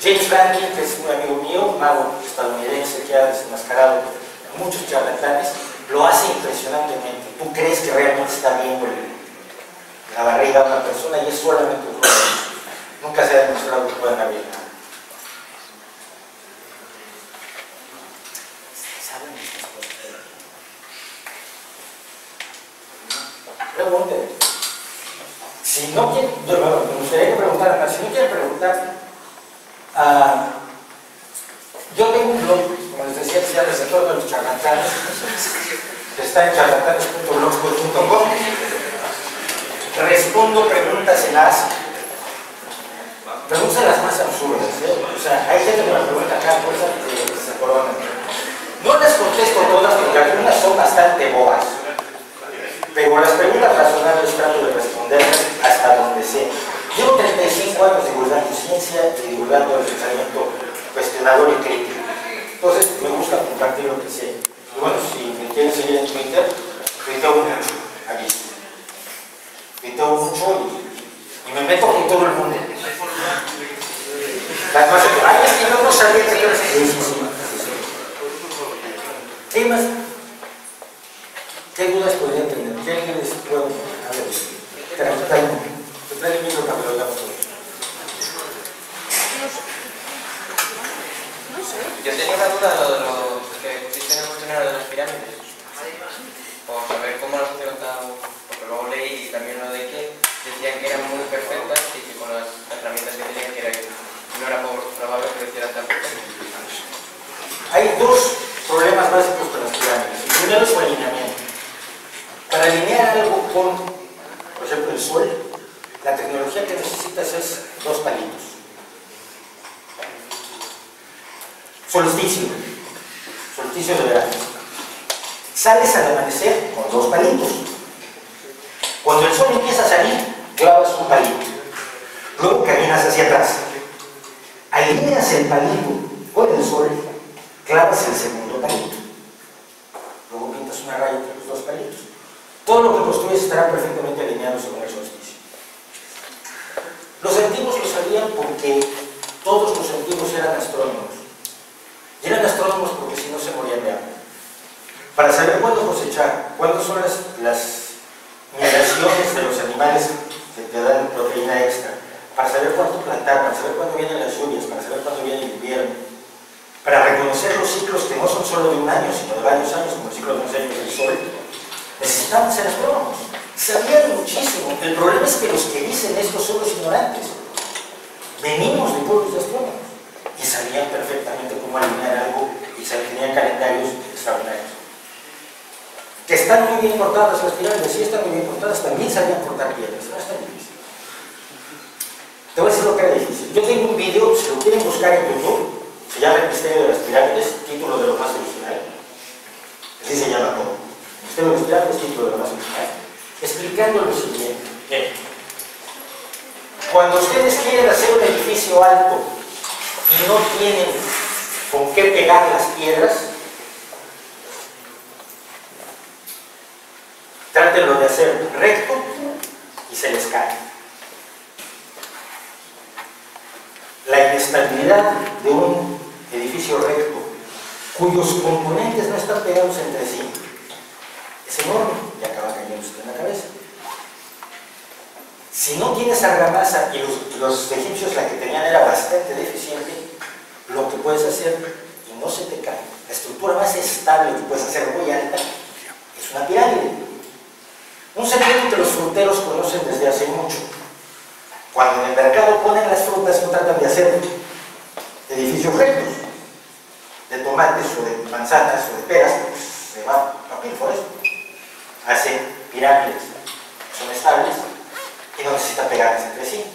James Franklin, que es un amigo mío, un mago estadounidense que ha desenmascarado a muchos charlatanes, lo hace impresionantemente. Tú crees que realmente está viendo la barriga de una persona y es solamente un juego. Nunca se ha demostrado que puedan abrir nada. ¿Saben estas cosas? Pregunten. Si no quieren, me gustaría que preguntaran, si no quieren preguntar, yo tengo un blog, como les decía, que se llama El Sector de los Charlatanes, que está en charlatanes.blogspot.com. Respondo preguntas en ASA. Preguntas las más absurdas, O sea, hay gente que me pregunta acá cosas que se coronan. No las contesto todas porque algunas son bastante bobas. Pero las preguntas razonables trato de responderlas hasta donde sé. Llevo 35 años divulgando ciencia y divulgando el pensamiento cuestionador y crítico. Entonces, me gusta compartir lo que sé. Y bueno, si me quieren seguir en Twitter, tuiteo mucho, aquí. Tuiteo mucho y me meto con todo el mundo. Las más de, ay, es que yo no sabía que yo era sí. ¿Qué más? ¿Qué dudas podrían tener? ¿Qué les puedo? A ver, trae el micro para que lo hagamos todo. Yo tenía una duda de lo que pusiste en el cuestionario de las pirámides. Por saber cómo las funcionan, porque luego leí y también lo de que decían que eran muy perfectas y que con las herramientas que tenían no era probable que lo hicieran tan perfectas. Hay dos problemas básicos con las pirámides. El primero es su alineamiento. Para alinear algo con, por ejemplo, el sol, la tecnología que necesitas es dos palitos. Solsticio de verano. Sales al amanecer con dos palitos. Cuando el sol empieza a salir, clavas un palito. Luego caminas hacia atrás. Alineas el palito con el sol, clavas el segundo palito. Luego pintas una raya entre los dos palitos. Todo lo que construyes estará perfectamente alineado según el solsticio. Los antiguos lo sabían porque todos los antiguos eran astrónomos. Y eran astrónomos porque si no se morían de hambre. Para saber cuándo cosechar, cuándo son las migraciones de los animales que te dan proteína extra, para saber cuánto plantar, para saber cuándo vienen las lluvias, para saber cuándo viene el invierno, para reconocer los ciclos que no son solo de un año, sino de varios años, como el ciclo de los años del sol, necesitaban ser astrónomos. Sabían muchísimo. El problema es que los que dicen esto son los ignorantes. Venimos de pueblos de astrónomos y sabían perfectamente cómo alinear algo y tenían calendarios extraordinarios. Que están muy bien cortadas las pirámides, sí están muy bien cortadas, también sabían cortar piedras, no es tan difícil. Te voy a decir lo que era difícil. Yo tengo un video, si lo quieren buscar en YouTube, se llama El misterio de las pirámides, título de lo más original. Así se llama todo. El misterio de las pirámides, título de lo más original. Explicando lo siguiente. Cuando ustedes quieren hacer un edificio alto y no tienen con qué pegar las piedras, trátenlo de hacer recto y se les cae. La inestabilidad de un edificio recto, cuyos componentes no están pegados entre sí, es enorme y acaba cayendo usted en la cabeza. Si no tienes argamasa, y los egipcios la que tenían era bastante deficiente, lo que puedes hacer y no se te cae, la estructura más estable que puedes hacer muy alta, es una pirámide. Un secreto que los fruteros conocen desde hace mucho. Cuando en el mercado ponen las frutas, no tratan de hacer edificios rectos, de tomates o de manzanas o de peras, pues se va a pílforas. Hacen pirámides, son estables y no necesitan pegarse entre sí.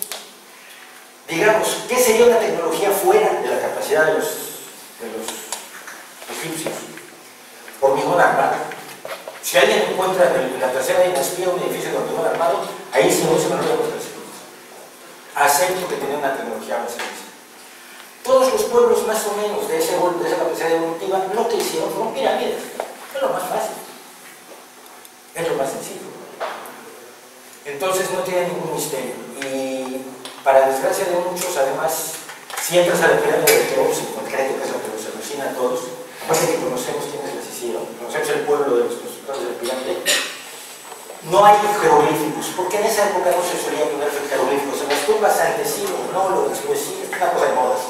Digamos, ¿qué sería una tecnología fuera de la capacidad de los egipcios? Hormigón armado. Si alguien encuentra en la tercera dinastía un edificio de hormigón armado, ahí sí no se me olvida los segundos. Acepto que tiene una tecnología más sencilla. Todos los pueblos más o menos de esa capacidad evolutiva lo que hicieron fueron pirámides. Es lo más fácil. Es lo más sencillo. Entonces no tiene ningún misterio. Y para desgracia de muchos, además, si entras a la pirámide de Keops en concreto, que es lo que nos alucina a todos, aparte que conocemos quiénes las hicieron, conocemos el pueblo de los constructores de la pirámide, no hay jeroglíficos, porque en esa época no se solía poner jeroglíficos. En las tumbas antes sí, no, lo después sí, es una cosa de modas.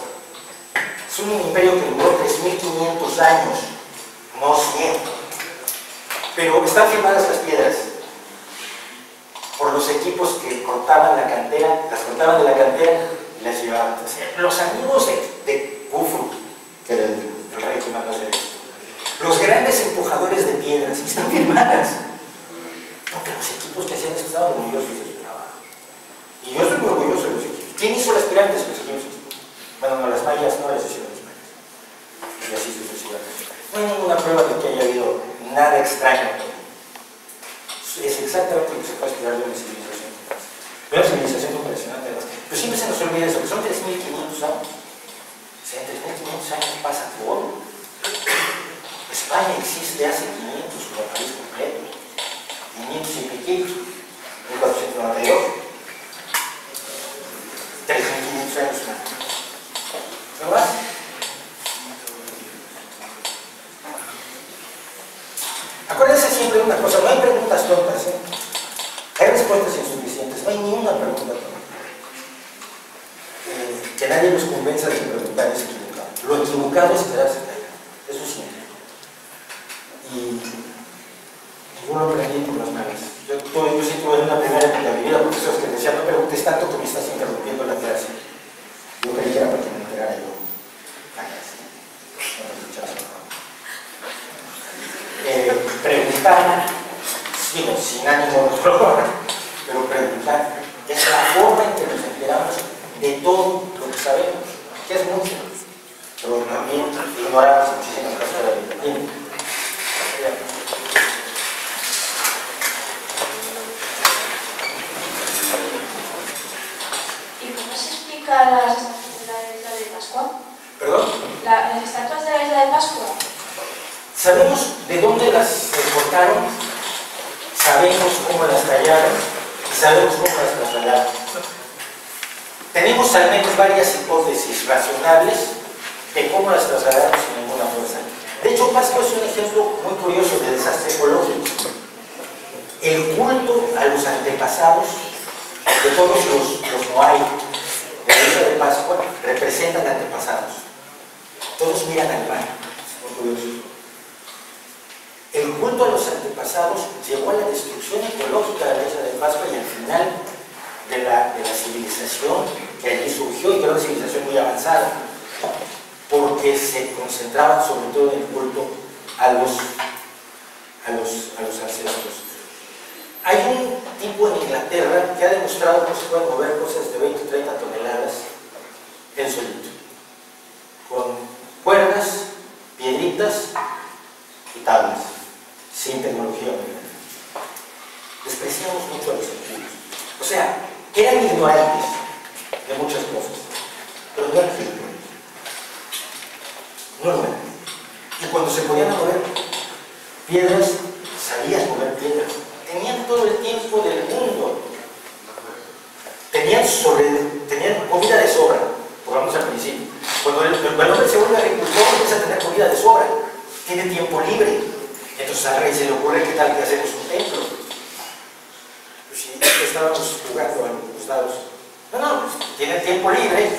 Es un imperio que duró 3.500 años, no 100. Pero están firmadas las piedras por los equipos que cortaban la cantera, las cortaban de la cantera y las llevaban. Los amigos de Khufu, que era el rey que mandó hacer esto, los grandes empujadores de piedras, están firmadas. Porque los equipos que hacían estaban orgullosos de su trabajo. Y yo estoy muy orgulloso de los equipos. ¿Quién hizo las pirámides? Los egipcios. Bueno, no, las mayas no las hicieron los mayas. Y así sucesivamente. No hay ninguna prueba de que haya habido nada extraño. Es exactamente lo que se puede esperar de una civilización. De una civilización impresionante. Pero siempre se nos olvida eso, que son 3.500 años. O sea, en 3.500 años pasa todo. España existe hace 500 como país completo. 500 y piquito, 1492. 3.500 años más. ¿No más? Acuérdense siempre de una cosa, no hay preguntas tontas, ¿eh? Hay respuestas insuficientes, no hay ni una pregunta tonta. Que nadie los convenza de que preguntar es equivocado. Lo equivocado es quedarse callado. Eso es simple. Y yo lo aprendí por las malas. Yo sí tuve una primera época de mi vida, profesores que decían, no preguntes tanto que me estás interrumpiendo la clase. Yo creí que era para que me enterara yo la clase. No me escuchaba. Preguntar, digo, sin ánimo de broma, pero preguntar es la forma en que nos enteramos de todo lo que sabemos, que es mucho, pero también ignoramos muchísimas cosas de la vida. ¿Y cómo se explica las estatuas de la isla de Pascua? ¿Perdón? Las estatuas de la isla de Pascua. Sabemos de dónde las cortaron, sabemos cómo las tallaron y sabemos cómo las trasladaron. Tenemos al menos varias hipótesis razonables de cómo las trasladaron sin ninguna fuerza. De hecho, Pascua es un ejemplo muy curioso de desastre ecológico. El culto a los antepasados de todos los Moai de la isla de Pascua representan antepasados. Todos miran al mar. Es muy curioso. El culto a los antepasados llevó a la destrucción ecológica de la isla de Pascua y al final de la civilización que allí surgió, y que era una civilización muy avanzada, porque se concentraban sobre todo en el culto a los ancestros. Hay un tipo en Inglaterra que ha demostrado que se pueden mover cosas de 20 o 30 toneladas en solito, con cuerdas, piedritas y tablas, sin tecnología. Despreciamos mucho a los antiguos. O sea, eran ignorantes de muchas cosas, pero no eran gilipollas. No lo eran. Y cuando se podían mover piedras, sabías mover piedras. Tenían todo el tiempo del mundo. Tenían comida de sobra, por lo menos al principio. Cuando el hombre se vuelve agricultor, empieza a tener comida de sobra. Tiene tiempo libre. Entonces al rey se le ocurre, ¿qué tal que hacemos un templo? Pues si estábamos jugando a los dados. No, pues tienen tiempo libre,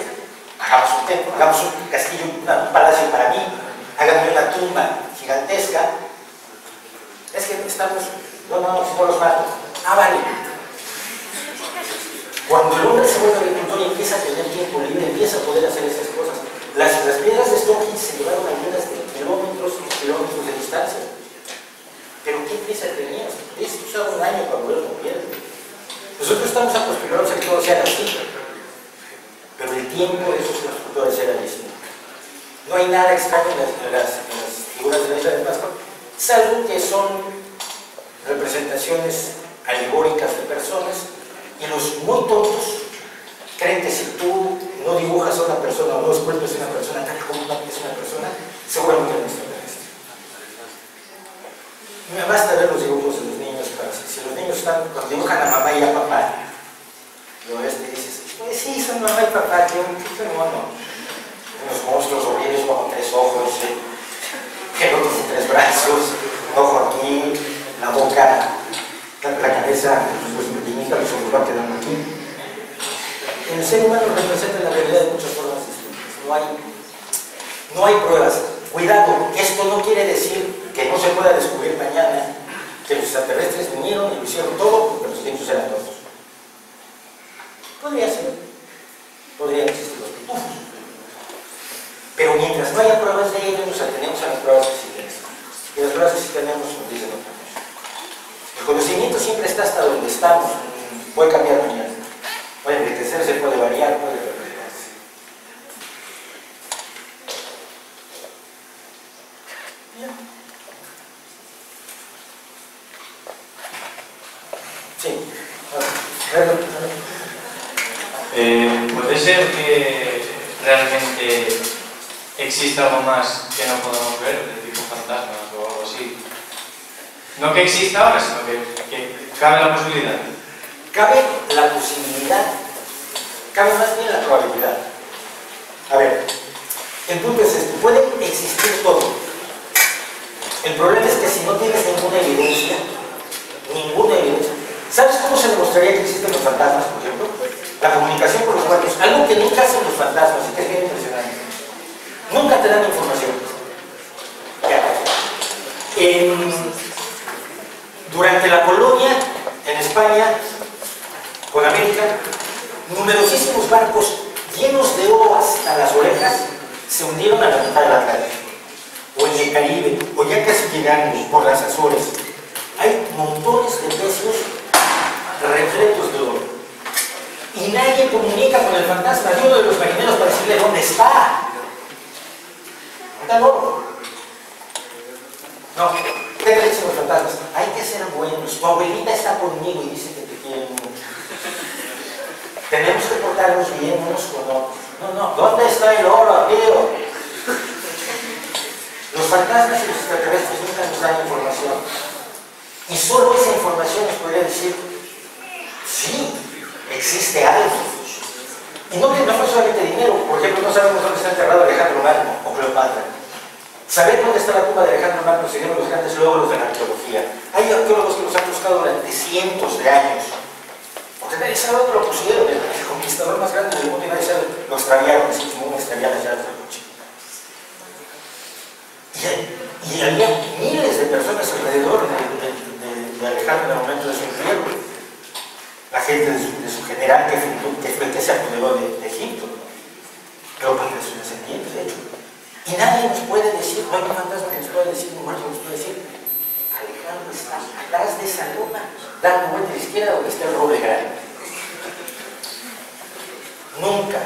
hagamos un templo, hagamos un castillo, un palacio para mí, háganme una tumba gigantesca. Es que estamos, si no los mato. Vale. Cuando el hombre se vuelve agricultor y empieza a tener tiempo libre, empieza a poder hacer esas cosas. Las piedras de Stonehenge se llevaron algunas de kilómetros y kilómetros de distancia. Pero ¿qué prisa tenías? Tienes que usar un año para volver con piedra. Nosotros estamos acostumbrados a que todo sea así, pero el tiempo de esos constructores era distinto. No hay nada extraño en las figuras de la isla de Pascua, salvo que son representaciones alegóricas de personas, y los muy tontos creen que si tú no dibujas a una persona o no esculpes a una persona tal como es una persona, seguramente no es extraterrestre. Me basta ver los dibujos de los niños para si los niños cuando dibujan a mamá y a papá, dices, pues sí, son mamá y papá, que no. Unos monstruos horribles con 3 ojos, el otro con 3 brazos, un ojo aquí, la boca, la cabeza, pues pequeñita, los ojos van quedando aquí. El ser humano representa la realidad de muchas formas distintas. No hay pruebas. Cuidado, esto no quiere decir que no se pueda descubrir mañana que los extraterrestres vinieron y lo hicieron todo porque los egipcios eran tontos. Podría ser. Podrían existir los pitufos. Pero mientras no haya pruebas de ello, nos atenemos a las pruebas que sí tenemos. Y las pruebas que sí tenemos nos dicen otra cosa. El conocimiento siempre está hasta donde estamos. Puede cambiar mañana. Puede enriquecerse, puede variar, puede representarse. Sí. ¿Puede ser que realmente exista algo más que no podemos ver, de tipo fantasmas o algo así? No que exista ahora, sino que cabe la posibilidad. Cabe la posibilidad, cabe más bien la probabilidad. A ver, el punto es este: puede existir todo. El problema es que si no tienes ninguna evidencia, ¿sabes cómo se demostraría que existen los fantasmas, por ejemplo? La comunicación con los muertos, algo que nunca hacen los fantasmas y que es bien impresionante. Nunca te dan información. Durante la colonia, en España, con América, numerosísimos barcos llenos de oro hasta las orejas se hundieron a la mitad del Atlántico, o en el Caribe, o ya casi llegando por las Azores. Hay montones de pecios repletos de oro. Y nadie comunica con el fantasma de uno de los marineros para decirle dónde está. ¿Está el oro? No. ¿Qué te dicen los fantasmas? Hay que ser buenos. Tu abuelita está conmigo y dice que te quiere mucho. Tenemos que portarnos bien unos con otros. No. ¿Dónde está el oro, tío? Los fantasmas y los extraterrestres nunca nos dan información. Y solo esa información nos podría decir, sí, existe algo. Y no fue solamente dinero. Por ejemplo, no sabemos dónde está enterrado Alejandro Magno o Cleopatra. Saber dónde está la tumba de Alejandro Magno serían los grandes logros de la arqueología. Hay arqueólogos que los han buscado durante cientos de años. Porque nadie sabe dónde lo pusieron. El conquistador más grande del mundo y nadie sabe. Lo extraviaron, así como una extraviada ya de la noche. Y había miles de personas alrededor de Alejandro en el momento de su entierro. La gente de su general que fue el que se apoderó de Egipto. Cleopatra de sus descendientes, de hecho. Y nadie nos puede decir, no hay un fantasma que nos pueda decir, un muerto nos puede decir, Alejandro está atrás de esa luna, dando vuelta a la izquierda donde está el roble grande. Nunca.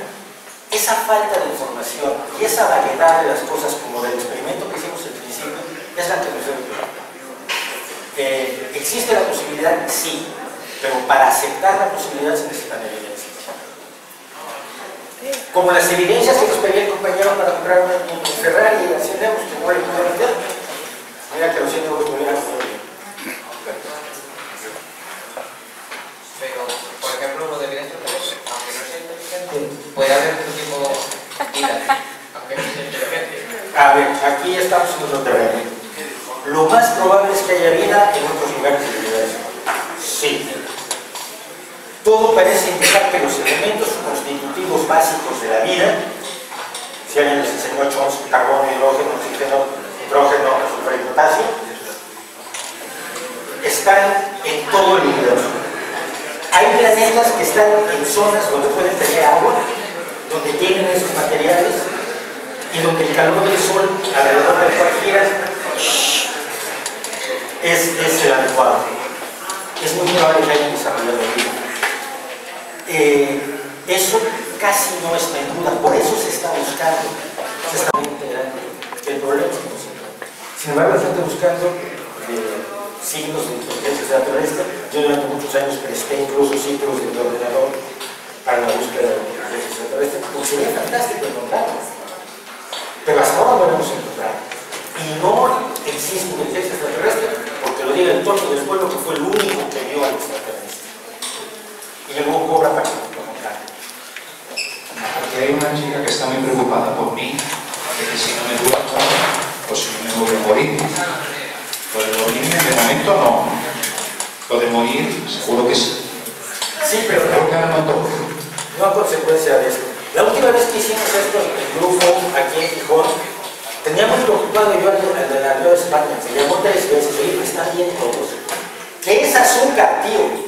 Esa falta de información y esa vaguedad de las cosas, como del experimento que hicimos al principio, es la que nos debe preocupar. ¿Existe la posibilidad? Sí, pero para aceptar la posibilidad se necesitan evidencias. Como las evidencias que nos pedía el compañero para comprar un Ferrari a 100 euros, que no le puede vender. Mira que los 100 euros me hubieran comprado. Pero, por ejemplo, lo de evidencia terrestre, aunque no sea inteligente, puede haber otro tipo de vida, aunque no sea inteligente. A ver, aquí estamos en otro terreno. Lo más probable es que haya vida en otros lugares del universo. Sí. Todo parece indicar que los elementos constitutivos básicos de la vida, si alguien les enseñó Chomsky, carbono, hidrógeno, oxígeno, nitrógeno, azufre y potasio, están en todo el universo. Hay planetas que están en zonas donde pueden tener agua, donde tienen esos materiales y donde el calor del sol alrededor del cual giran es el adecuado. Es muy probable que hayan desarrollado vida. Eso casi no está en duda, por eso se está buscando, se está integrando. El problema es que no se encuentra. Sin embargo, la gente buscando signos de inteligencia extraterrestre. Yo durante muchos años presté incluso ciclos de mi ordenador para la búsqueda de inteligencia extraterrestre, porque sería fantástico encontrarlo. Pero hasta ahora no lo hemos encontrado. Y no existe inteligencia extraterrestre porque lo diga el tonto del pueblo que fue el único que vio al extraterrestre. Y luego cobra para contar. Porque hay una chica que está muy preocupada por mí, de que si no me dura o si no me voy a morir. Lo de morir de momento no. Lo de morir seguro que sí. Sí, pero no a consecuencia de esto. La última vez que hicimos esto en grupo aquí en Gijón, tenía muy preocupado yo al de la Nueva España. Se llamó 3 veces, oye, están bien todos. ¿Qué es azúcar, tío?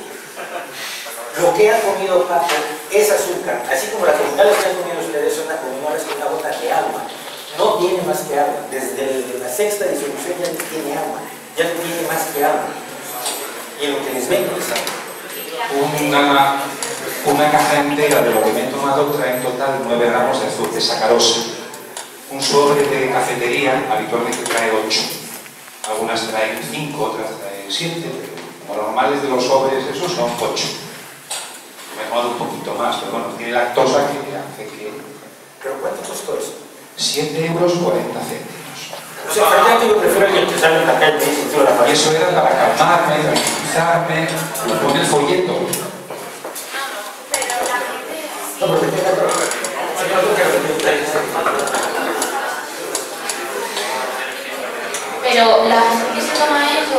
Lo que han comido Paco es azúcar, así como las comunales que han comido ustedes son las comunales con una gota de agua. No tiene más que agua. Desde la 6ª disolución ya no tiene agua, ya no tiene más que agua. Y lo que les vengo es agua. Una caja entera de lo que me he tomado trae en total 9 gramos de azúcar de sacarosa. Un sobre de cafetería habitualmente trae 8. Algunas traen 5, otras traen 7. Como normales de los sobres, esos son 8. Me he tomado un poquito más, pero bueno, tiene lactosa que hace que... ¿Pero cuánto costó eso? 7,40 euros. O sea, francamente yo prefiero que empezaran a caer y eso era para calmarme, tranquilizarme, con el folleto. No, porque tenga todo. Pero la gente que se toma eso,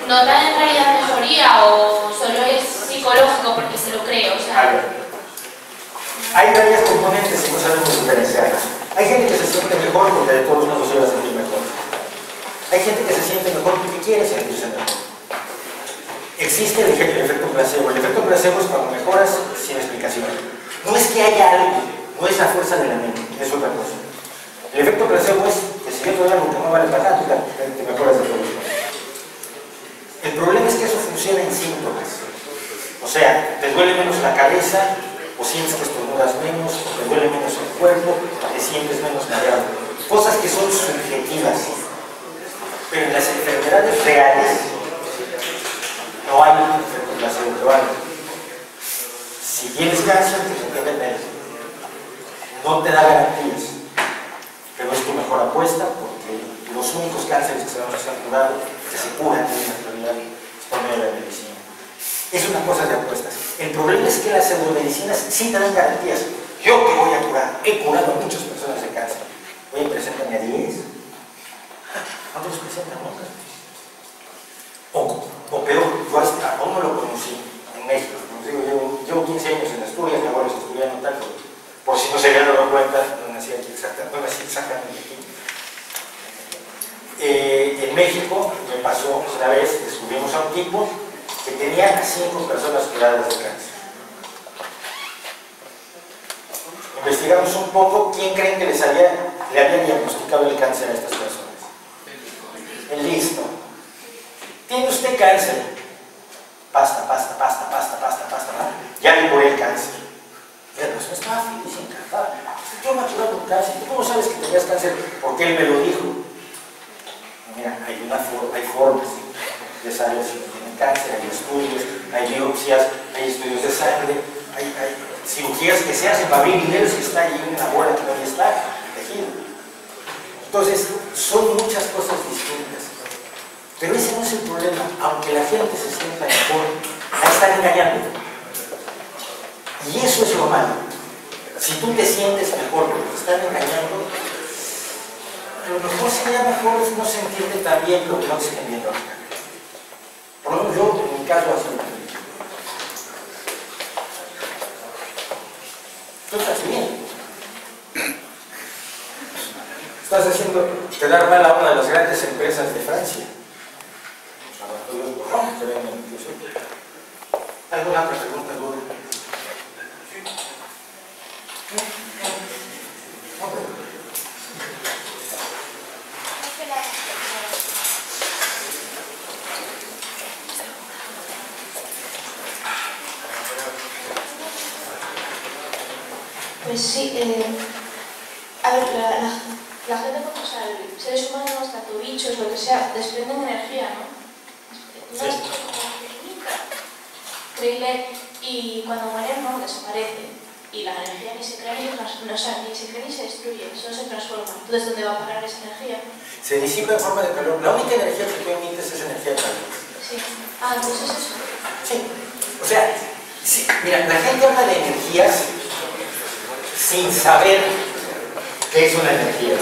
¿nota en realidad mejoría o solo es psicológico porque se lo cree? O sea... Hay varias componentes y no sabemos diferenciarlas. Hay gente que se siente mejor porque de todos modos se va a sentir mejor. Hay gente que se siente mejor porque quiere sentirse mejor. Existe el efecto placebo. El efecto placebo es cuando mejoras sin explicación. No es que haya algo, no es la fuerza de la mente, es otra cosa. El efecto placebo es que si yo te doy algo que no vale para nada, te mejoras de todo. El problema es que eso funciona en síntomas. O sea, te duele menos la cabeza, o sientes que estornudas menos, o te duele menos el cuerpo, o te sientes menos mareado. Cosas que son subjetivas. Pero en las enfermedades reales no hay un efecto placebo que valga. Si tienes cáncer, te entiende el médico. No te da garantías, pero es tu mejor apuesta porque los únicos cánceres que se han curado, que se curan en la actualidad, es por medio de la medicina. Es una cosa de apuestas. El problema es que las pseudomedicinas sí te dan garantías. Yo te voy a curar. He curado a muchas personas de cáncer. Oye, preséntame a 10. ¿Cuántos presentan? O peor, yo aún no lo conocí en México. Llevo 15 años en Asturias, mi abuelo es asturiano, tal, por si no se habían dado cuenta, no nací aquí exactamente aquí. En México me pasó una vez, descubrimos a un tipo que tenía a 5 personas curadas de cáncer. Investigamos un poco quién creen que le había diagnosticado el cáncer a estas personas. Listo. ¿Tiene usted cáncer? Pasta. Ya le curé el cáncer. Y la persona estaba feliz y encantada. Yo me he curado un cáncer. ¿Tú cómo sabes que tenías cáncer? Porque él me lo dijo. Mira, hay formas de saber si tienen cáncer, hay estudios, hay biopsias, hay estudios de sangre, hay cirugías que se hacen para abrir dinero si está ahí una bola que no está tejido. Entonces, son muchas cosas distintas. Pero ese no es el problema. Aunque la gente se sienta mejor, la están engañando. Y eso es lo malo. Si tú te sientes mejor porque te están engañando, a lo mejor sería mejor no sentirte tan bien, pero que no te estén viendo acá. Por lo menos yo, en mi caso, así. Tú estás bien. Estás haciendo quedar mal a una de las grandes empresas de Francia. ¿Alguna otra pregunta, Lula? Pues sí, a ver, la gente, como seres humanos, tanto bichos, lo que sea, desprenden energía, ¿no? No es increíble, y cuando mueren no desaparecen, y la energía ni se crea ni se destruye, solo se transforma. Entonces, ¿dónde va a parar esa energía? Se disipa en forma de calor. La única energía que tú emites es energía de calor. Sí. Ah, entonces es eso. Sí. O sea, sí. Mira, la gente habla de energías sin saber qué es una energía.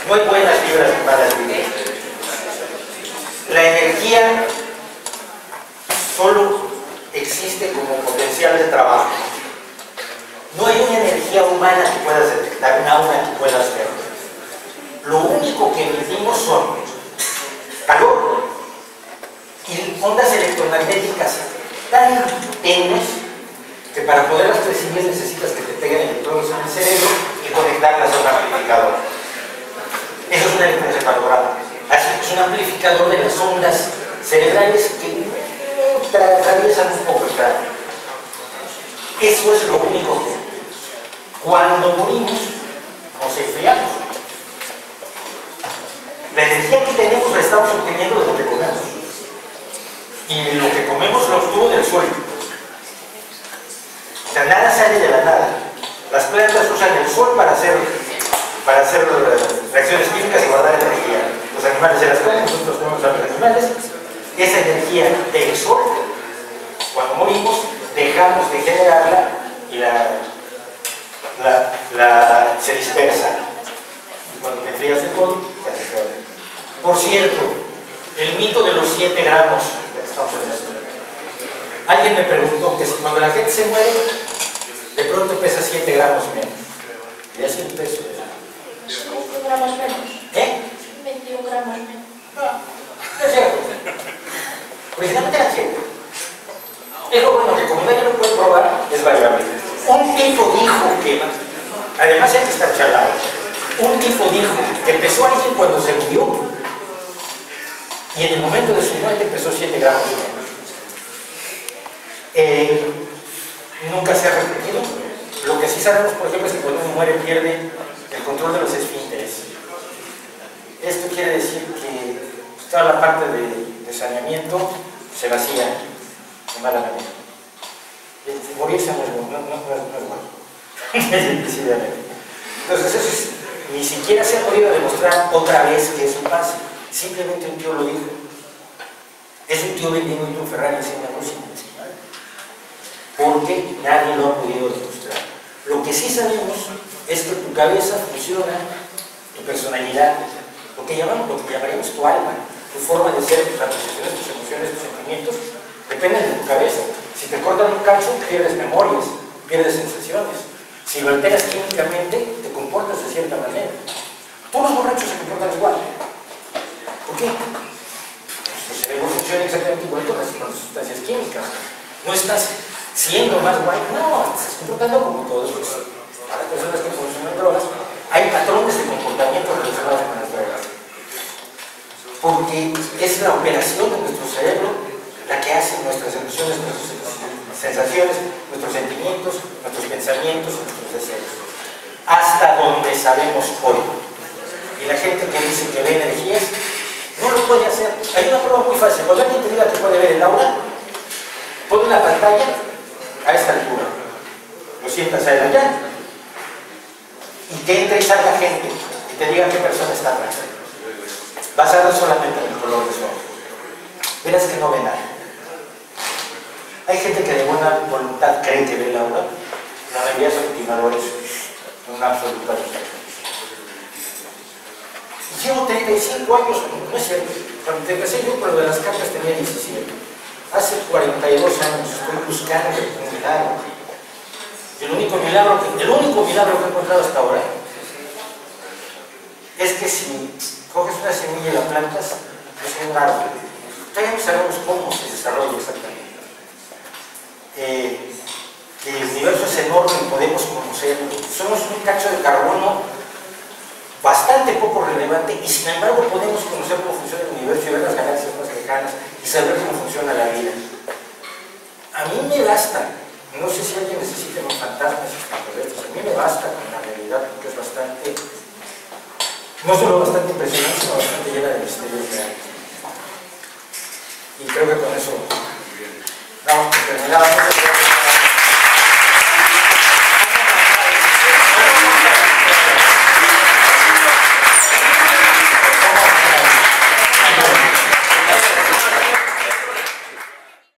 No hay buenas vibras ni malas vibras. La energía solo existe como potencial de trabajo. No hay una energía humana que puedas detectar, una aura que puedas ver. Lo único que emitimos son calor y ondas electromagnéticas tan tenues que para poderlas percibir necesitas que te peguen electrones en el cerebro y conectarlas a un amplificador. Eso es un electroencefalograma. Es un amplificador de las ondas cerebrales que atraviesan un poco el cráneo. Eso es lo único que cuando morimos nos enfriamos. La energía que tenemos la estamos obteniendo de lo que comemos. Y lo que comemos lo obtuvo del suelo. O sea, nada sale de la nada. Las plantas usan el sol para hacer reacciones químicas y guardar energía. Los animales se las comen, nosotros comemos a los animales. Esa energía del sol, cuando morimos, dejamos de generarla y se dispersa. Y cuando te enfrías de todo, se hace peor. Por cierto, el mito de los 7 gramos, estamos en esto. Alguien me preguntó que si cuando la gente se muere, de pronto pesa 7 gramos menos. Y es el peso de la... gramos menos. ¿Eh? 21 gramos menos. No es cierto. Originalmente era 100. Es lo bueno que como nadie lo puede probar, es variable. Un tipo dijo que, además hay que estar charlado, un tipo dijo que empezó alguien cuando se murió y en el momento de su muerte empezó 7 gramos menos. Nunca se ha repetido. Lo que sí sabemos, por ejemplo, es que cuando uno muere pierde el control de los esfínteres. Esto quiere decir que toda la parte de saneamiento se vacía de mala manera. Morirse no es bueno, no es bueno. Entonces eso es, ni siquiera se ha podido demostrar otra vez que eso pasa. Simplemente un tío lo dijo. Es un tío vendiendo un Ferrari sin negocio. Porque nadie lo ha podido demostrar. Lo que sí sabemos es que tu cabeza funciona, tu personalidad, lo que llamaríamos tu alma, tu forma de ser, tus apreciaciones, tus emociones, tus sentimientos, dependen de tu cabeza. Si te cortan un cacho, pierdes memorias, pierdes sensaciones. Si lo alteras químicamente, te comportas de cierta manera. Todos los borrachos se comportan igual. ¿Por qué? Nuestro cerebro funciona exactamente igual con las sustancias químicas. No estás siendo más guay, no, estás comportando como todos los. Para las personas que consumen drogas, hay patrones de comportamiento relacionados con las drogas. Porque es la operación de nuestro cerebro la que hace nuestras emociones, nuestras sensaciones, nuestros sentimientos, nuestros pensamientos, nuestros deseos. Hasta donde sabemos hoy. Y la gente que dice que ve energías, no lo puede hacer. Hay una prueba muy fácil. Cuando alguien te diga que puede ver el aura, pon una pantalla a esta altura. Lo sientas a él allá. Y que entre y salga gente y te diga qué persona está atrás. Basado solamente en el color de su ojo. Verás que no ve nada. Hay gente que de buena voluntad cree que ve el aura. La mayoría son timadores en una absoluta diferencia. Llevo 35 años, no es cierto. Cuando empecé yo con lo de las cartas tenía 17. Hace 42 años estoy buscando un milagro. El único milagro que he encontrado hasta ahora es que si coges una semilla y la plantas, es un árbol. Todavía no sabemos cómo se desarrolla exactamente. El universo es enorme y podemos conocerlo. Somos un cacho de carbono bastante poco relevante y sin embargo podemos conocer cómo funciona el universo y ver las galaxias más lejanas y saber cómo funciona la vida. A mí me basta, no sé si alguien necesita un fantasma, a mí me basta con la realidad porque es bastante, no solo bastante impresionante, sino bastante llena de misterios reales. Y creo que con eso damos por terminado.